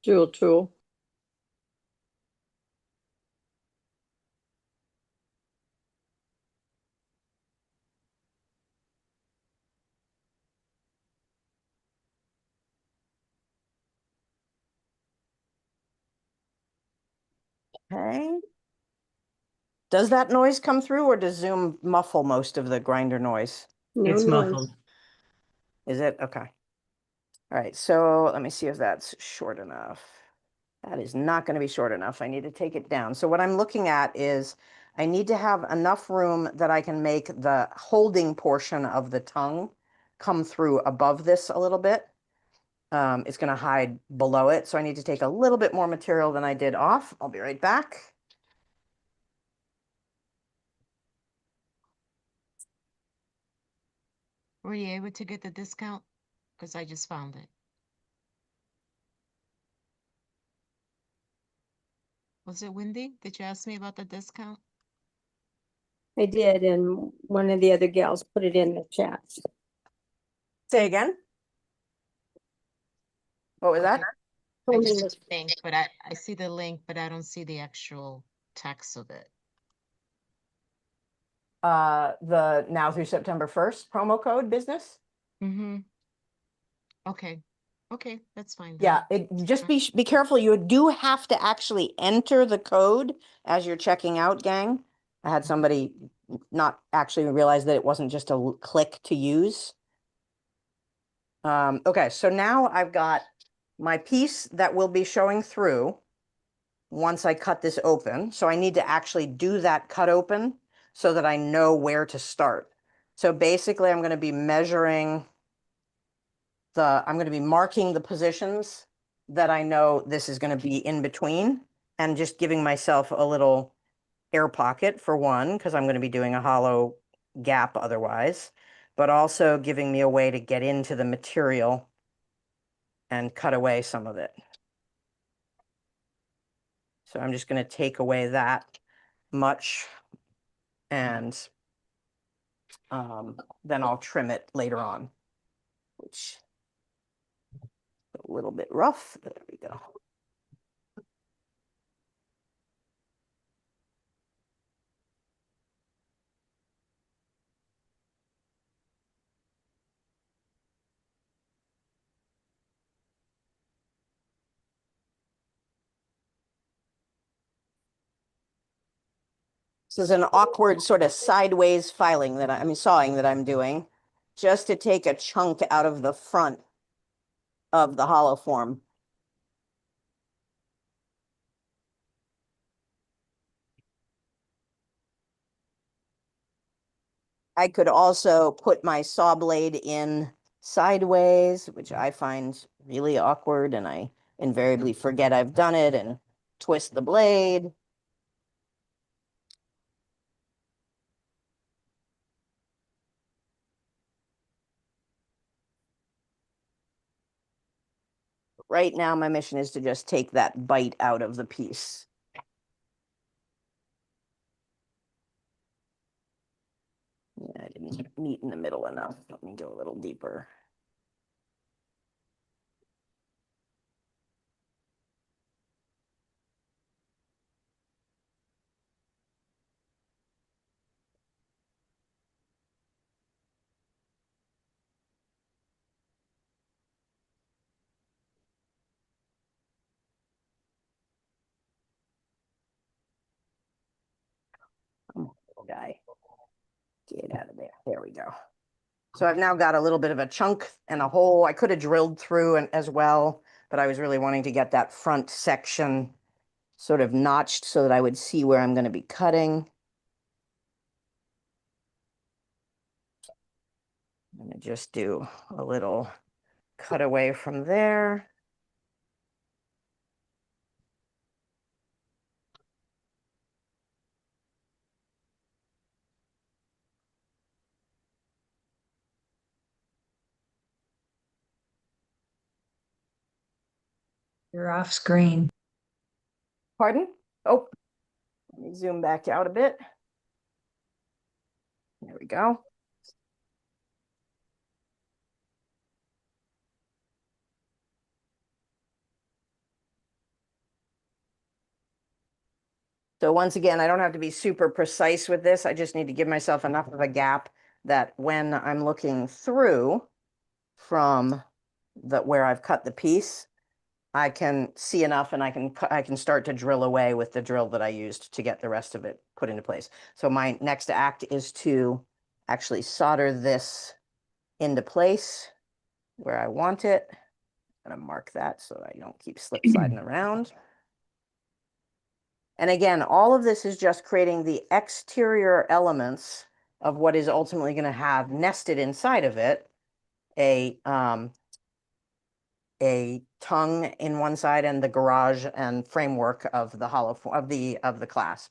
F: Jewel tool.
A: Okay. Does that noise come through or does Zoom muffle most of the grinder noise?
F: No
B: It's
F: noise.
B: muffled.
A: Is it? Okay. All right. So let me see if that's short enough. That is not going to be short enough. I need to take it down. So what I'm looking at is I need to have enough room that I can make the holding portion of the tongue come through above this a little bit. It's going to hide below it. So I need to take a little bit more material than I did off. I'll be right back.
D: Were you able to get the discount? Because I just found it. Was it Wendy? Did you ask me about the discount?
F: I did, and one of the other gals put it in the chat.
A: Say again. What was that?
D: I just see the link, but I see the link, but I don't see the actual text of it.
A: The now through September 1st promo code business.
D: Mm-hmm. Okay. Okay, that's fine.
A: Yeah, just be careful. You do have to actually enter the code as you're checking out, gang. I had somebody not actually realize that it wasn't just a click to use. Okay, so now I've got my piece that will be showing through once I cut this open. So I need to actually do that cut open so that I know where to start. So basically I'm going to be measuring I'm going to be marking the positions that I know this is going to be in between and just giving myself a little air pocket for one, because I'm going to be doing a hollow gap otherwise, but also giving me a way to get into the material and cut away some of it. So I'm just going to take away that much and then I'll trim it later on, which a little bit rough. There we go. This is an awkward sort of sideways filing that I mean sawing that I'm doing, just to take a chunk out of the front of the hollow form. I could also put my saw blade in sideways, which I find really awkward, and I invariably forget I've done it and twist the blade. Right now, my mission is to just take that bite out of the piece. Yeah, I didn't meet in the middle enough. Let me go a little deeper. Come on, little guy. Get out of there. There we go. So I've now got a little bit of a chunk and a hole. I could have drilled through and as well, but I was really wanting to get that front section sort of notched so that I would see where I'm going to be cutting. I'm going to just do a little cutaway from there.
J: You're off screen.
A: Pardon? Oh, let me zoom back out a bit. There we go. So once again, I don't have to be super precise with this. I just need to give myself enough of a gap that when I'm looking through from where I've cut the piece, I can see enough and I can start to drill away with the drill that I used to get the rest of it put into place. So my next act is to actually solder this into place where I want it. I'm gonna mark that so I don't keep slip sliding around. And again, all of this is just creating the exterior elements of what is ultimately going to have nested inside of it a tongue in one side and the garage and framework of the hollow of the clasp.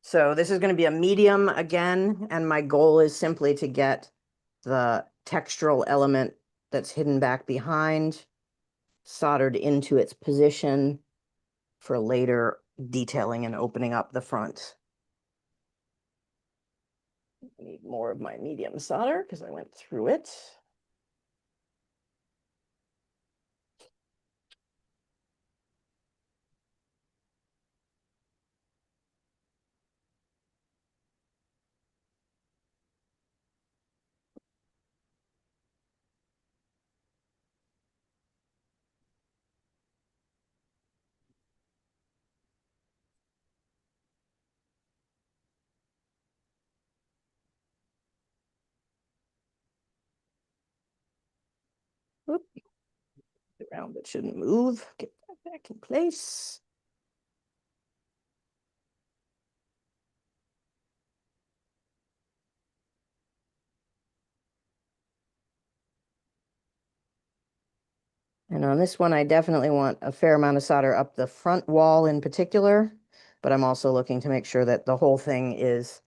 A: So this is going to be a medium again, and my goal is simply to get the textural element that's hidden back behind soldered into its position for later detailing and opening up the front. I need more of my medium solder because I went through it. Oop. The round that shouldn't move. Get that back in place. And on this one, I definitely want a fair amount of solder up the front wall in particular, but I'm also looking to make sure that the whole thing is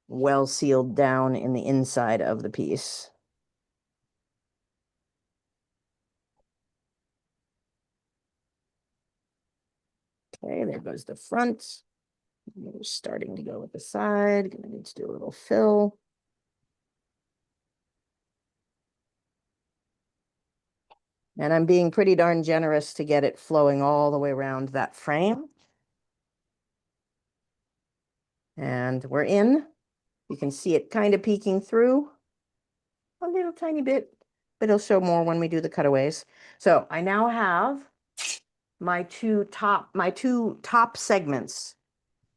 A: well sealed down in the inside of the piece. Okay, there goes the front. We're starting to go with the side. Gonna need to do a little fill. And I'm being pretty darn generous to get it flowing all the way around that frame. And we're in. You can see it kind of peeking through a little tiny bit, but it'll show more when we do the cutaways. So I now have my two top segments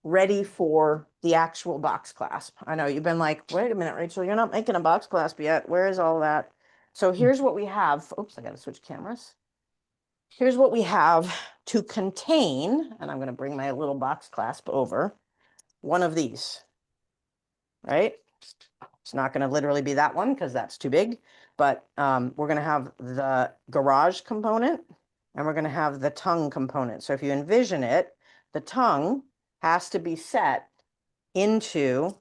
A: ready for the actual box clasp. I know you've been like, wait a minute, Rachel, you're not making a box clasp yet. Where is all that? So here's what we have. Oops, I got to switch cameras. Here's what we have to contain, and I'm going to bring my little box clasp over, one of these, right? It's not going to literally be that one because that's too big, but we're going to have the garage component and we're going to have the tongue component. So if you envision it, the tongue has to be set into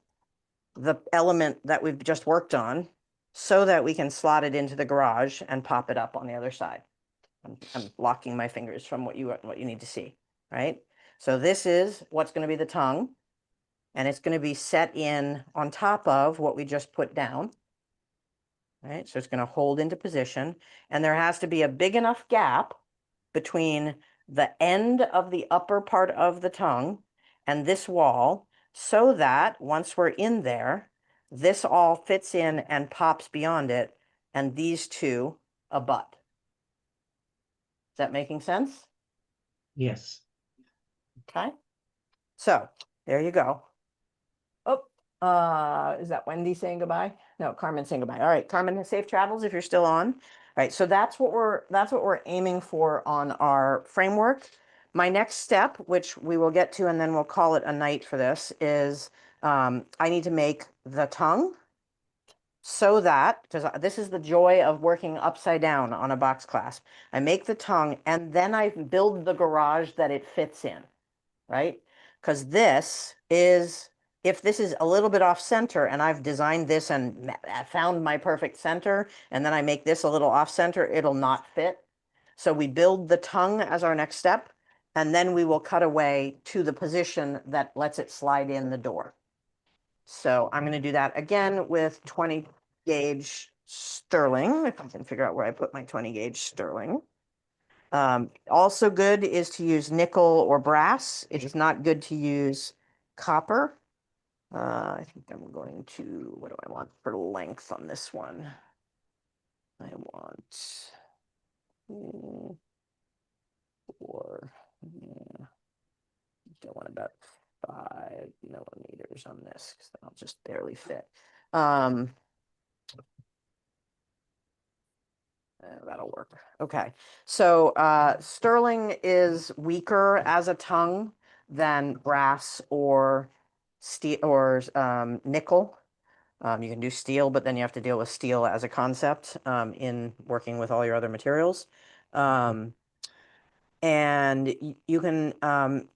A: the element that we've just worked on so that we can slot it into the garage and pop it up on the other side. I'm locking my fingers from what you need to see, right? So this is what's going to be the tongue, and it's going to be set in on top of what we just put down, right? So it's going to hold into position, and there has to be a big enough gap between the end of the upper part of the tongue and this wall so that once we're in there, this all fits in and pops beyond it, and these two abut. Is that making sense?
B: Yes.
A: Okay. So there you go. Oh, is that Wendy saying goodbye? No, Carmen saying goodbye. All right, Carmen, safe travels if you're still on. All right, so that's what we're aiming for on our framework. My next step, which we will get to, and then we'll call it a night for this, is I need to make the tongue so that, because this is the joy of working upside down on a box clasp. I make the tongue and then I build the garage that it fits in, right? Because this is, if this is a little bit off center and I've designed this and found my perfect center, and then I make this a little off center, it'll not fit. So we build the tongue as our next step, and then we will cut away to the position that lets it slide in the door. So I'm going to do that again with 20 gauge sterling, if I can figure out where I put my 20 gauge sterling. Also good is to use nickel or brass. It is not good to use copper. I think I'm going to, what do I want for length on this one? I want 4, yeah, don't want about 5 millimeters on this because I'll just barely fit. That'll work. Okay. So sterling is weaker as a tongue than brass or steel or nickel. You can do steel, but then you have to deal with steel as a concept in working with all your other materials. And you can,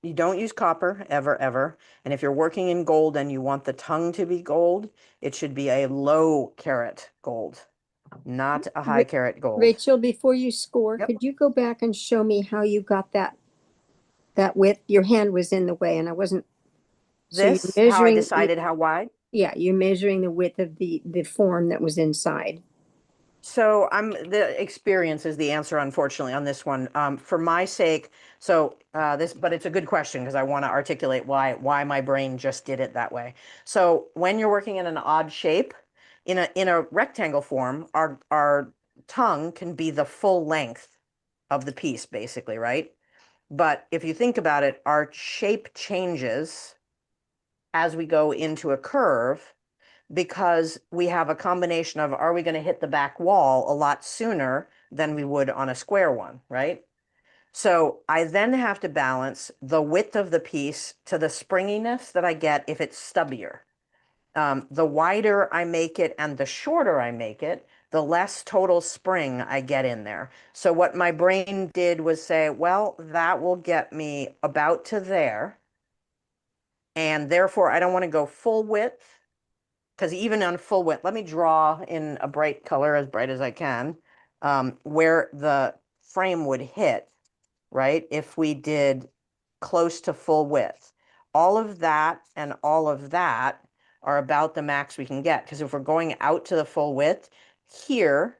A: you don't use copper ever. And if you're working in gold and you want the tongue to be gold, it should be a low carat gold, not a high carat gold.
F: Rachel, before you score,
A: Yep.
F: could you go back and show me how you got that width? Your hand was in the way and I wasn't. So you're
A: This, how I
F: measuring,
A: decided how wide.
F: yeah, you're measuring the width of the form that was inside.
A: So the experience is the answer, unfortunately, on this one. For my sake, so but it's a good question because I want to articulate why my brain just did it that way. So when you're working in an odd shape, in a rectangle form, our tongue can be the full length of the piece, basically, right? But if you think about it, our shape changes as we go into a curve because we have a combination of, are we going to hit the back wall a lot sooner than we would on a square one, right? So I then have to balance the width of the piece to the springiness that I get if it's stubbier. The wider I make it and the shorter I make it, the less total spring I get in there. So what my brain did was say, well, that will get me about to there. And therefore, I don't want to go full width because even on full width, let me draw in a bright color, as bright as I can, where the frame would hit, right? If we did close to full width. All of that and all of that are about the max we can get. Because if we're going out to the full width, here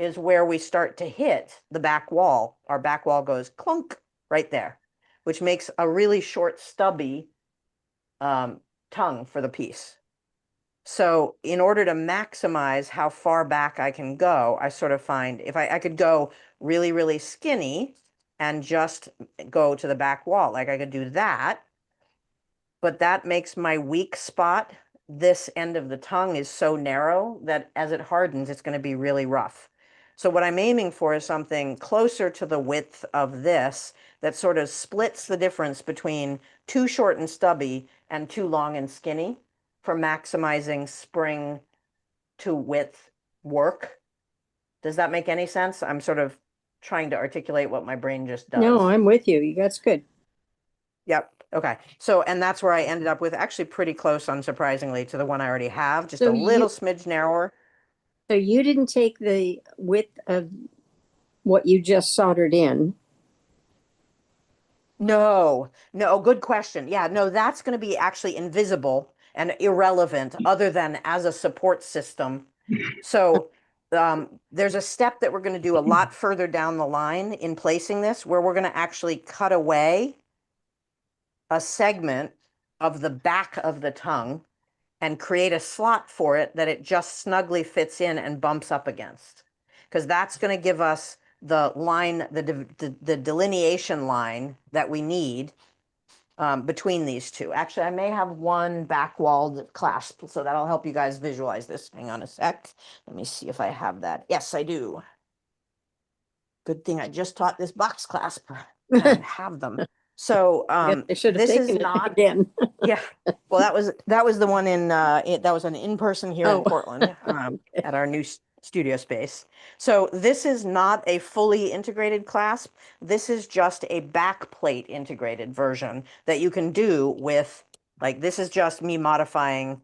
A: is where we start to hit the back wall. Our back wall goes clunk right there, which makes a really short, stubby tongue for the piece. So in order to maximize how far back I can go, I sort of find if I could go really, really skinny and just go to the back wall, like I could do that, but that makes my weak spot, this end of the tongue is so narrow that as it hardens, it's going to be really rough. So what I'm aiming for is something closer to the width of this that sort of splits the difference between too short and stubby and too long and skinny for maximizing spring to width work. Does that make any sense? I'm sort of trying to articulate what my brain just does.
F: No, I'm with you. That's good.
A: Yep. Okay. So, and that's where I ended up with actually pretty close, unsurprisingly, to the one I already have, just
F: So
A: a little smidge narrower.
F: So you didn't take the width of what you just soldered in.
A: No, good question. Yeah, no, that's going to be actually invisible and irrelevant other than as a support system. So there's a step that we're going to do a lot further down the line in placing this where we're going to actually cut away a segment of the back of the tongue and create a slot for it that it just snugly fits in and bumps up against. Because that's going to give us the line, the delineation line that we need between these two. Actually, I may have one back-walled clasp, so that'll help you guys visualize this. Hang on a sec. Let me see if I have that. Yes, I do. Good thing I just taught this box clasp. I have them. So
F: I should have
A: this is
F: taken it
A: not
F: again.
A: yeah. Well, that was the one in that was an in-person here in
F: Oh.
A: Portland at our new studio space. So this is not a fully integrated clasp. This is just a back plate integrated version that you can do with, like, this is just me modifying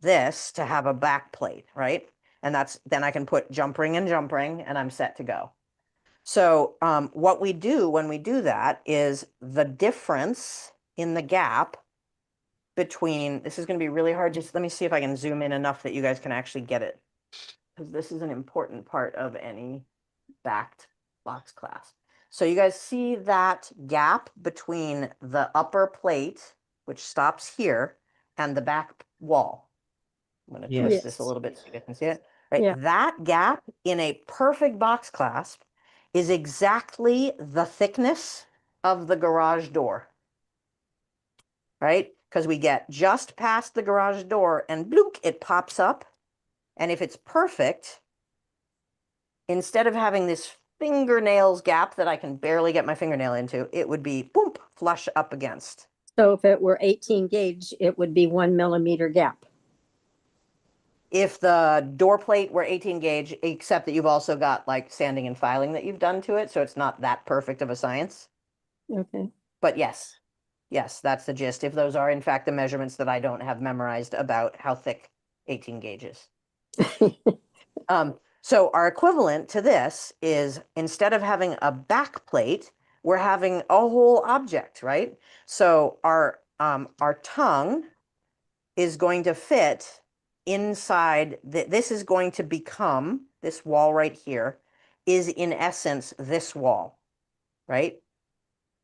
A: this to have a back plate, right? And then I can put jump ring and jump ring and I'm set to go. So what we do when we do that is the difference in the gap between, this is going to be really hard. Just let me see if I can zoom in enough that you guys can actually get it. Because this is an important part of any backed box clasp. So you guys see that gap between the upper plate, which stops here, and the back wall. I'm going to twist this a
F: Yes.
A: little bit so you guys can see it. Right.
F: Yeah.
A: That gap in a perfect box clasp is exactly the thickness of the garage door. Right? Because we get just past the garage door and bloop, it pops up. And if it's perfect, instead of having this fingernails gap that I can barely get my fingernail into, it would be boom, flush up against.
F: So if it were 18 gauge, it would be 1 millimeter gap.
A: If the door plate were 18 gauge, except that you've also got like sanding and filing that you've done to it, so it's not that perfect of a science.
F: Okay.
A: But yes, that's the gist. If those are in fact the measurements that I don't have memorized about how thick 18 gauge is. So our equivalent to this is instead of having a back plate, we're having a whole object, right? So our tongue is going to fit inside, this is going to become, this wall right here is in essence this wall, right?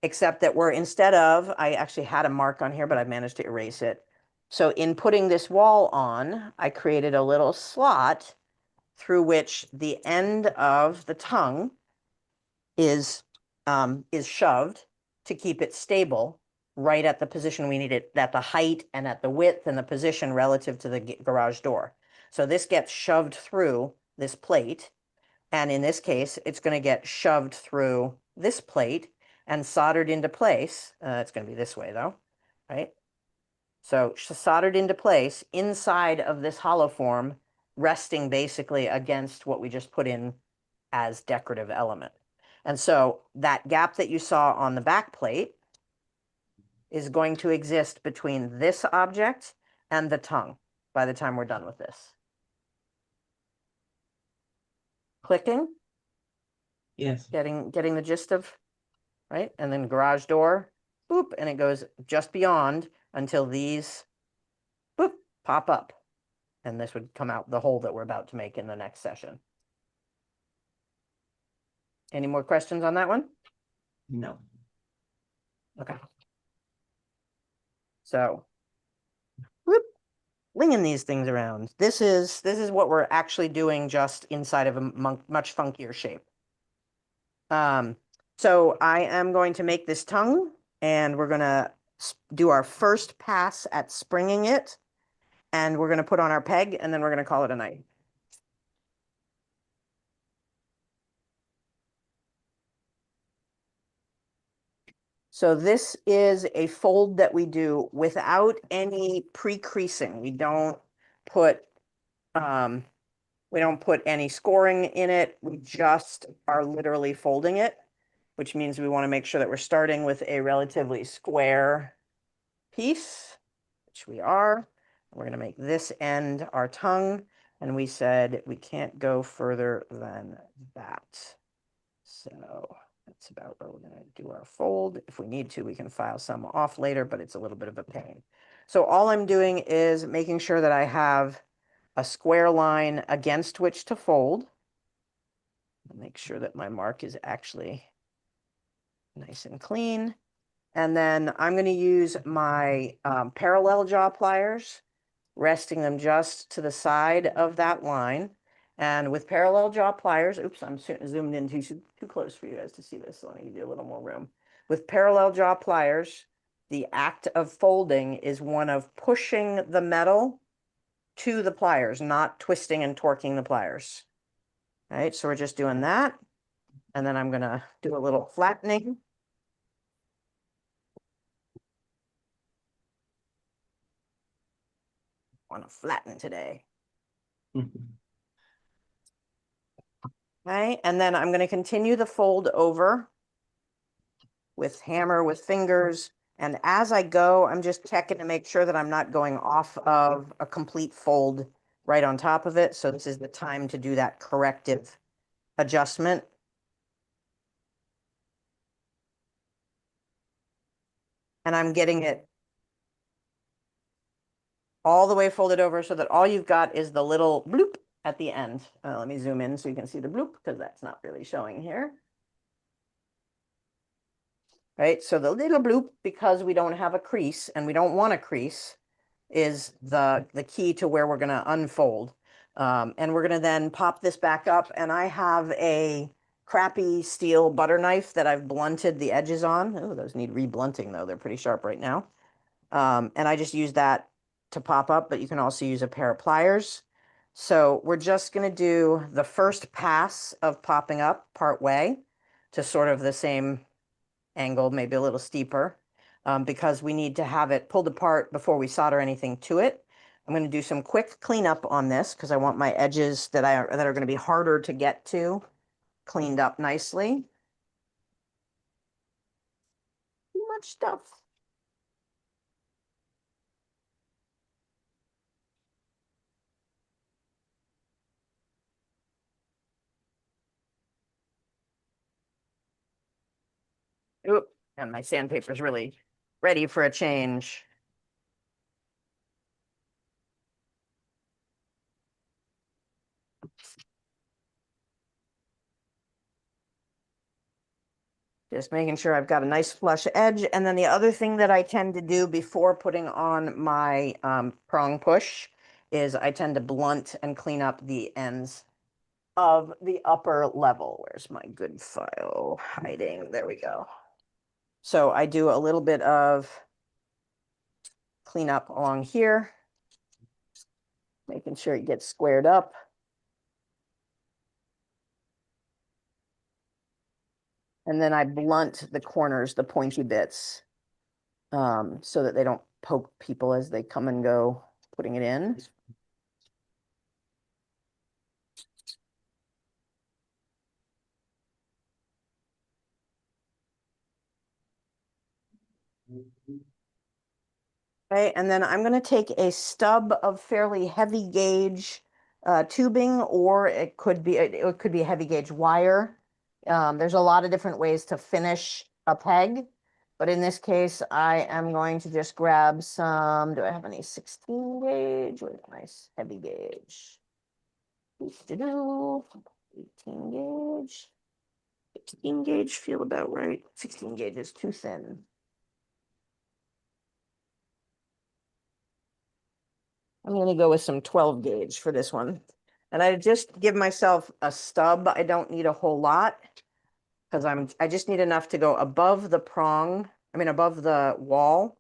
A: Except that we're instead of, I actually had a mark on here, but I managed to erase it. So in putting this wall on, I created a little slot through which the end of the tongue is shoved to keep it stable right at the position we need it, at the height and at the width and the position relative to the garage door. So this gets shoved through this plate. And in this case, it's going to get shoved through this plate and soldered into place. It's going to be this way though, right? So soldered into place inside of this hollow form, resting basically against what we just put in as decorative element. And so that gap that you saw on the back plate is going to exist between this object and the tongue by the time we're done with this. Clicking,
B: Yes.
A: getting the gist of, right? And then garage door, boop, and it goes just beyond until these, boop, pop up. And this would come out the hole that we're about to make in the next session. Any more questions on that one?
B: No.
A: Okay. So, whoop, flinging these things around. This is what we're actually doing just inside of a much funkier shape. So I am going to make this tongue, and we're gonna do our first pass at springing it, and we're gonna put on our peg, and then we're gonna call it a night. So this is a fold that we do without any pre-creasing. We don't put any scoring in it. We just are literally folding it, which means we want to make sure that we're starting with a relatively square piece, which we are. We're going to make this end our tongue, and we said we can't go further than that. So that's about where we're going to do our fold. If we need to, we can file some off later, but it's a little bit of a pain. So all I'm doing is making sure that I have a square line against which to fold. Make sure that my mark is actually nice and clean. And then I'm going to use my parallel jaw pliers, resting them just to the side of that line. And with parallel jaw pliers, oops, I'm zoomed in too close for you guys to see this, so let me give you a little more room. With parallel jaw pliers, the act of folding is one of pushing the metal to the pliers, not twisting and torquing the pliers. All right, so we're just doing that. And then I'm going to do a little flattening. Want to flatten today. Okay, and then I'm going to continue the fold over with hammer, with fingers. And as I go, I'm just checking to make sure that I'm not going off of a complete fold right on top of it. So this is the time to do that corrective adjustment. And I'm getting it all the way folded over so that all you've got is the little bloop at the end. Let me zoom in so you can see the bloop, because that's not really showing here. Right, so the little bloop, because we don't have a crease and we don't want a crease, is the key to where we're going to unfold. And we're going to then pop this back up, and I have a crappy steel butter knife that I've blunted the edges on. Oh, those need reblunting though. They're pretty sharp right now. And I just use that to pop up, but you can also use a pair of pliers. So we're just going to do the first pass of popping up part way to sort of the same angle, maybe a little steeper, because we need to have it pulled apart before we solder anything to it. I'm going to do some quick cleanup on this because I want my edges that are going to be harder to get to cleaned up nicely. Too much stuff. Oop, and my sandpaper's really ready for a change. Just making sure I've got a nice flush edge. And then the other thing that I tend to do before putting on my prong push is I tend to blunt and clean up the ends of the upper level. Where's my good file hiding? There we go. So I do a little bit of cleanup along here, making sure it gets squared up. And then I blunt the corners, the pointy bits, so that they don't poke people as they come and go putting it in. Okay, and then I'm going to take a stub of fairly heavy gauge tubing, or it could be heavy gauge wire. There's a lot of different ways to finish a peg, But in this case, I am going to just grab some, do I have any 16 gauge? Where's my heavy gauge? Do 18 gauge. 16 gauge feel about right. 16 gauge is too thin. I'm going to go with some 12 gauge for this one. And I just give myself a stub. I don't need a whole lot because I just need enough to go above the prong, above the wall,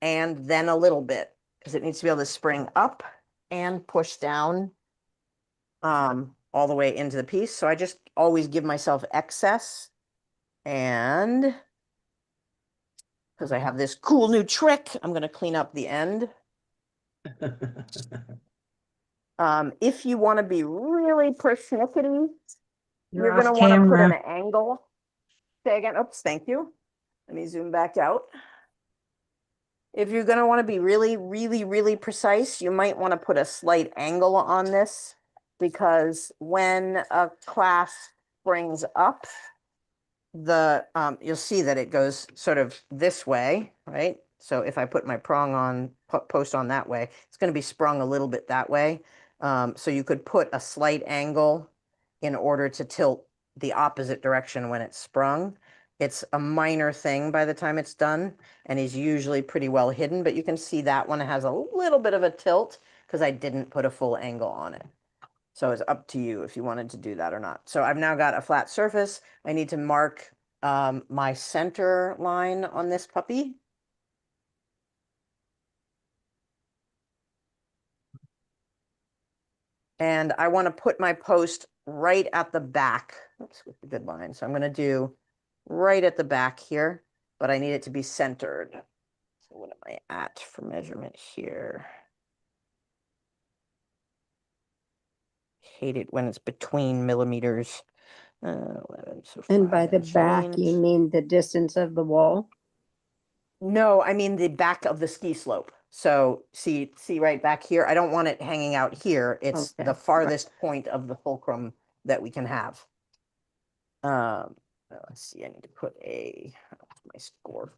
A: and then a little bit because it needs to be able to spring up and push down all the way into the piece. So I just always give myself excess. And because I have this cool new trick, I'm going to clean up the end. If you want to be really persnickety, you're going to want to put an angle. Say again. Oops, thank you. Let me zoom back out. If you're going to want to be really, really, really precise, you might want to put a slight angle on this because when a clasp springs up, you'll see that it goes sort of this way, right? So if I put my prong on, post on that way, it's going to be sprung a little bit that way. So you could put a slight angle in order to tilt the opposite direction when it's sprung. It's a minor thing by the time it's done and is usually pretty well hidden, but you can see that one has a little bit of a tilt because I didn't put a full angle on it. So it's up to you if you wanted to do that or not. So I've now got a flat surface. I need to mark my center line on this puppy. And I want to put my post right at the back. Oops, with the good line. So I'm going to do right at the back here, but I need it to be centered. So what am I at for measurement here? Hate it when it's between millimeters. 11, so
F: And by
A: 5
F: the
A: and
F: back, you
A: change.
F: mean the distance of the wall?
A: No, I mean the back of the ski slope. So see right back here. I don't want it hanging out here. It's
F: Okay,
A: the farthest point of the fulcrum that we can have. Let's see. I need to put my score.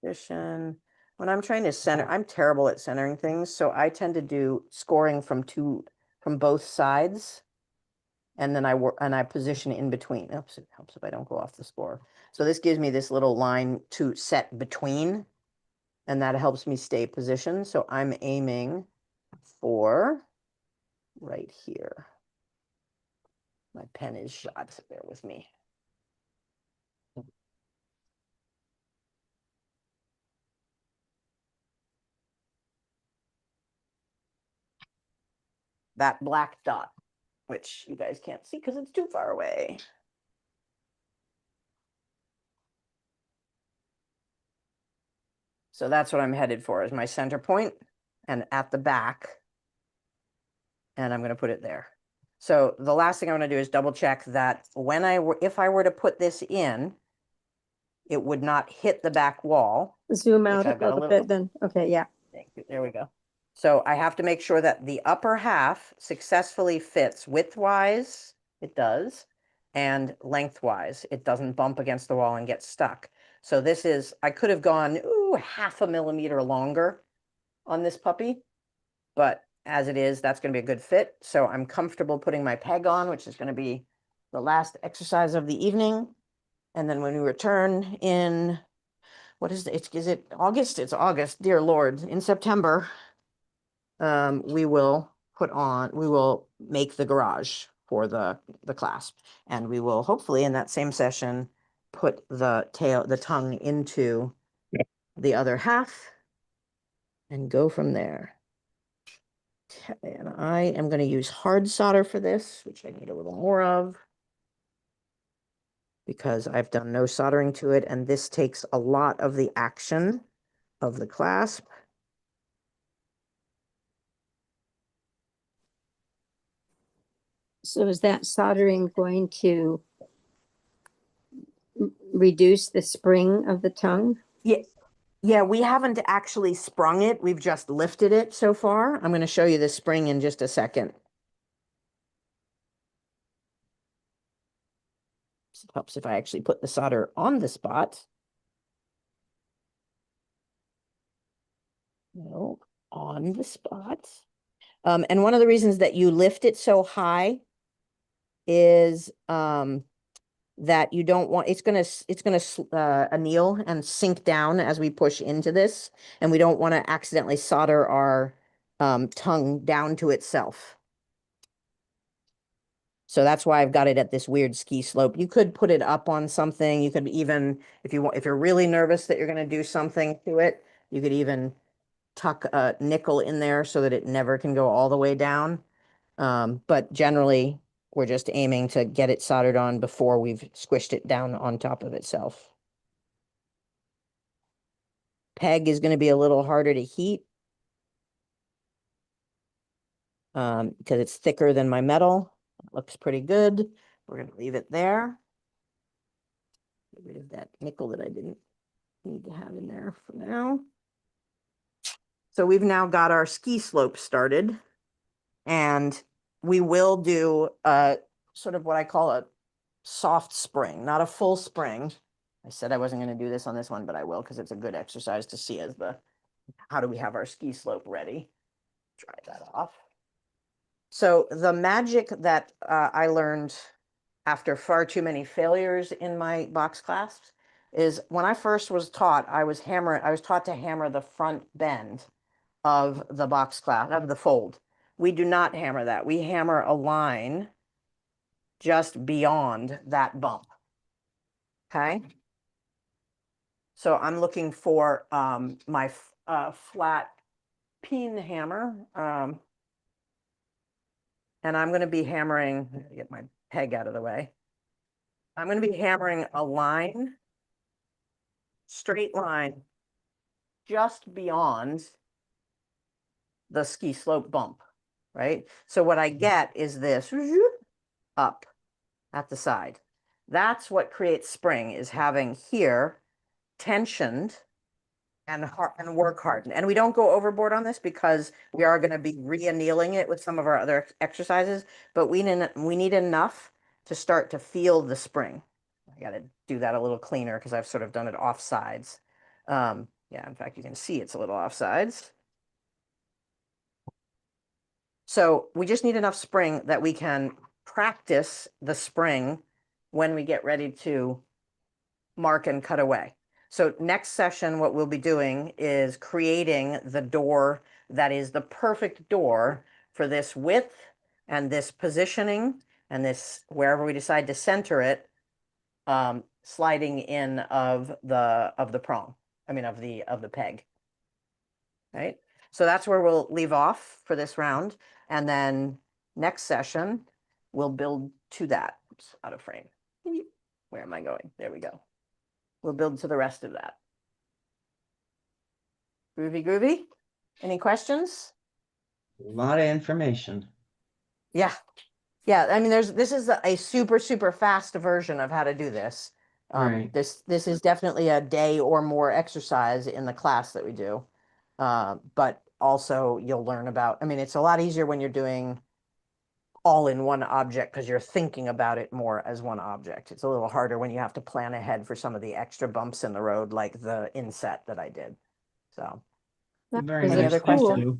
A: Position. When I'm trying to center, I'm terrible at centering things, so I tend to do scoring from both sides, and then I position in between. Oops, it helps if I don't go off the score. So this gives me this little line to set between, and that helps me stay positioned. So I'm aiming for right here. My pen is shot, so bear with me. That black dot, which you guys can't see because it's too far away. So that's what I'm headed for is my center point and at the back. And I'm going to put it there. So the last thing I want to do is double check that if I were to put this in, it would not hit the back wall.
F: zoom out a
A: I've got a
F: little
A: little-
F: bit then. Okay, yeah.
A: Thank you. There we go. So I have to make sure that the upper half successfully fits widthwise. It does. And lengthwise, it doesn't bump against the wall and get stuck. So I could have gone, half a millimeter longer on this puppy, but as it is, that's going to be a good fit. So I'm comfortable putting my peg on, which is going to be the last exercise of the evening. And then when we return in, is it August? It's August, dear Lord. In September, we will make the garage for the clasp. And we will hopefully in that same session, put the tongue into the other half and go from there. Okay, and I am going to use hard solder for this, which I need a little more of because I've done no soldering to it, and this takes a lot of the action of the clasp.
F: So is that soldering going to reduce the spring of the tongue?
A: Yeah, Yeah, we haven't actually sprung it. We've just lifted it so far. I'm going to show you the spring in just a second. It helps if I actually put the solder on the spot. No, on the spot. And one of the reasons that you lift it so high is that you don't want, it's gonna anneal and sink down as we push into this, and we don't want to accidentally solder our tongue down to itself. So that's why I've got it at this weird ski slope. You could put it up on something. You could even, if you want, if you're really nervous that you're going to do something to it, you could even tuck a nickel in there so that it never can go all the way down. But generally, we're just aiming to get it soldered on before we've squished it down on top of itself. Peg is going to be a little harder to heat because it's thicker than my metal. It looks pretty good. We're going to leave it there. Get rid of that nickel that I didn't need to have in there for now. So we've now got our ski slope started, and we will do sort of what I call a soft spring, not a full spring. I said I wasn't going to do this on this one, but I will because it's a good exercise to see as the, how do we have our ski slope ready? Try that off. So the magic that I learned after far too many failures in my box clasps is when I first was taught, I was taught to hammer the front bend of the box clasp, of the fold. We do not hammer that. We hammer a line just beyond that bump. Okay. So I'm looking for my flat peen hammer. And I'm going to be hammering, get my peg out of the way. I'm going to be hammering a line, straight line, just beyond the ski slope bump, right? So what I get is this up at the side. That's what creates spring, is having here tensioned and work hardened. And we don't go overboard on this because we are going to be re-annealing it with some of our other exercises, but we need enough to start to feel the spring. I got to do that a little cleaner because I've sort of done it off sides. Yeah, in fact, you can see it's a little off sides. So we just need enough spring that we can practice the spring when we get ready to mark and cut away. So next session, what we'll be doing is creating the door that is the perfect door for this width and this positioning and this, wherever we decide to center it, sliding in of the prong, I mean, of the peg, right? So that's where we'll leave off for this round. And then next session, we'll build to that. Oops, out of frame. Where am I going? There we go. We'll build to the rest of that. Groovy, groovy. Any questions?
B: A lot of information.
A: Yeah. Yeah, I mean, this is a super, super fast version of how to do this.
B: Right.
A: This is definitely a day or more exercise in the class that we do. But also you'll learn about, I mean, it's a lot easier when you're doing all in one object because you're thinking about it more as one object. It's a little harder when you have to plan ahead for some of the extra bumps in the road, like the inset that I did. So,
F: That
B: Very
F: was
A: Any
B: nice.
A: other
B: Thank
A: questions?
B: you.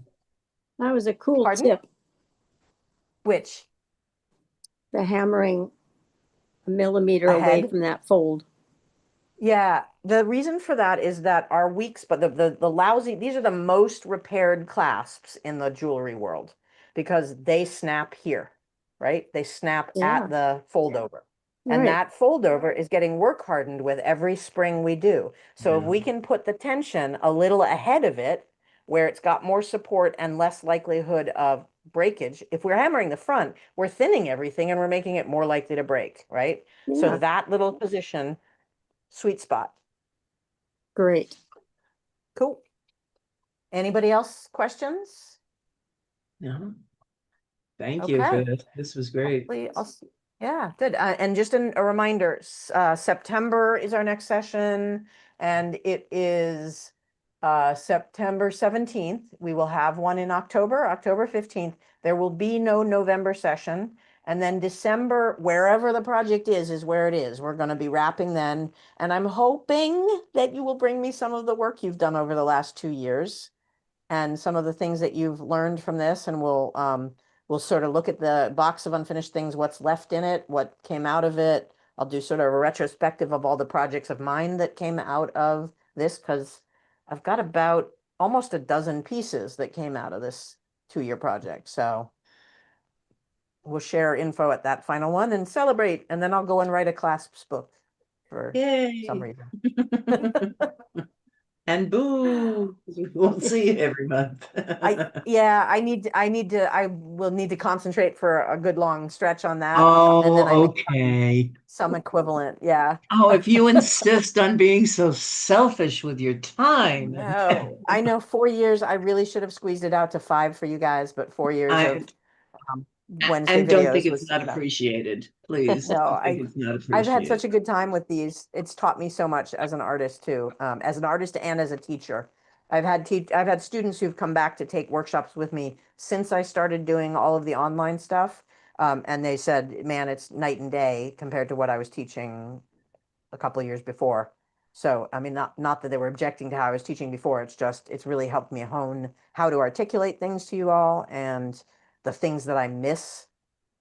F: That was a cool
A: Pardon?
F: tip,
A: Which?
F: the hammering a millimeter away
A: Ahead?
F: from that fold.
A: Yeah, the reason for that is that our weak spot, the lousy, these are the most repaired clasps in the jewelry world because they snap here, right? They snap
F: Yeah.
A: at the fold over. And
F: Right.
A: that fold over is getting work hardened with every spring we do. So if
B: Yeah.
A: we can put the tension a little ahead of it, where it's got more support and less likelihood of breakage, if we're hammering the front, we're thinning everything and we're making it more likely to break, right? So
F: Yeah.
A: that little position, sweet spot.
F: Great.
A: Cool. Anybody else questions?
B: Yeah. Thank you for
A: Okay.
B: this. This was great.
A: Yeah, good. And just a reminder, September is our next session, and it is September 17th. We will have one in October, October 15th. There will be no November session. And then December, wherever the project is where it is. We're going to be wrapping then. And I'm hoping that you will bring me some of the work you've done over the last 2 years and some of the things that you've learned from this. And we'll sort of look at the box of unfinished things, what's left in it, what came out of it. I'll do sort of a retrospective of all the projects of mine that came out of this, because I've got about almost a dozen pieces that came out of this 2-year project. So we'll share info at that final one and celebrate. And then I'll go and write a clasps book for some
B: Yay.
A: reason.
B: And boo, we'll see you every month.
A: I will need to concentrate for a good long stretch on that. And then I
B: Oh,
A: may
B: okay.
A: some equivalent. Yeah.
B: Oh, if you insist on being so selfish with your time.
A: No, I know 4 years, I really should have squeezed it out to 5 for you guys, but 4 years
B: I
A: of Wednesday
B: and don't think
A: videos
B: it's
A: was
B: not
A: enough.
B: appreciated. Please,
A: No,
B: don't think it's not
A: I've had
B: appreciated.
A: such a good time with these. It's taught me so much as an artist too, as an artist and as a teacher. I've had students who've come back to take workshops with me since I started doing all of the online stuff. And they said, man, it's night and day compared to what I was teaching a couple of years before. So, I mean, not that they were objecting to how I was teaching before. It's just, it's really helped me hone how to articulate things to you all and the things that I miss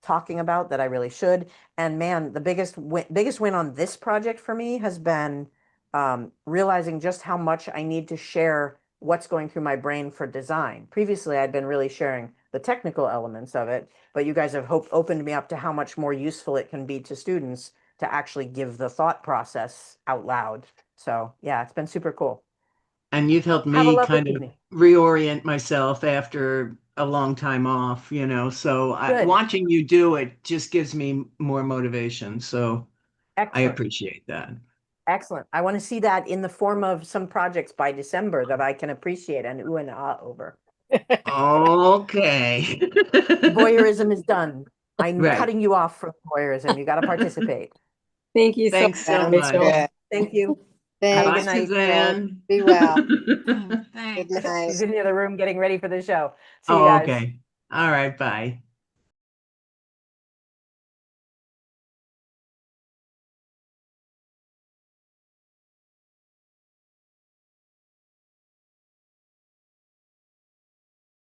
A: talking about that I really should. And man, the biggest win on this project for me has been realizing just how much I need to share what's going through my brain for design. Previously, I'd been really sharing the technical elements of it, but you guys have opened me up to how much more useful it can be to students to actually give the thought process out loud. So yeah, it's been super cool.
B: And you've helped
A: Have a
B: me
A: lovely
B: kind of
A: evening.
B: reorient myself after a long time off, so
A: Good.
B: watching you do it just gives me more motivation. So I
A: Excellent.
B: appreciate that.
A: Excellent. I want to see that in the form of some projects by December that I can appreciate and ooh and ah over.
B: Okay.
A: Voyeurism is done. I'm
B: Right.
A: cutting you off from voyeurism. You got to participate.
F: Thank you so
B: Thanks so
F: much,
G: Sounds
F: Rachel.
B: much.
G: good.
A: Thank you. Have a
B: Bye,
A: good
G: Thanks.
A: night.
B: Suzanne.
G: Be well. Good
H: Thanks.
G: night.
A: She's in the other room getting ready for the show. See you
B: Oh,
A: guys.
B: okay. All right. Bye.